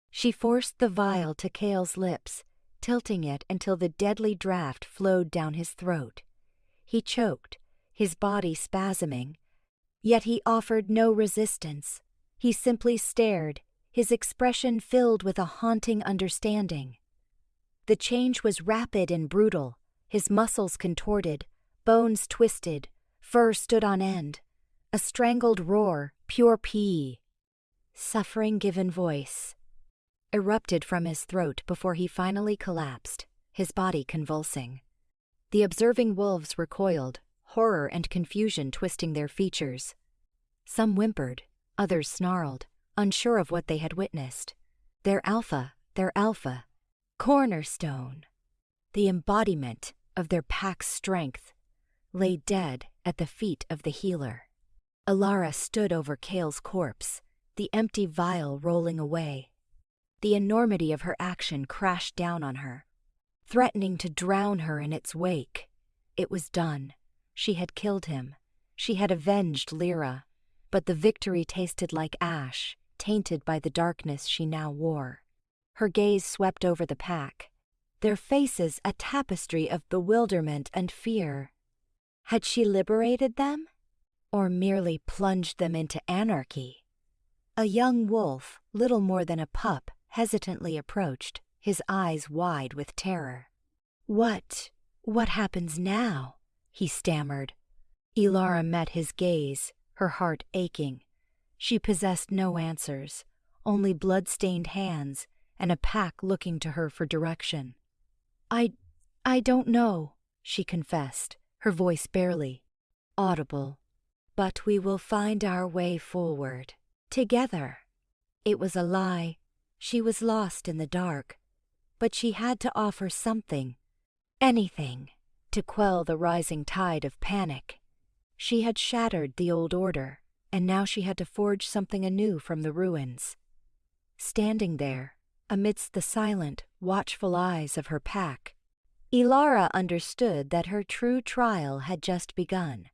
She forced the vial to Cale's lips, tilting it until the deadly draft flowed down his throat. He choked, his body spasming. Yet he offered no resistance. He simply stared, his expression filled with a haunting understanding. The change was rapid and brutal, his muscles contorted, bones twisted, fur stood on end. A strangled roar, pure pee. Suffering given voice erupted from his throat before he finally collapsed, his body convulsing. The observing wolves recoiled, horror and confusion twisting their features. Some whimpered, others snarled, unsure of what they had witnessed. Their alpha, cornerstone, the embodiment of their pack's strength, lay dead at the feet of the healer. Ilara stood over Cale's corpse, the empty vial rolling away. The enormity of her action crashed down on her, threatening to drown her in its wake. It was done. She had killed him. She had avenged Lyra, but the victory tasted like ash, tainted by the darkness she now wore. Her gaze swept over the pack, their faces a tapestry of bewilderment and fear. Had she liberated them? or merely plunged them into anarchy. A young wolf, little more than a pup, hesitantly approached, his eyes wide with terror. What happens now?" he stammered. Ilara met his gaze, her heart aching. She possessed no answers, only blood-stained hands and a pack looking to her for direction. I don't know," she confessed, her voice barely audible. "But we will find our way forward, together." It was a lie. She was lost in the dark, but she had to offer something, anything, to quell the rising tide of panic. She had shattered the old order, and now she had to forge something anew from the ruins. Standing there, amidst the silent, watchful eyes of her pack, Ilara understood that her true trial had just begun.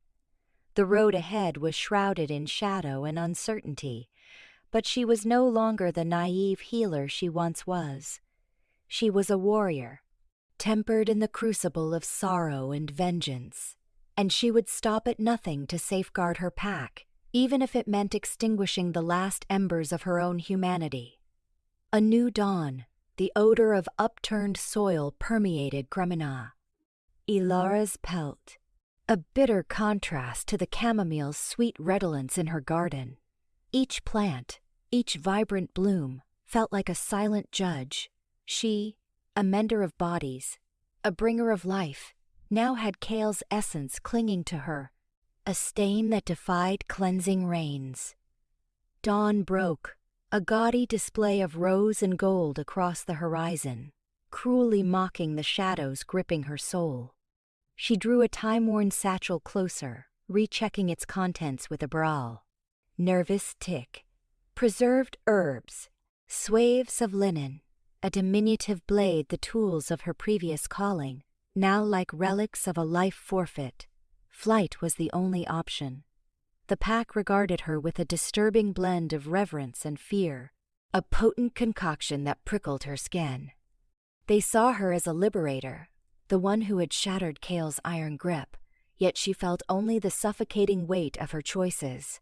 The road ahead was shrouded in shadow and uncertainty, but she was no longer the naive healer she once was. She was a warrior, tempered in the crucible of sorrow and vengeance, and she would stop at nothing to safeguard her pack, even if it meant extinguishing the last embers of her own humanity. A new dawn, the odor of upturned soil permeated Cremina. Ilara's pelt, a bitter contrast to the chamomile's sweet redolence in her garden. Each plant, each vibrant bloom, felt like a silent judge. She, a mender of bodies, a bringer of life, now had Kale's essence clinging to her, a stain that defied cleansing rains. Dawn broke, a gaudy display of rose and gold across the horizon, cruelly mocking the shadows gripping her soul. She drew a time-worn satchel closer, rechecking its contents with a brow. Nervous tick, preserved herbs, swathes of linen, a diminutive blade the tools of her previous calling, now like relics of a life forfeit. Flight was the only option. The pack regarded her with a disturbing blend of reverence and fear, a potent concoction that prickled her skin. They saw her as a liberator, the one who had shattered Kale's iron grip, yet she felt only the suffocating weight of her choices.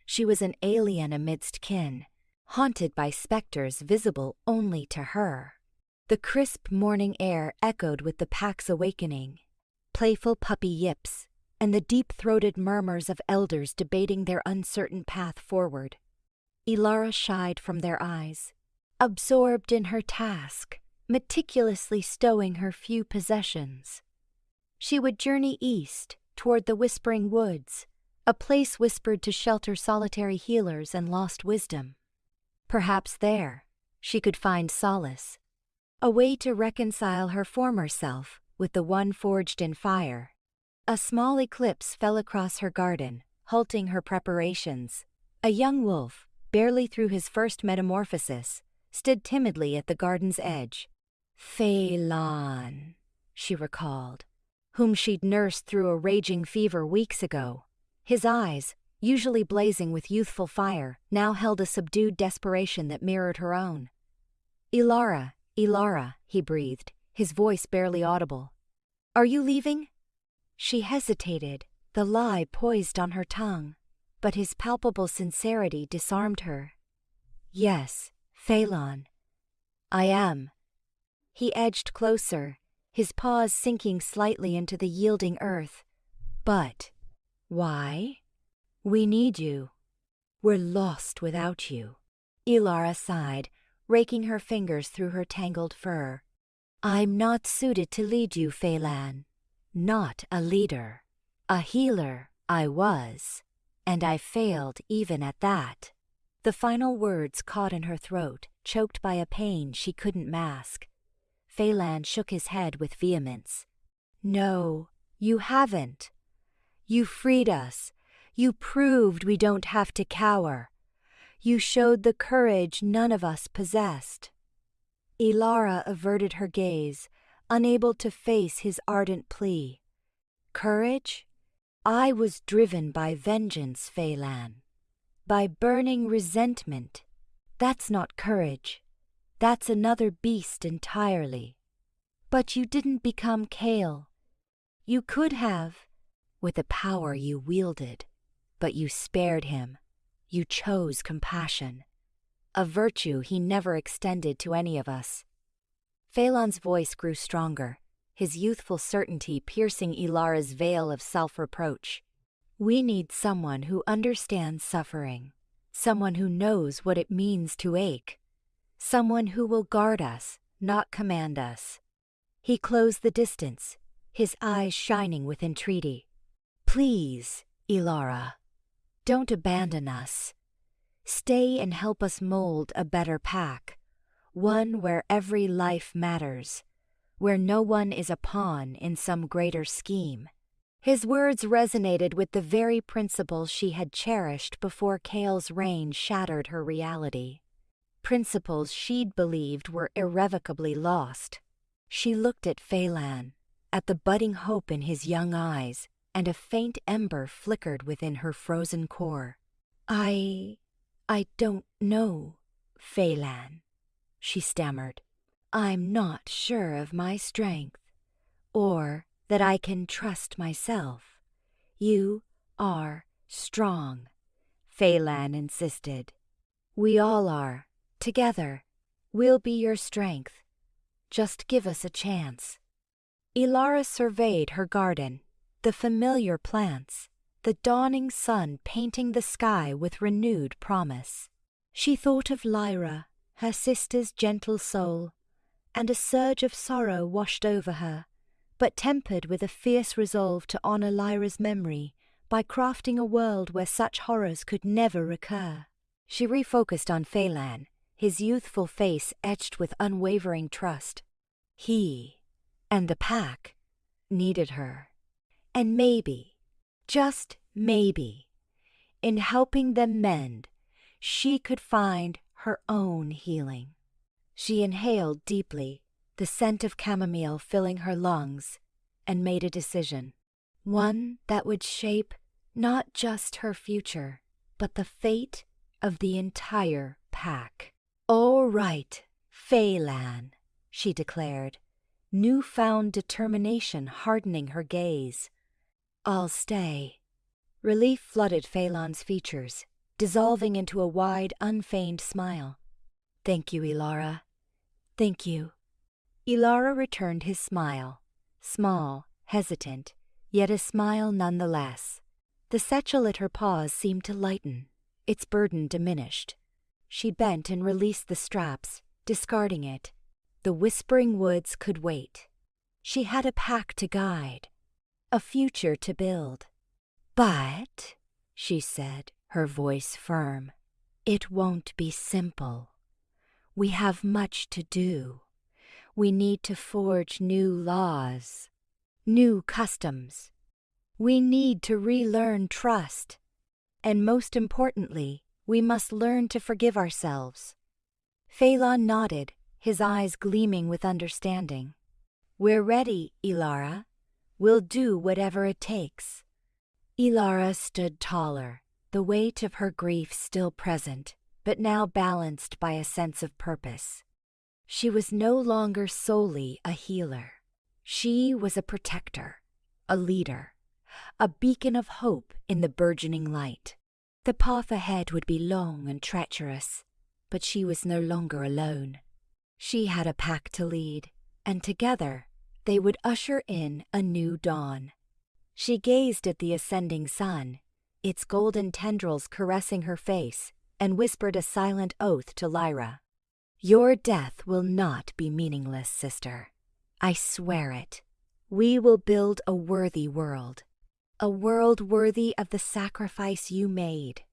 She was an alien amidst kin, haunted by specters visible only to her. The crisp morning air echoed with the pack's awakening, playful puppy yips, and the deep-throated murmurs of elders debating their uncertain path forward. Ilara shied from their eyes, absorbed in her task, meticulously stowing her few possessions. She would journey east, toward the Whispering Woods, a place whispered to shelter solitary healers and lost wisdom. Perhaps there, she could find solace, a way to reconcile her former self with the one forged in fire. A small eclipse fell across her garden, halting her preparations. A young wolf, barely through his first metamorphosis, stood timidly at the garden's edge. Phelan, she recalled, whom she'd nursed through a raging fever weeks ago. His eyes, usually blazing with youthful fire, now held a subdued desperation that mirrored her own. Ilara, he breathed, his voice barely audible. "Are you leaving?" She hesitated, the lie poised on her tongue, but his palpable sincerity disarmed her. "Yes, Phelan. I am." He edged closer, his paws sinking slightly into the yielding earth. "But why?" "We need you. We're lost without you." Ilara sighed, raking her fingers through her tangled fur. "I'm not suited to lead you, Phelan. Not a leader. A healer, I was, and I failed even at that." The final words caught in her throat, choked by a pain she couldn't mask. Phelan shook his head with vehemence. "No, you haven't. You freed us. You proved we don't have to cower. You showed the courage none of us possessed." Ilara averted her gaze, unable to face his ardent plea. "Courage? I was driven by vengeance, Phelan. By burning resentment. That's not courage. That's another beast entirely. But you didn't become Kale. You could have, with the power you wielded. but you spared him. You chose compassion, a virtue he never extended to any of us." Phelan's voice grew stronger, his youthful certainty piercing Ilara's veil of self-reproach. "We need someone who understands suffering, someone who knows what it means to ache, someone who will guard us, not command us." He closed the distance, his eyes shining with entreaty. "Please, Ilara, don't abandon us. Stay and help us mold a better pack, one where every life matters, where no one is a pawn in some greater scheme." His words resonated with the very principles she had cherished before Kale's reign shattered her reality. Principles she'd believed were irrevocably lost. She looked at Phelan, at the budding hope in his young eyes, and a faint ember flickered within her frozen core. I don't know, Phelan," she stammered. "I'm not sure of my strength, or that I can trust myself." "You are strong," Phelan insisted. "We all are, together. We'll be your strength. Just give us a chance." Ilara surveyed her garden, the familiar plants, the dawning sun painting the sky with renewed promise. She thought of Lyra, her sister's gentle soul, and a surge of sorrow washed over her, but tempered with a fierce resolve to honor Lyra's memory by crafting a world where such horrors could never recur. She refocused on Phelan, his youthful face etched with unwavering trust. He, and the pack, needed her. And maybe, just maybe, in helping them mend, she could find her own healing. She inhaled deeply, the scent of chamomile filling her lungs, and made a decision. One that would shape not just her future, but the fate of the entire pack. "All right, Phelan," she declared, newfound determination hardening her gaze. "I'll stay." Relief flooded Phelan's features, dissolving into a wide, unfeigned smile. "Thank you, Ilara. Thank you." Ilara returned his smile, small, hesitant, yet a smile nonetheless. The satchel at her paws seemed to lighten, its burden diminished. She bent and released the straps, discarding it. The whispering woods could wait. She had a pack to guide, a future to build. "But," she said, her voice firm, "it won't be simple. We have much to do. We need to forge new laws, new customs. We need to relearn trust. And most importantly, we must learn to forgive ourselves." Phelan nodded, his eyes gleaming with understanding. "We're ready, Ilara. We'll do whatever it takes." Ilara stood taller, the weight of her grief still present, but now balanced by a sense of purpose. She was no longer solely a healer. She was a protector, a leader, a beacon of hope in the burgeoning light. The path ahead would be long and treacherous, but she was no longer alone. She had a pack to lead, and together they would usher in a new dawn. She gazed at the ascending sun, its golden tendrils caressing her face, and whispered a silent oath to Lyra. "Your death will not be meaningless, sister. I swear it. We will build a worthy world. A world worthy of the sacrifice you made.